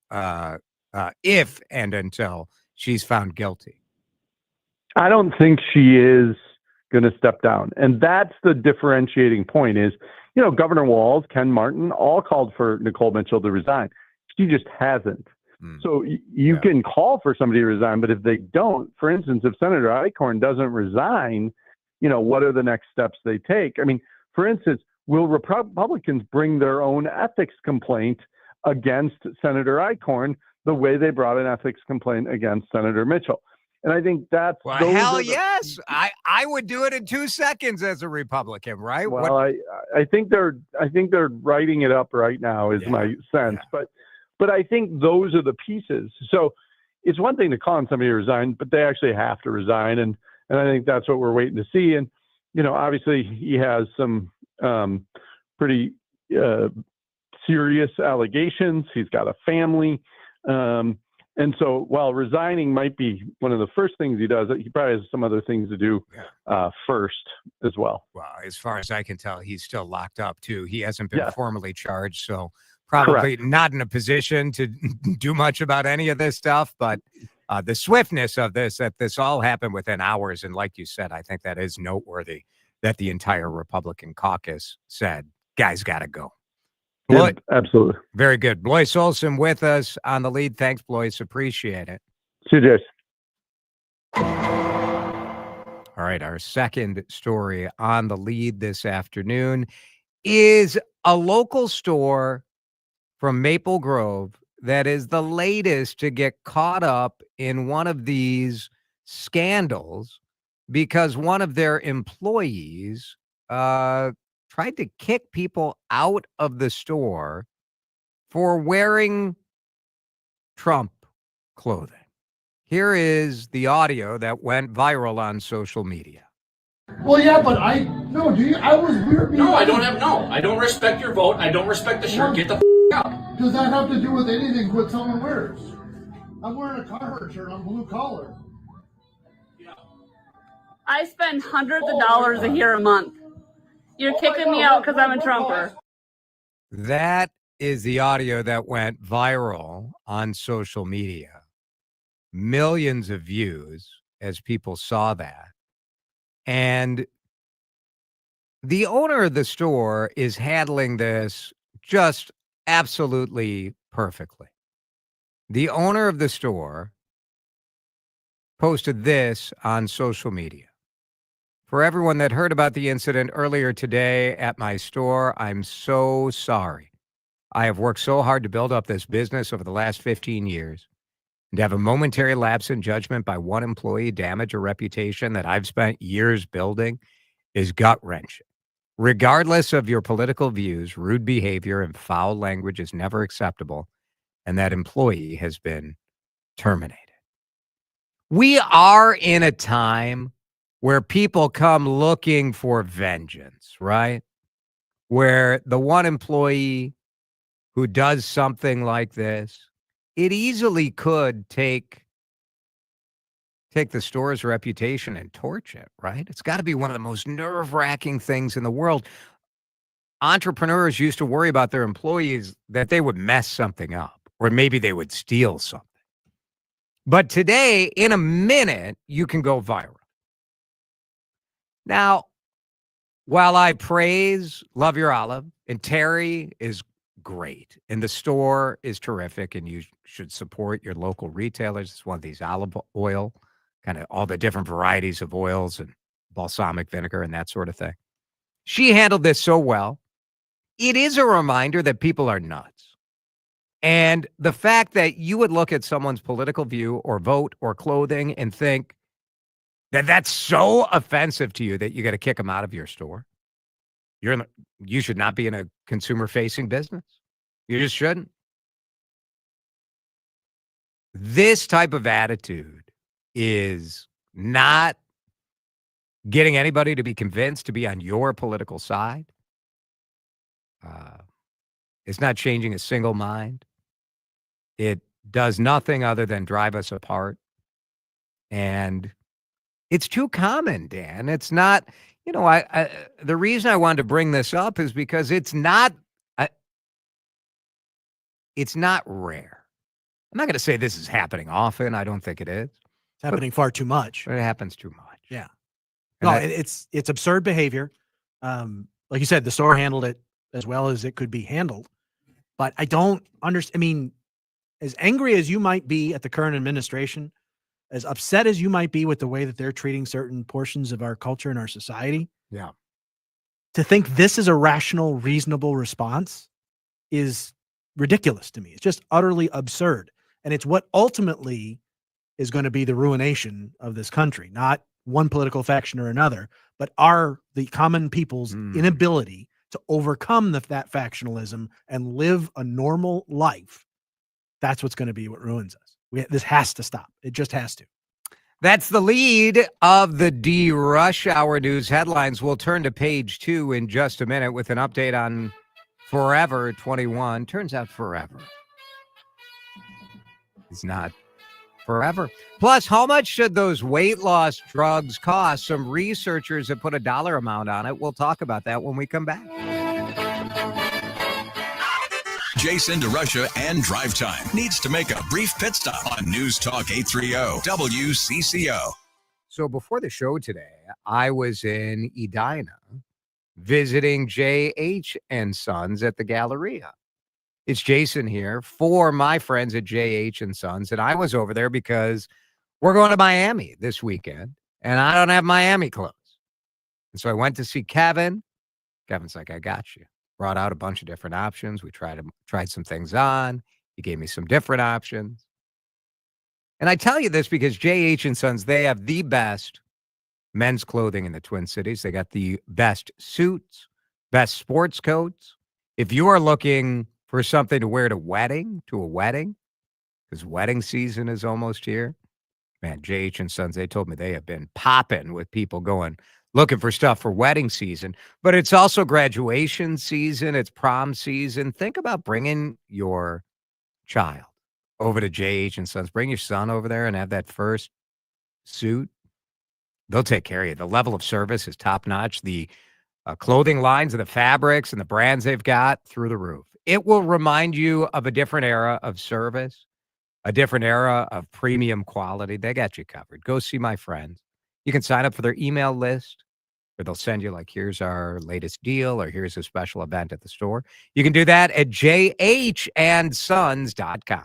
if and until she's found guilty? I don't think she is going to step down. And that's the differentiating point is, Governor Walz, Ken Martin, all called for Nicole Mitchell to resign. She just hasn't. So you can call for somebody to resign, but if they don't, for instance, if Senator Eichorn doesn't resign, what are the next steps they take? I mean, for instance, will Republicans bring their own ethics complaint against Senator Eichorn the way they brought an ethics complaint against Senator Mitchell? And I think that's Well, those hell are the- yes. I would do it in 2 seconds as a Republican, right? Well, I think they're writing it up right now is my sense, but I think those are the pieces. So it's one thing to call on somebody to resign, but they actually have to resign, and I think that's what we're waiting to see. And obviously he has some pretty serious allegations. He's got a family. And so while resigning might be one of the first things he does, he probably has some other things to do first as well. Well, as far as I can tell, he's still locked up too. He hasn't been formally charged, so probably not in a position to do much about any of this stuff. But the swiftness of this, that this all happened within hours. And like you said, I think that is noteworthy that the entire Republican caucus said, guys got to go. Yeah, absolutely. Very good. Blois Olson with us on the lead. Thanks, Blois. Appreciate it. See you, Jason. All right. Our second story on the lead this afternoon is a local store from Maple Grove that is the latest to get caught up in one of these scandals because one of their employees tried to kick people out of the store for wearing Trump clothing. Here is the audio that went viral on social media. Well, yeah, but I don't respect your vote. I don't respect the shirt. Get the out. Does that have to do with anything what someone wears? I'm wearing a Carhartt shirt. I'm blue collar. I spend hundreds of dollars a year a month. You're kicking me out because I'm a Trumper. That is the audio that went viral on social media. Millions of views as people saw that. And the owner of the store is handling this just absolutely perfectly. The owner of the store posted this on social media. For everyone that heard about the incident earlier today at my store, I'm so sorry. I have worked so hard to build up this business over the last 15 years. And to have a momentary lapse in judgment by one employee damage a reputation that I've spent years building is gut-wrenching. Regardless of your political views, rude behavior and foul language is never acceptable, and that employee has been terminated. We are in a time where people come looking for vengeance, right? Where the one employee who does something like this, it easily could take the store's reputation and torch it, right? It's got to be one of the most nerve-wracking things in the world. Entrepreneurs used to worry about their employees that they would mess something up or maybe they would steal something. But today, in a minute, you can go viral. Now, while I praise Love Your Olive, and Terry is great, and the store is terrific, and you should support your local retailers. It's one of these olive oil, kind of all the different varieties of oils and balsamic vinegar and that sort of thing. She handled this so well. It is a reminder that people are nuts. And the fact that you would look at someone's political view or vote or clothing and think that that's so offensive to you that you got to kick them out of your store. You should not be in a consumer-facing business. You just shouldn't. This type of attitude is not getting anybody to be convinced to be on your political side. It's not changing a single mind. It does nothing other than drive us apart. And it's too common, Dan. It's not, the reason I wanted to bring this up is because it's not rare. I'm not going to say this is happening often. I don't think it is. It's happening far too much. But it happens too much. Yeah. No, it's absurd behavior. Like you said, the store handled it as well as it could be handled. But I don't understand. I mean, as angry as you might be at the current administration, as upset as you might be with the way that they're treating certain portions of our culture and our society. Yeah. To think this is a rational, reasonable response is ridiculous to me. It's just utterly absurd. And it's what ultimately is going to be the ruination of this country, not one political faction or another, but the common people's inability to overcome that factionalism and live a normal life. That's what's going to be what ruins us. This has to stop. It just has to. That's the lead of the DeRusha Hour News headlines. We'll turn to page 2 in just a minute with an update on Forever 21. Turns out forever is not forever. Plus, how much should those weight loss drugs cost? Some researchers have put a dollar amount on it. We'll talk about that when we come back. Jason DeRusha and Drive Time needs to make a brief pit stop on News Talk 830 WCCO. So before the show today, I was in Edina visiting J.H. and Sons at the Galleria. It's Jason here for my friends at J.H. and Sons, and I was over there because we're going to Miami this weekend, and I don't have Miami clothes. And so I went to see Kevin. Kevin's like, I got you. Brought out a bunch of different options. We tried some things on. He gave me some different options. And I tell you this because J.H. and Sons, they have the best men's clothing in the Twin Cities. They got the best suits, best sports coats. If you are looking for something to wear to a wedding, because wedding season is almost here, man, J.H. and Sons, they told me they have been popping with people looking for stuff for wedding season, but it's also graduation season. It's prom season. Think about bringing your child over to J.H. and Sons. Bring your son over there and have that first suit. They'll take care of you. The level of service is top notch. The clothing lines and the fabrics and the brands they've got through the roof. It will remind you of a different era of service, a different era of premium quality. They got you covered. Go see my friends. You can sign up for their email list, or they'll send you like, here's our latest deal, or here's a special event at the store. You can do that at jhandsons.com.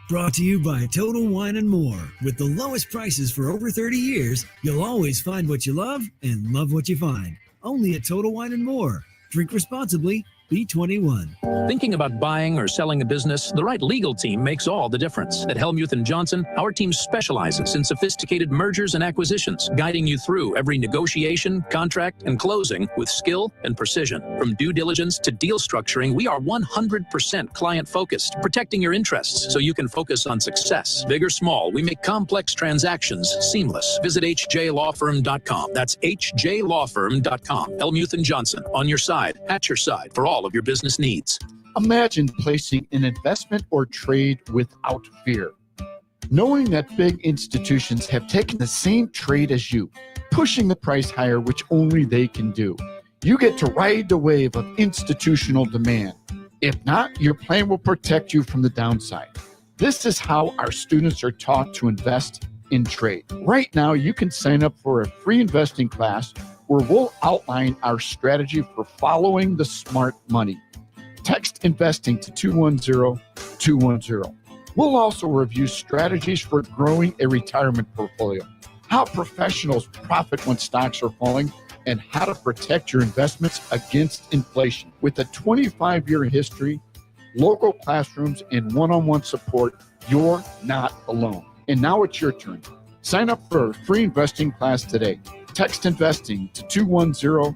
Brought to you by Total Wine & More. With the lowest prices for over 30 years, you'll always find what you love and love what you find. Only at Total Wine & More. Drink responsibly. Be 21. Thinking about buying or selling a business? The right legal team makes all the difference. At Helmuth & Johnson, our team specializes in sophisticated mergers and acquisitions, guiding you through every negotiation, contract, and closing with skill and precision. From due diligence to deal structuring, we are 100% client-focused, protecting your interests so you can focus on success. Big or small, we make complex transactions seamless. Visit hjlawfirm.com. That's hjlawfirm.com. Helmuth & Johnson, on your side, at your side, for all of your business needs. Imagine placing an investment or trade without fear. Knowing that big institutions have taken the same trade as you, pushing the price higher, which only they can do. You get to ride the wave of institutional demand. If not, your plan will protect you from the downside. This is how our students are taught to invest in trade. Right now, you can sign up for a free investing class where we'll outline our strategy for following the smart money. Text investing to 210-210. We'll also review strategies for growing a retirement portfolio, how professionals profit when stocks are falling, and how to protect your investments against inflation. With a 25-year history, local classrooms, and one-on-one support, you're not alone. And now it's your turn. Sign up for a free investing class today. Text investing to 210-210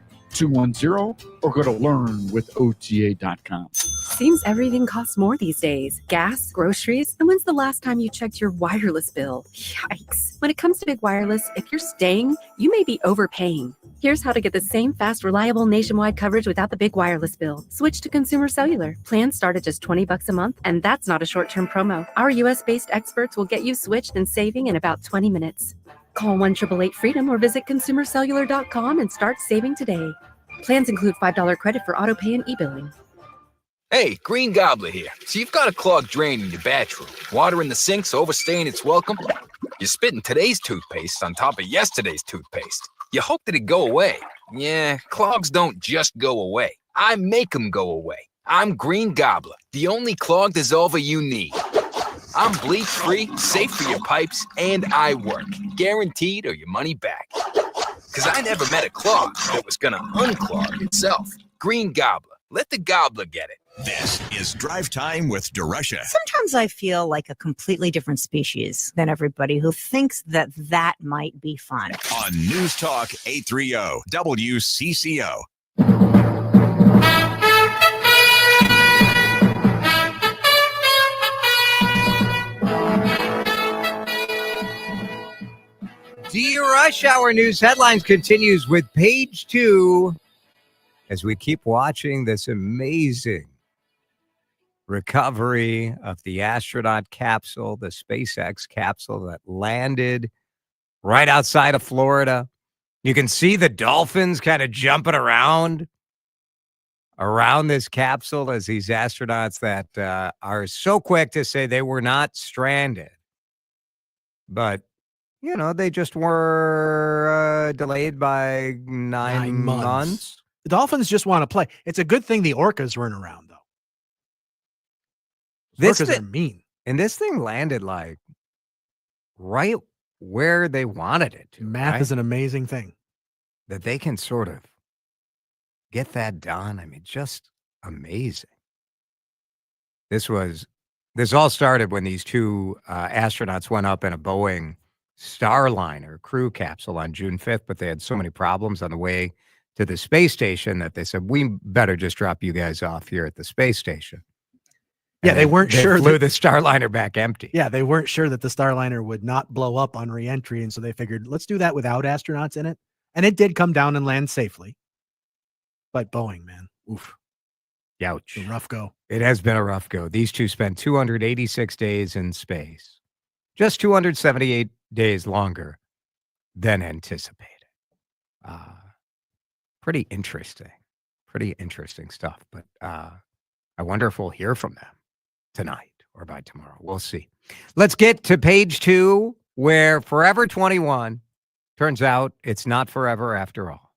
or go to learnwithota.com. Seems everything costs more these days. Gas, groceries, and when's the last time you checked your wireless bill? Yikes. When it comes to big wireless, if you're staying, you may be overpaying. Here's how to get the same fast, reliable nationwide coverage without the big wireless bill. Switch to Consumer Cellular. Plans start at just $20 a month, and that's not a short-term promo. Our U.S.-based experts will get you switched and saving in about 20 minutes. Call 1-888-FREEDOM or visit consumercellular.com and start saving today. Plans include $5 credit for auto pay and e-billing. Hey, Green Gobbler here. So you've got a clogged drain in your bathroom. Water in the sink's overstaying its welcome. You're spitting today's toothpaste on top of yesterday's toothpaste. You hope that it go away. Yeah, clogs don't just go away. I make them go away. I'm Green Gobbler, the only clog dissolver you need. I'm bleach-free, safe for your pipes, and I work. Guaranteed or your money back. Because I never met a clog that was going to unclog itself. Green Gobbler. Let the gobbler get it. This is Drive Time with DeRusha. Sometimes I feel like a completely different species than everybody who thinks that that might be fun. On News Talk 830 WCCO. Rush Hour News Headlines continues with page 2 as we keep watching this amazing recovery of the astronaut capsule, the SpaceX capsule that landed right outside of Florida. You can see the dolphins kind of jumping around this capsule as these astronauts that are so quick to say they were not stranded. But you know, they just were delayed by 9 months. The Dolphins just want to play. It's a good thing the orcas weren't around, though. Orcas are mean. And this thing landed like right where they wanted it to. Math is an amazing thing. That they can sort of get that done. I mean, just amazing. This all started when these two astronauts went up in a Boeing Starliner crew capsule on June 5th, but they had so many problems on the way to the space station that they said, we better just drop you guys off here at the space station. Yeah, they weren't sure. They flew the Starliner back empty. Yeah, they weren't sure that the Starliner would not blow up on reentry, and so they figured, let's do that without astronauts in it. And it did come down and land safely. But Boeing, man, oof. Ouch. A rough go. It has been a rough go. These two spent 286 days in space. Just 278 days longer than anticipated. Pretty interesting stuff. But I wonder if we'll hear from them tonight or by tomorrow. We'll see. Let's get to page 2, where Forever 21 turns out it's not forever after all.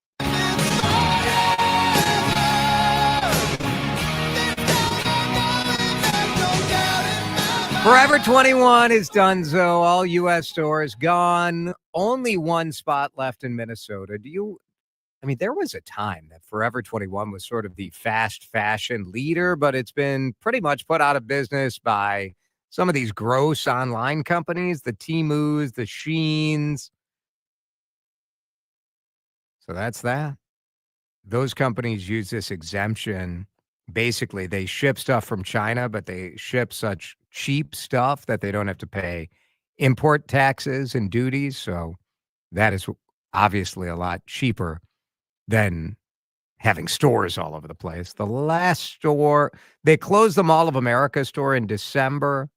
Forever 21 is donezo. All U.S. stores gone. Only one spot left in Minnesota. There was a time that Forever 21 was sort of the fast fashion leader, but it's been pretty much put out of business by some of these gross online companies, the Temus, the Sheins. So that's that. Those companies use this exemption. Basically, they ship stuff from China, but they ship such cheap stuff that they don't have to pay import taxes and duties. So that is obviously a lot cheaper than having stores all over the place. The last store, they closed the Mall of America store in December.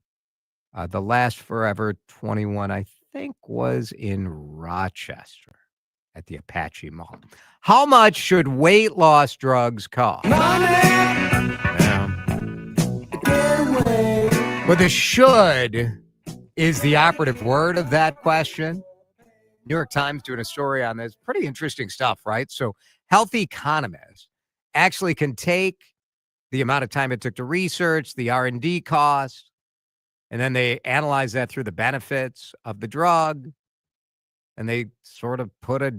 The last Forever 21, I think, was in Rochester at the Apache Mall. How much should weight loss drugs cost? But the should is the operative word of that question. New York Times doing a story on this. Pretty interesting stuff, right? So health economists actually can take the amount of time it took to research, the R&D cost, and then they analyze that through the benefits of the drug, and they sort of put a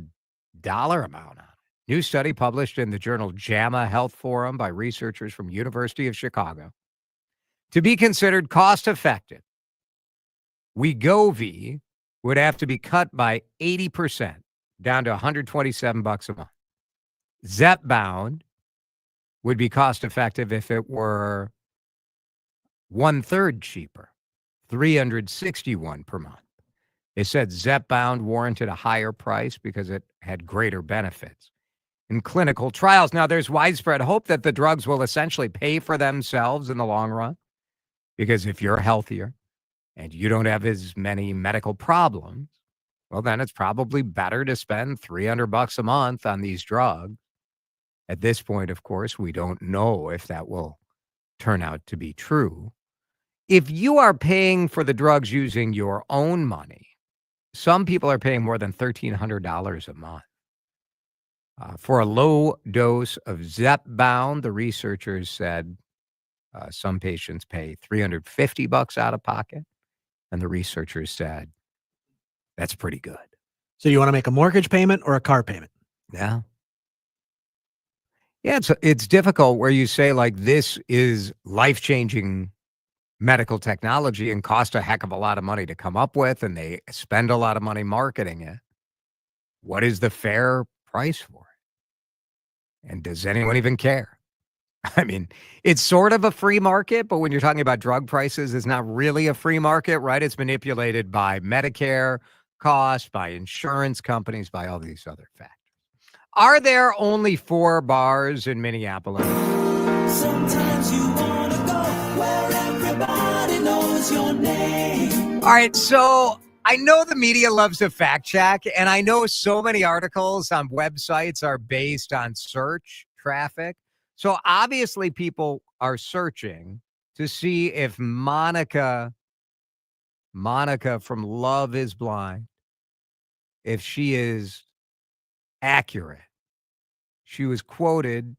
dollar amount on it. New study published in the journal JAMA Health Forum by researchers from University of Chicago. To be considered cost-effective, Wegovy would have to be cut by 80%, down to $127 a month. Zepbound would be cost-effective if it were 1/3 cheaper, $361 per month. They said Zepbound warranted a higher price because it had greater benefits in clinical trials. Now, there's widespread hope that the drugs will essentially pay for themselves in the long run, because if you're healthier and you don't have as many medical problems, well, then it's probably better to spend $300 a month on these drugs. At this point, of course, we don't know if that will turn out to be true. If you are paying for the drugs using your own money, some people are paying more than $1,300 a month. For a low dose of Zepbound, the researchers said some patients pay $350 out of pocket, and the researchers said that's pretty good. So you want to make a mortgage payment or a car payment? Yeah. Yeah, it's difficult where you say, like, this is life-changing medical technology and cost a heck of a lot of money to come up with, and they spend a lot of money marketing it. What is the fair price for it? And does anyone even care? I mean, it's sort of a free market, but when you're talking about drug prices, it's not really a free market, right? It's manipulated by Medicare costs, by insurance companies, by all these other factors. Are there only 4 bars in Minneapolis? Sometimes you want to go where everybody knows your name. All right, so I know the media loves to fact check, and I know so many articles on websites are based on search traffic. So obviously people are searching to see if Monica from Love is Blind, if she is accurate. She was quoted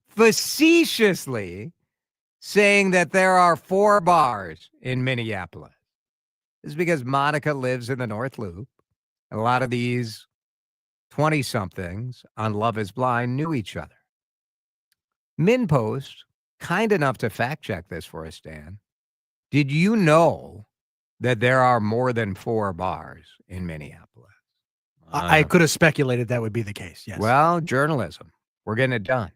facetiously saying that there are 4 bars in Minneapolis. This is because Monica lives in the North Loop. A lot of these 20-somethings on Love is Blind knew each other. MinnPost, kind enough to fact check this for us, Dan. Did you know that there are more than 4 bars in Minneapolis? I could have speculated that would be the case, yes. Well, journalism. We're getting it done.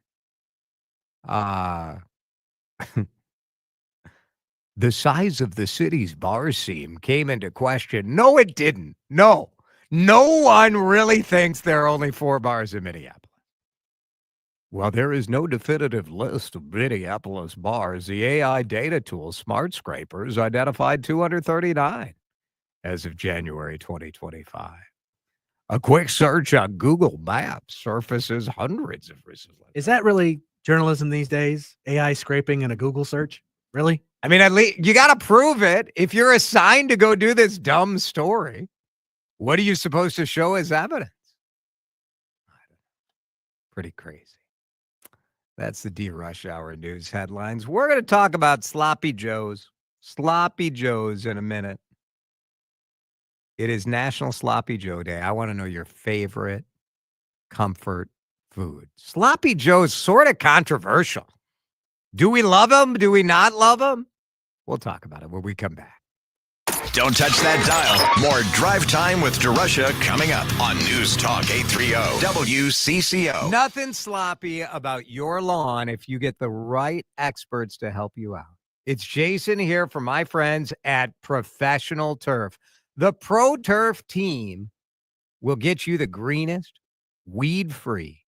The size of the city's bar scene came into question. No, it didn't. No one really thinks there are only 4 bars in Minneapolis. Well, there is no definitive list of Minneapolis bars. The AI data tool Smart Scrapers identified 239 as of January 2025. A quick search on Google Maps surfaces hundreds of results. Is that really journalism these days? AI scraping and a Google search? Really? I mean, at least you got to prove it. If you're assigned to go do this dumb story, what are you supposed to show as evidence? Pretty crazy. That's the DeRusha Hour News headlines. We're going to talk about Sloppy Joes in a minute. It is National Sloppy Joe Day. I want to know your favorite comfort food. Sloppy Joe is sort of controversial. Do we love them? Do we not love them? We'll talk about it when we come back. Don't touch that dial. More Drive Time with DeRusha coming up on News Talk 830 WCCO. Nothing sloppy about your lawn if you get the right experts to help you out. It's Jason here from my friends at Professional Turf. The Pro Turf team will get you the greenest, weed-free,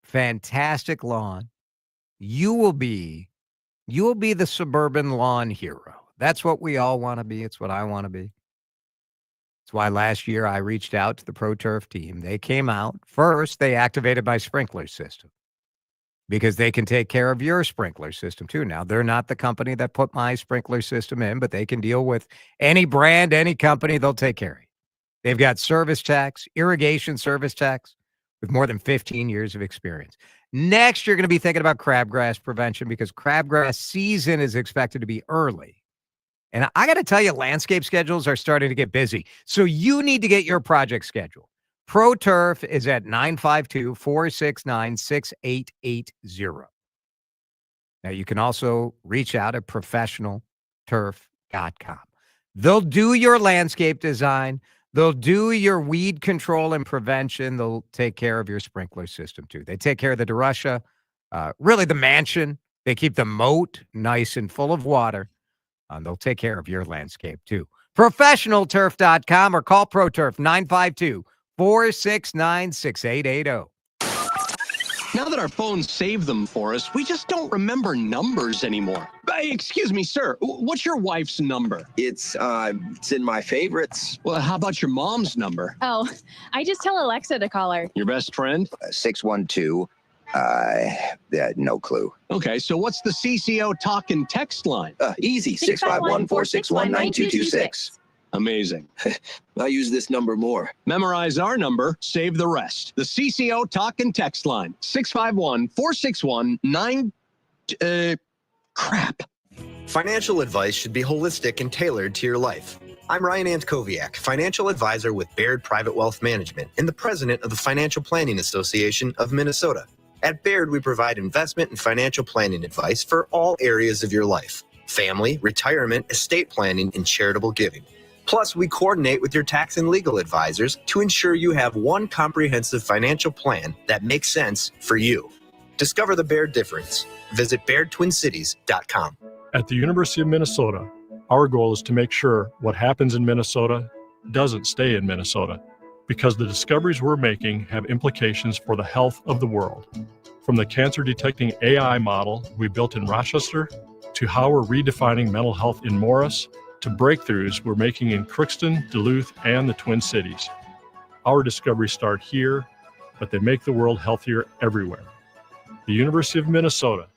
fantastic lawn. You will be the suburban lawn hero. That's what we all want to be. It's what I want to be. That's why last year I reached out to the Pro Turf team. They came out. First, they activated my sprinkler system because they can take care of your sprinkler system too. Now, they're not the company that put my sprinkler system in, but they can deal with any brand, any company. They'll take care of you. They've got service techs, irrigation service techs with more than 15 years of experience. Next, you're going to be thinking about crabgrass prevention because crabgrass season is expected to be early. And I got to tell you, landscape schedules are starting to get busy. So you need to get your project scheduled. Pro Turf is at 952-469-6880. Now, you can also reach out at professionalturf.com. They'll do your landscape design. They'll do your weed control and prevention. They'll take care of your sprinkler system, too. They take care of the DeRusha, really the mansion. They keep the moat nice and full of water. They'll take care of your landscape, too. Professionalturf.com or call ProTurf 952-469-6880. Now that our phones save them for us, we just don't remember numbers anymore. Excuse me, sir. What's your wife's number? It's in my favorites. Well, how about your mom's number? Oh, I just tell Alexa to call her. Your best friend? 612. No clue. Okay, so what's the CCO talk and text line? Easy. 651-461-9226. Amazing. I use this number more. Memorize our number, save the rest. The CCO talk and text line. 651-461-9... crap. Financial advice should be holistic and tailored to your life. I'm Ryan Antkowiak, financial advisor with Baird Private Wealth Management and the president of the Financial Planning Association of Minnesota. At Baird, we provide investment and financial planning advice for all areas of your life: family, retirement, estate planning, and charitable giving. Plus, we coordinate with your tax and legal advisors to ensure you have one comprehensive financial plan that makes sense for you. Discover the Baird difference. Visit BairdTwinCities.com. At the University of Minnesota, our goal is to make sure what happens in Minnesota doesn't stay in Minnesota, because the discoveries we're making have implications for the health of the world. From the cancer-detecting AI model we built in Rochester, to how we're redefining mental health in Morris, to breakthroughs we're making in Crookston, Duluth, and the Twin Cities. Our discoveries start here, but they make the world healthier everywhere. The University of Minnesota,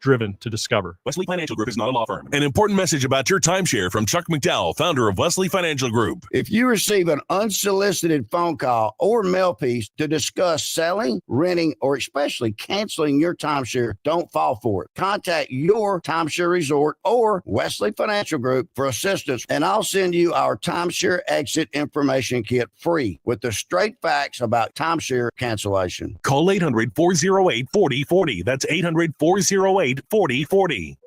driven to discover. Wesley Financial Group is not a law firm. An important message about your timeshare from Chuck McDowell, founder of Wesley Financial Group. If you receive an unsolicited phone call or mail piece to discuss selling, renting, or especially canceling your timeshare, don't fall for it. Contact your timeshare resort or Wesley Financial Group for assistance, and I'll send you our timeshare exit information kit free with the straight facts about timeshare cancellation. Call 800-408-4040. That's 800-408-4040.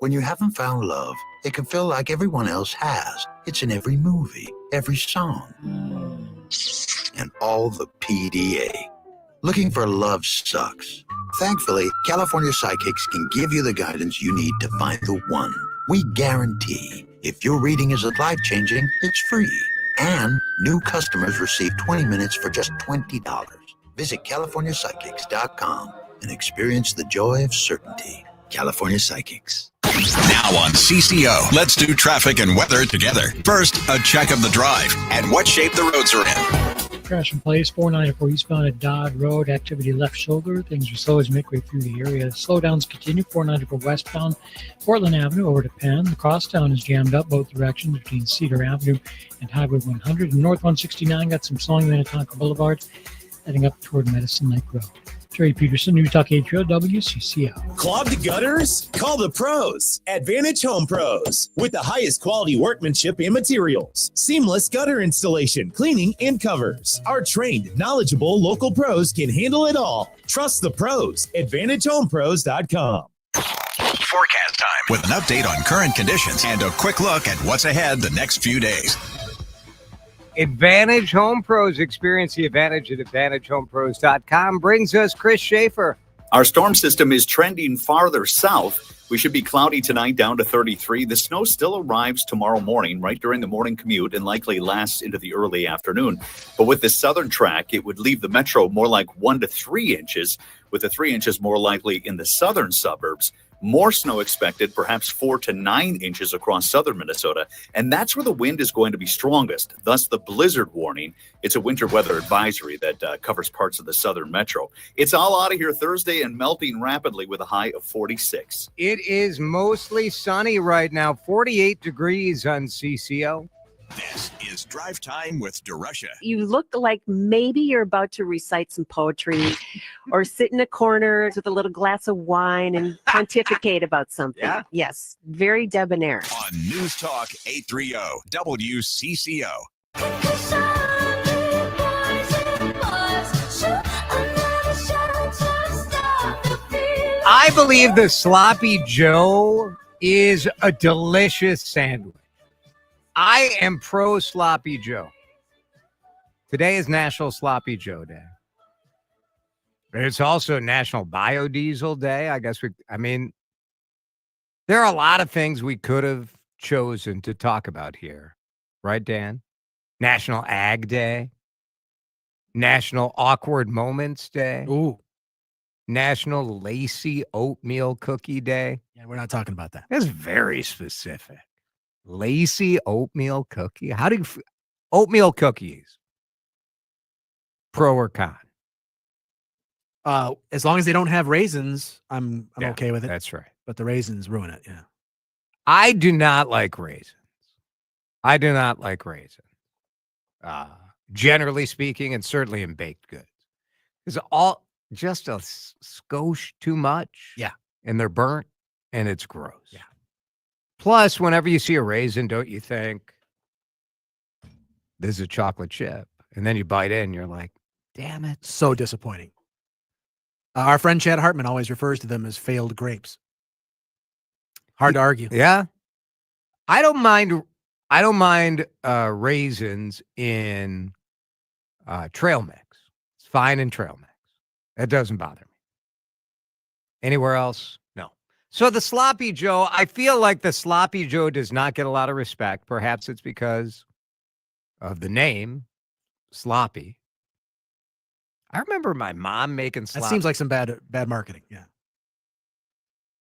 When you haven't found love, it can feel like everyone else has. It's in every movie, every song, and all the PDA. Looking for love sucks. Thankfully, California Psychics can give you the guidance you need to find the one. We guarantee if your reading isn't life-changing, it's free. And new customers receive 20 minutes for just $20. Visit CaliforniaPsychics.com and experience the joy of certainty. California Psychics. Now on CCO, let's do traffic and weather together. First, a check of the drive and what shape the roads are in. Crash in place, 494 eastbound at Dodd Road. Activity left shoulder. Things are slow as you make way through the area. Slowdowns continue. 494 westbound, Portland Avenue over to Penn. The crosstown is jammed up both directions between Cedar Avenue and Highway 100. And North 169 got some slowing Minnetonka Boulevard, heading up toward Medicine Lake Road. Terry Peterson, News Talk 830 WCCO. Clogged gutters? Call the pros. Advantage Home Pros. With the highest quality workmanship and materials. Seamless gutter installation, cleaning, and covers. Our trained, knowledgeable local pros can handle it all. Trust the pros. AdvantageHomePros.com. Forecast time with an update on current conditions and a quick look at what's ahead the next few days. Advantage Home Pros. Experience the advantage at AdvantageHomePros.com. Brings us Chris Schaefer. Our storm system is trending farther south. We should be cloudy tonight, down to 33. The snow still arrives tomorrow morning, right during the morning commute, and likely lasts into the early afternoon. But with the southern track, it would leave the metro more like 1 to 3 inches, with the 3 inches more likely in the southern suburbs. More snow expected, perhaps 4 to 9 inches across southern Minnesota. And that's where the wind is going to be strongest, thus the blizzard warning. It's a winter weather advisory that covers parts of the southern metro. It's all out of here Thursday and melting rapidly with a high of 46. It is mostly sunny right now, 48 degrees on CCO. This is Drive Time with DeRusha. You look like maybe you're about to recite some poetry or sit in a corner with a little glass of wine and pontificate about something. Yeah. Yes, very debonair. On News Talk 830 WCCO. I believe the Sloppy Joe is a delicious sandwich. I am pro Sloppy Joe. Today is National Sloppy Joe Day. It's also National Biodiesel Day. There are a lot of things we could have chosen to talk about here. Right, Dan? National Ag Day. National Awkward Moments Day. Ooh. National Lacy Oatmeal Cookie Day. Yeah, we're not talking about that. That's very specific. Lacy oatmeal cookie. How do you oatmeal cookies? Pro or con? As long as they don't have raisins, I'm okay with it. That's right. But the raisins ruin it. Yeah. I do not like raisins. Generally speaking, and certainly in baked goods, it's all just a skosh too much. Yeah. And they're burnt, and it's gross. Yeah. Plus, whenever you see a raisin, don't you think, this is a chocolate chip? And then you bite in, and you're like, damn it. So disappointing. Our friend Chad Hartman always refers to them as failed grapes. Hard to argue. Yeah. I don't mind raisins in trail mix. It's fine in trail mix. That doesn't bother me. Anywhere else? No. So the Sloppy Joe, I feel like the Sloppy Joe does not get a lot of respect. Perhaps it's because of the name, Sloppy. I remember my mom making sloppy. That seems like some bad marketing. Yeah.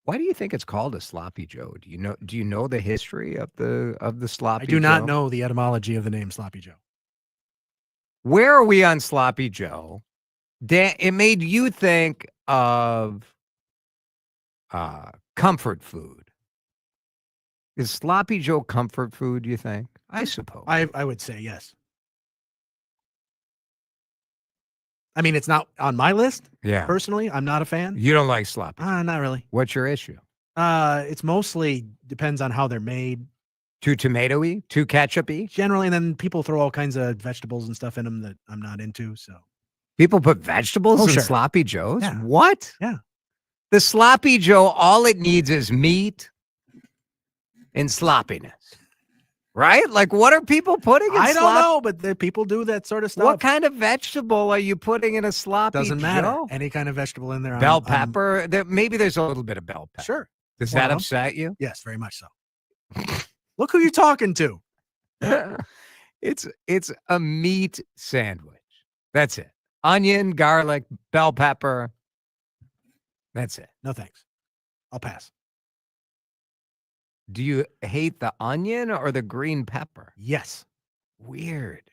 Why do you think it's called a Sloppy Joe? Do you know the history of the Sloppy I Joe? do not know the etymology of the name Sloppy Joe. Where are we on Sloppy Joe? Dan, it made you think of comfort food. Is Sloppy Joe comfort food, do you think? I suppose. I would say yes. I mean, it's not on my list. Yeah. Personally, I'm not a fan. You don't like sloppy? Not really. What's your issue? It's mostly depends on how they're made. Too tomato-y? Too ketchup-y? Generally, and then people throw all kinds of vegetables and stuff in them that I'm not into. So people put vegetables in sure. Sloppy Joes? Yeah. What? Yeah. The Sloppy Joe, all it needs is meat and sloppiness. Right? Like, what are people putting in I don't know, but people do that sort of stuff. What kind of vegetable are you putting in a Sloppy Doesn't matter. Joe? Any kind of vegetable in there. Bell pepper? Maybe there's a little bit of bell pepper. Sure. Does One that of them? upset you? Yes, very much so. Look who you're talking to. It's a meat sandwich. That's it. Onion, garlic, bell pepper. That's it. No thanks. I'll pass. Do you hate the onion or the green pepper? Yes. Weird.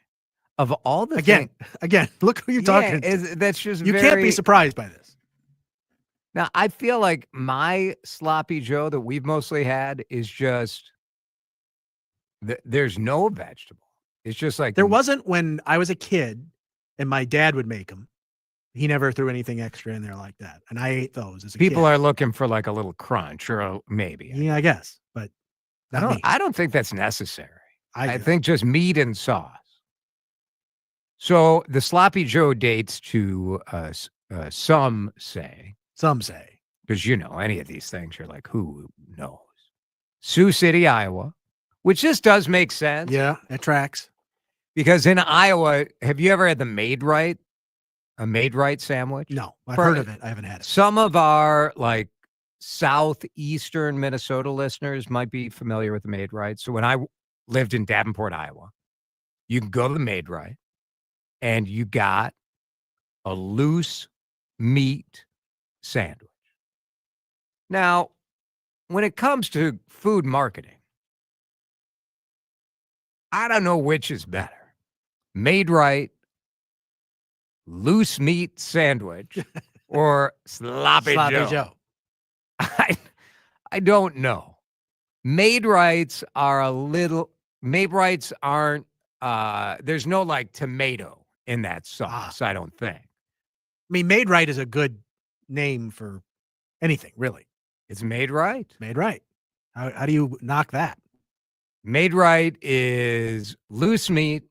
Of all the Again, look who you're talking to. That's just You can't be surprised by this. Now, I feel like my Sloppy Joe that we've mostly had is just there's no vegetable. It's just like There wasn't when I was a kid and my dad would make them. He never threw anything extra in there like that. And I ate those as a people kid. are looking for like a little crunch or maybe. Yeah, I guess. But I don't think that's necessary. I do. think just meat and sauce. So the Sloppy Joe dates to some say, because any of these things, you're like, who knows? Sioux City, Iowa, which just does make sense. Yeah, it tracks. Because in Iowa, have you ever had the Made Right? A Made Right sandwich? No, I've heard of it. I haven't had it. Some of our like southeastern Minnesota listeners might be familiar with the Made Right. So when I lived in Davenport, Iowa, you can go to the Made Right and you got a loose meat sandwich. Now, when it comes to food marketing, I don't know which is better. Made Right, loose meat sandwich, or Sloppy Joe. I don't know. Made Rights aren't, there's no like tomato in that sauce, I don't think. I mean, Made Right is a good name for anything, really. It's Made Right. Made Right. How do you knock that? Made Right is loose meat,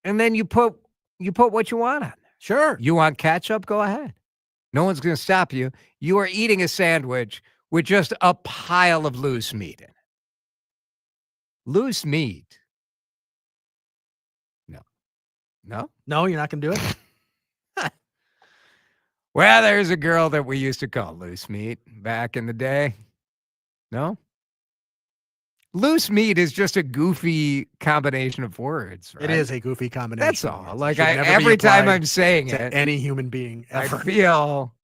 and then you put what you want on there. Sure. You want ketchup? Go ahead. No one's going to stop you. You are eating a sandwich with just a pile of loose meat in it. Loose meat. No, you're not going to do it? Well, there's a girl that we used to call loose meat back in the day. No? Loose meat is just a goofy combination of words, right? It is a goofy combination. That's of all. words. Like It should never be every time applied I'm saying to it, any human being ever. I feel.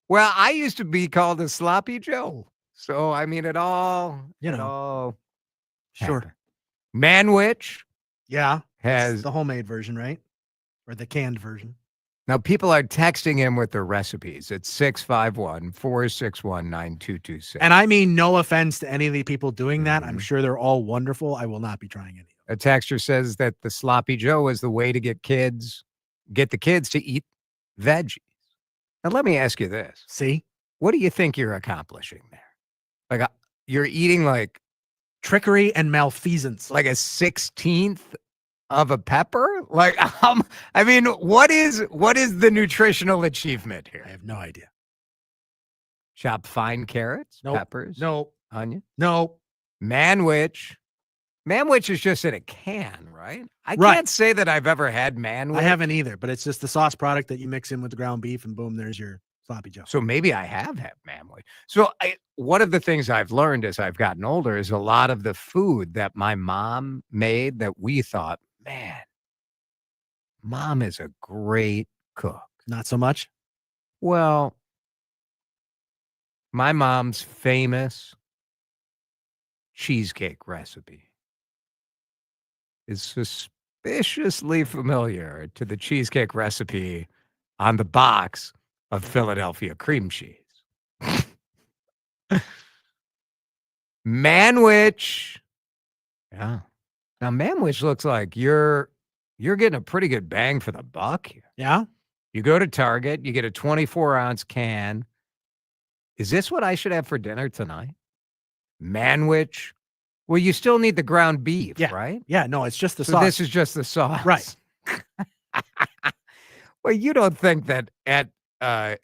Well, I used to be called a Sloppy Joe. So, I mean, it all. Sure. happened. Manwich. Yeah. Has It's the homemade version, right? Or the canned version. Now, people are texting him with their recipes. It's 651-461-9226. And I mean, no offense to any of the people doing that. I'm sure they're all wonderful. I will not be trying any of them. A texter says that the Sloppy Joe is the way to get the kids to eat veggies. Now, let me ask you this. See? What do you think you're accomplishing there? Like, you're eating like trickery and malfeasance. Like a 16th of a pepper? Like, I mean, what is the nutritional achievement here? I have no idea. Chop fine carrots, Nope. peppers, No. onion. No. Manwich. Manwich is just in a can, right? I Right. can't say that I've ever had manwich. I haven't either, but it's just the sauce product that you mix in with the ground beef, and boom, there's your sloppy Joe. So maybe I have had manwich. So one of the things I've learned as I've gotten older is a lot of the food that my mom made that we thought, man, mom is a great cook. Not so much. Well, my mom's famous cheesecake recipe is suspiciously familiar to the cheesecake recipe on the box of Philadelphia cream cheese. Manwich. Yeah. Now, Manwich looks like you're getting a pretty good bang for the buck here. Yeah. You go to Target, you get a 24-ounce can. Is this what I should have for dinner tonight? Manwich. Well, you still need the ground beef, right? Yeah, no, it's just the So sauce. this is just the sauce. Right. Well, you don't think that at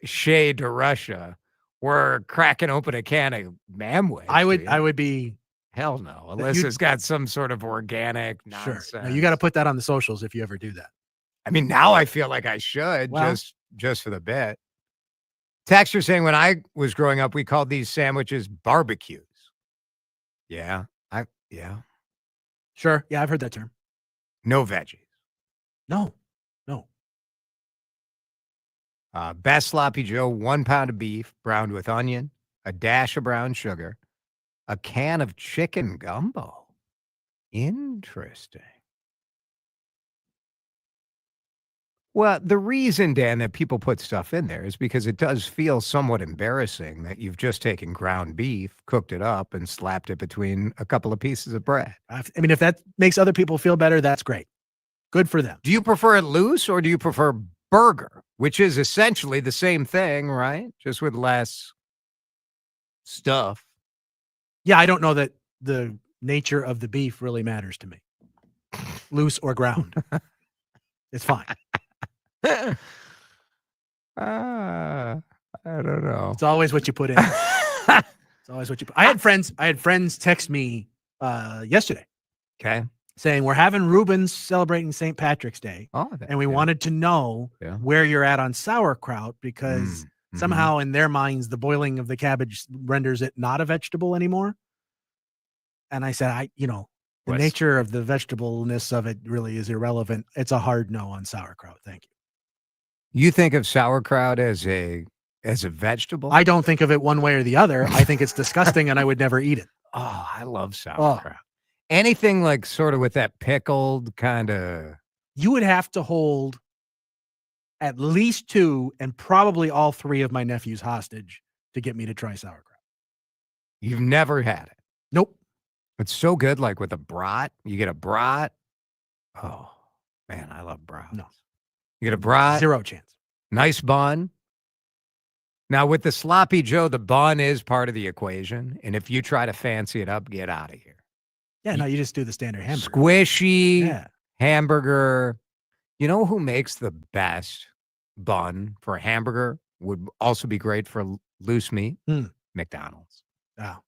Shea DeRusha we're cracking open a can of Manwich? I do you? would be. Hell no, unless it's got some sort of organic Sure. nonsense. No, you got to put that on the socials if you ever do that. I mean, now I feel like I should, Well- just for the bit. Texter saying when I was growing up, we called these sandwiches barbecues. Yeah, yeah. Sure. Yeah, I've heard that term. No veggies. No. Best sloppy Joe, 1 pound of beef browned with onion, a dash of brown sugar, a can of chicken gumbo. Interesting. Well, the reason, Dan, that people put stuff in there is because it does feel somewhat embarrassing that you've just taken ground beef, cooked it up, and slapped it between a couple of pieces of bread. I mean, if that makes other people feel better, that's great. Good for them. Do you prefer it loose or do you prefer burger, which is essentially the same thing, right? Just with less stuff. Yeah, I don't know that the nature of the beef really matters to me. Loose or ground. It's fine. I don't know. It's always what you put in. It's always what you put. I had friends text me yesterday. Okay. Saying we're having Rubens celebrating St. Patrick's Day. Oh, and we wanted to know where you're at on sauerkraut because somehow in their minds, the boiling of the cabbage renders it not a vegetable anymore. And I said, the nature of the vegetableness of it really is irrelevant. It's a hard no on sauerkraut. Thank you. You think of sauerkraut as a vegetable? I don't think of it one way or the other. I think it's disgusting and I would never eat it. Oh, I love sauerkraut. Anything like sort of with that pickled kind of. You would have to hold at least 2 and probably all 3 of my nephews hostage to get me to try sauerkraut. You've never had it? Nope. It's so good, like with a brat. You get a brat. Oh, man, I love brats. No. You get a brat. 0 chance. Nice bun. Now, with the sloppy Joe, the bun is part of the equation. And if you try to fancy it up, get out of here. Yeah, no, you just do the standard hamburger. Squishy hamburger. You know who makes the best bun for a hamburger? Would also be great for loose meat? McDonald's. Oh.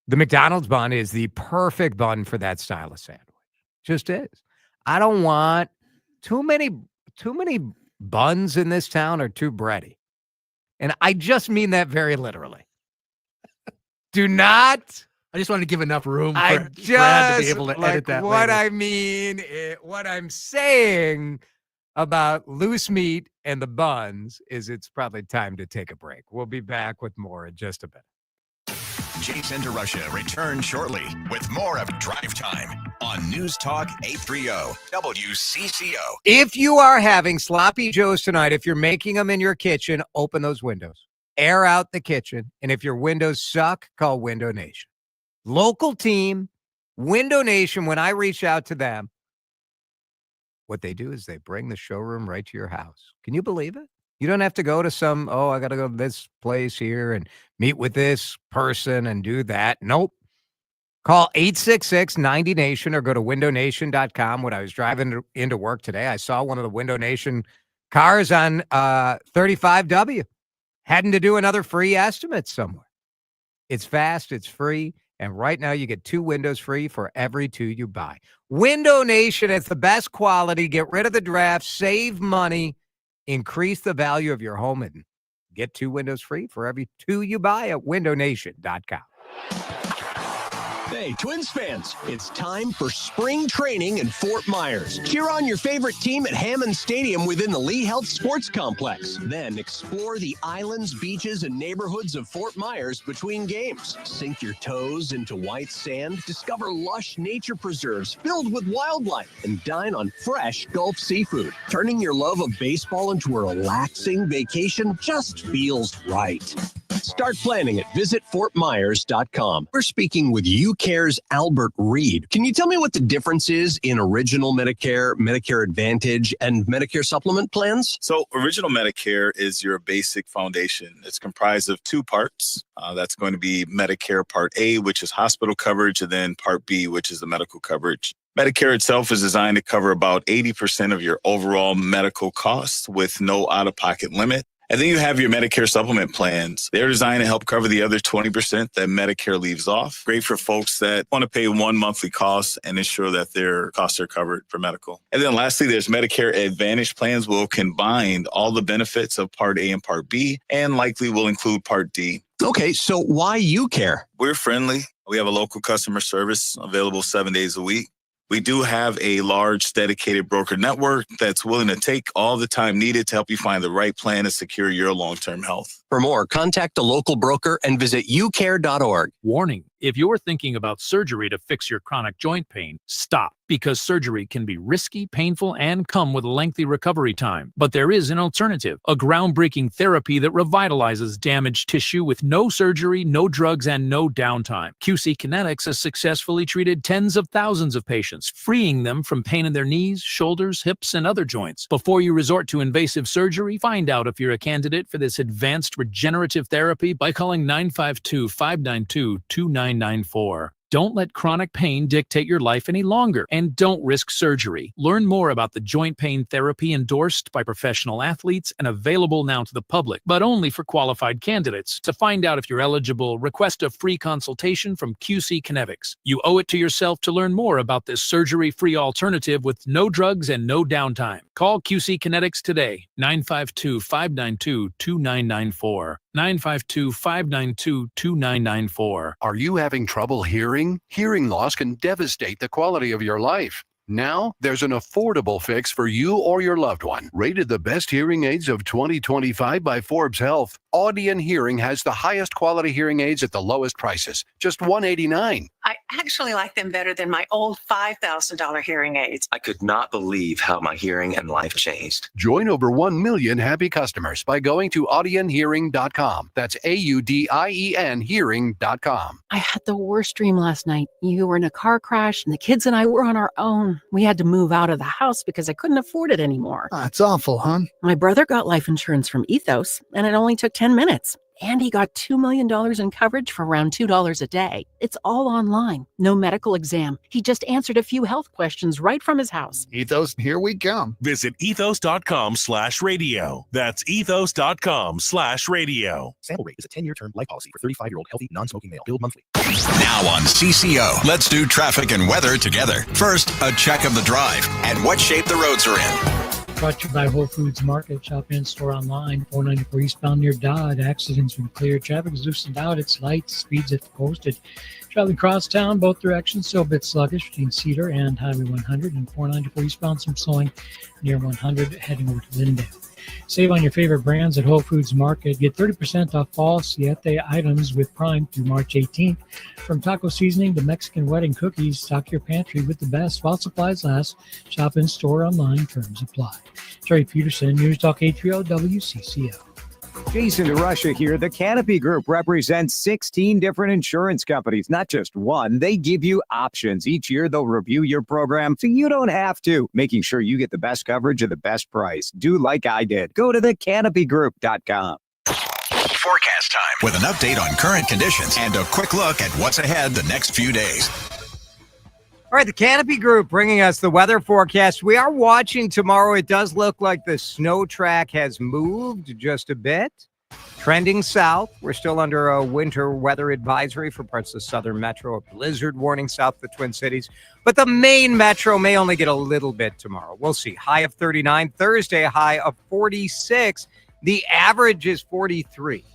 The McDonald's bun is the perfect bun for that style of sandwich. Just is. I don't want too many buns in this town are too bready. And I just mean that very literally. Do not. I just wanted to give enough room for I Brad to be just able to like edit that what later. I mean, what I'm saying about loose meat and the buns is it's probably time to take a break. We'll be back with more in just a bit. Jason DeRusha returns shortly with more of Drive Time on News Talk 830 WCCO. If you are having sloppy joes tonight, if you're making them in your kitchen, open those windows. Air out the kitchen. And if your windows suck, call Window Nation. Local team, Window Nation, when I reach out to them, what they do is they bring the showroom right to your house. Can you believe it? You don't have to go to I got to go to this place here and meet with this person and do that. Nope. Call 866-90-NATION or go to windownation.com. When I was driving into work today, I saw one of the Window Nation cars on 35W heading to do another free estimate somewhere. It's fast, it's free, and right now you get 2 windows free for every 2 you buy. Window Nation, it's the best quality. Get rid of the draft, save money, increase the value of your home, and get 2 windows free for every 2 you buy at windownation.com. Hey, Twins fans, it's time for spring training in Fort Myers. Cheer on your favorite team at Hammond Stadium within the Lee Health Sports Complex. Then explore the islands, beaches, and neighborhoods of Fort Myers between games. Sink your toes into white sand, discover lush nature preserves filled with wildlife, and dine on fresh Gulf seafood. Turning your love of baseball into a relaxing vacation just feels right. Start planning at visitfortmyers.com. We're speaking with UCare's Albert Reed. Can you tell me what the difference is in Original Medicare, Medicare Advantage, and Medicare Supplement plans? So Original Medicare is your basic foundation. It's comprised of 2 parts. That's going to be Medicare Part A, which is hospital coverage, and then Part B, which is the medical coverage. Medicare itself is designed to cover about 80% of your overall medical costs with no out-of-pocket limit. And then you have your Medicare supplement plans. They're designed to help cover the other 20% that Medicare leaves off. Great for folks that want to pay one monthly cost and ensure that their costs are covered for medical. And then lastly, there's Medicare Advantage plans will combine all the benefits of Part A and Part B, and likely will include Part D. Okay, so why UCare? We're friendly. We have a local customer service available 7 days a week. We do have a large dedicated broker network that's willing to take all the time needed to help you find the right plan to secure your long-term health. For more, contact a local broker and visit ucare.org. Warning, if you're thinking about surgery to fix your chronic joint pain, stop, because surgery can be risky, painful, and come with a lengthy recovery time. But there is an alternative, a groundbreaking therapy that revitalizes damaged tissue with no surgery, no drugs, and no downtime. QC Kinetics has successfully treated tens of thousands of patients, freeing them from pain in their knees, shoulders, hips, and other joints. Before you resort to invasive surgery, find out if you're a candidate for this advanced regenerative therapy by calling 952-592-2994. Don't let chronic pain dictate your life any longer, and don't risk surgery. Learn more about the joint pain therapy endorsed by professional athletes and available now to the public, but only for qualified candidates. To find out if you're eligible, request a free consultation from QC Kinetics. You owe it to yourself to learn more about this surgery-free alternative with no drugs and no downtime. Call QC Kinetics today, 952-592-2994. 952-592-2994. Are you having trouble hearing? Hearing loss can devastate the quality of your life. Now, there's an affordable fix for you or your loved one. Rated the best hearing aids of 2025 by Forbes Health, Audion Hearing has the highest quality hearing aids at the lowest prices, just $189. I actually like them better than my old $5,000 hearing aids. I could not believe how my hearing and life changed. Join over 1 million happy customers by going to audionhearing.com. That's AUDIEN hearing.com. I had the worst dream last night. You were in a car crash and the kids and I were on our own. We had to move out of the house because I couldn't afford it anymore. It's awful, hon. My brother got life insurance from Ethos and it only took 10 minutes. And he got $2 million in coverage for around $2 a day. It's all online. No medical exam. He just answered a few health questions right from his house. Ethos, here we come. Visit ethos.com/radio. That's ethos.com/radio. Sample rate is a 10-year term life policy for 35-year-old healthy, non-smoking male. Billed monthly. Now on CCO, let's do traffic and weather together. First, a check of the drive and what shape the roads are in. Brought to you by Whole Foods Market. Shop in store online. 494 eastbound near Dodd. Accidents been cleared. Traffic is loosened out. It's light. Speeds at the posted. Traveling across town, both directions, still a bit sluggish between Cedar and Highway 100 and 494 eastbound. Some slowing near 100 heading over to Lindale. Save on your favorite brands at Whole Foods Market. Get 30% off fall Siete items with Prime through March 18th. From taco seasoning to Mexican wedding cookies, stock your pantry with the best while supplies last. Shop in store, online, terms apply. Terry Peterson, News Talk 830 WCCO. Jason DeRusha here. The Canopy Group represents 16 different insurance companies, not just one. They give you options. Each year, they'll review your program so you don't have to, making sure you get the best coverage at the best price. Do like I did. Go to thecanopygroup.com. Forecast time with an update on current conditions and a quick look at what's ahead the next few days. All right, the Canopy Group bringing us the weather forecast. We are watching tomorrow. It does look like the snow track has moved just a bit, trending south. We're still under a winter weather advisory for parts of the southern metro, a blizzard warning south of the Twin Cities. But the main metro may only get a little bit tomorrow. We'll see. High of 39. Thursday, high of 46. The average is 43.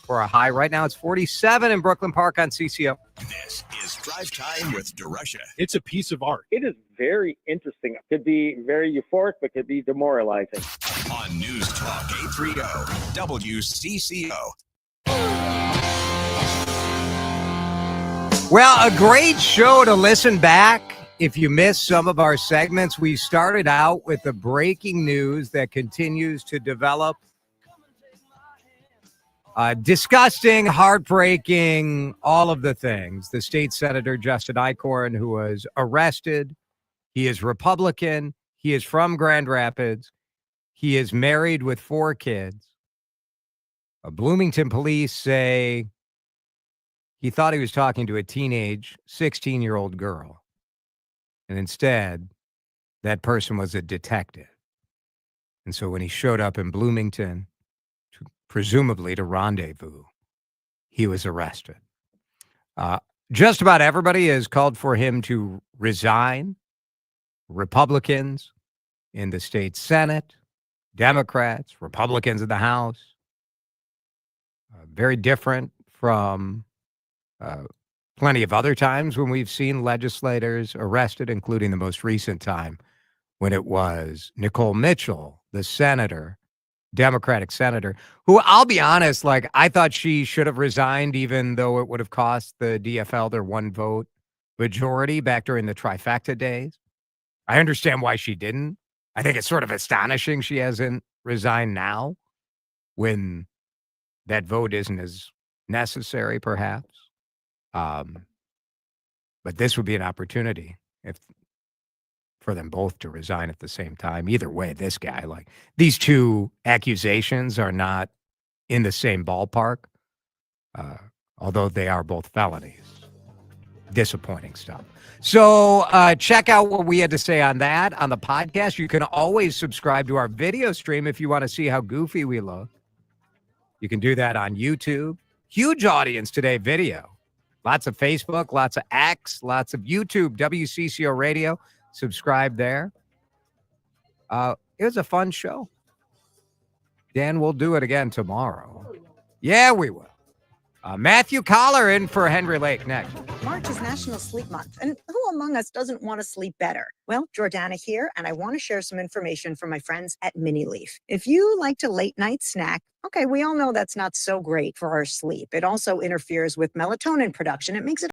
For a high right now, it's 47 in Brooklyn Park on CCO. This is Drive Time with DeRusha. It's a piece of art. It is very interesting. It could be very euphoric, but could be demoralizing. On News Talk 830 WCCO. Well, a great show to listen back. If you missed some of our segments, we started out with the breaking news that continues to develop. Disgusting, heartbreaking, all of the things. The state senator, Justin Eichorn, who was arrested. He is Republican. He is from Grand Rapids. He is married with 4 kids. Bloomington police say he thought he was talking to a teenage 16-year-old girl. And instead, that person was a detective. And so when he showed up in Bloomington, presumably to rendezvous, he was arrested. Just about everybody has called for him to resign. Republicans in the state Senate, Democrats, Republicans in the House. Very different from plenty of other times when we've seen legislators arrested, including the most recent time when it was Nicole Mitchell, the senator, Democratic senator, who, I'll be honest, like, I thought she should have resigned, even though it would have cost the DFL their 1-vote majority back during the trifecta days. I understand why she didn't. I think it's sort of astonishing she hasn't resigned now when that vote isn't as necessary, perhaps. But this would be an opportunity for them both to resign at the same time. Either way, this guy, like, these two accusations are not in the same ballpark, although they are both felonies. Disappointing stuff. So check out what we had to say on that on the podcast. You can always subscribe to our video stream if you want to see how goofy we look. You can do that on YouTube. Huge audience today, video. Lots of Facebook, lots of X, lots of YouTube, WCCO Radio. Subscribe there. It was a fun show. Dan, we'll do it again tomorrow. Yeah, we will. Matthew Collar in for Henry Lake next. March is National Sleep Month, and who among us doesn't want to sleep better? Well, Jordana here, and I want to share some information from my friends at Mini Leaf. If you like to late night snack, okay, we all know that's not so great for our sleep. It also interferes with melatonin production. It makes it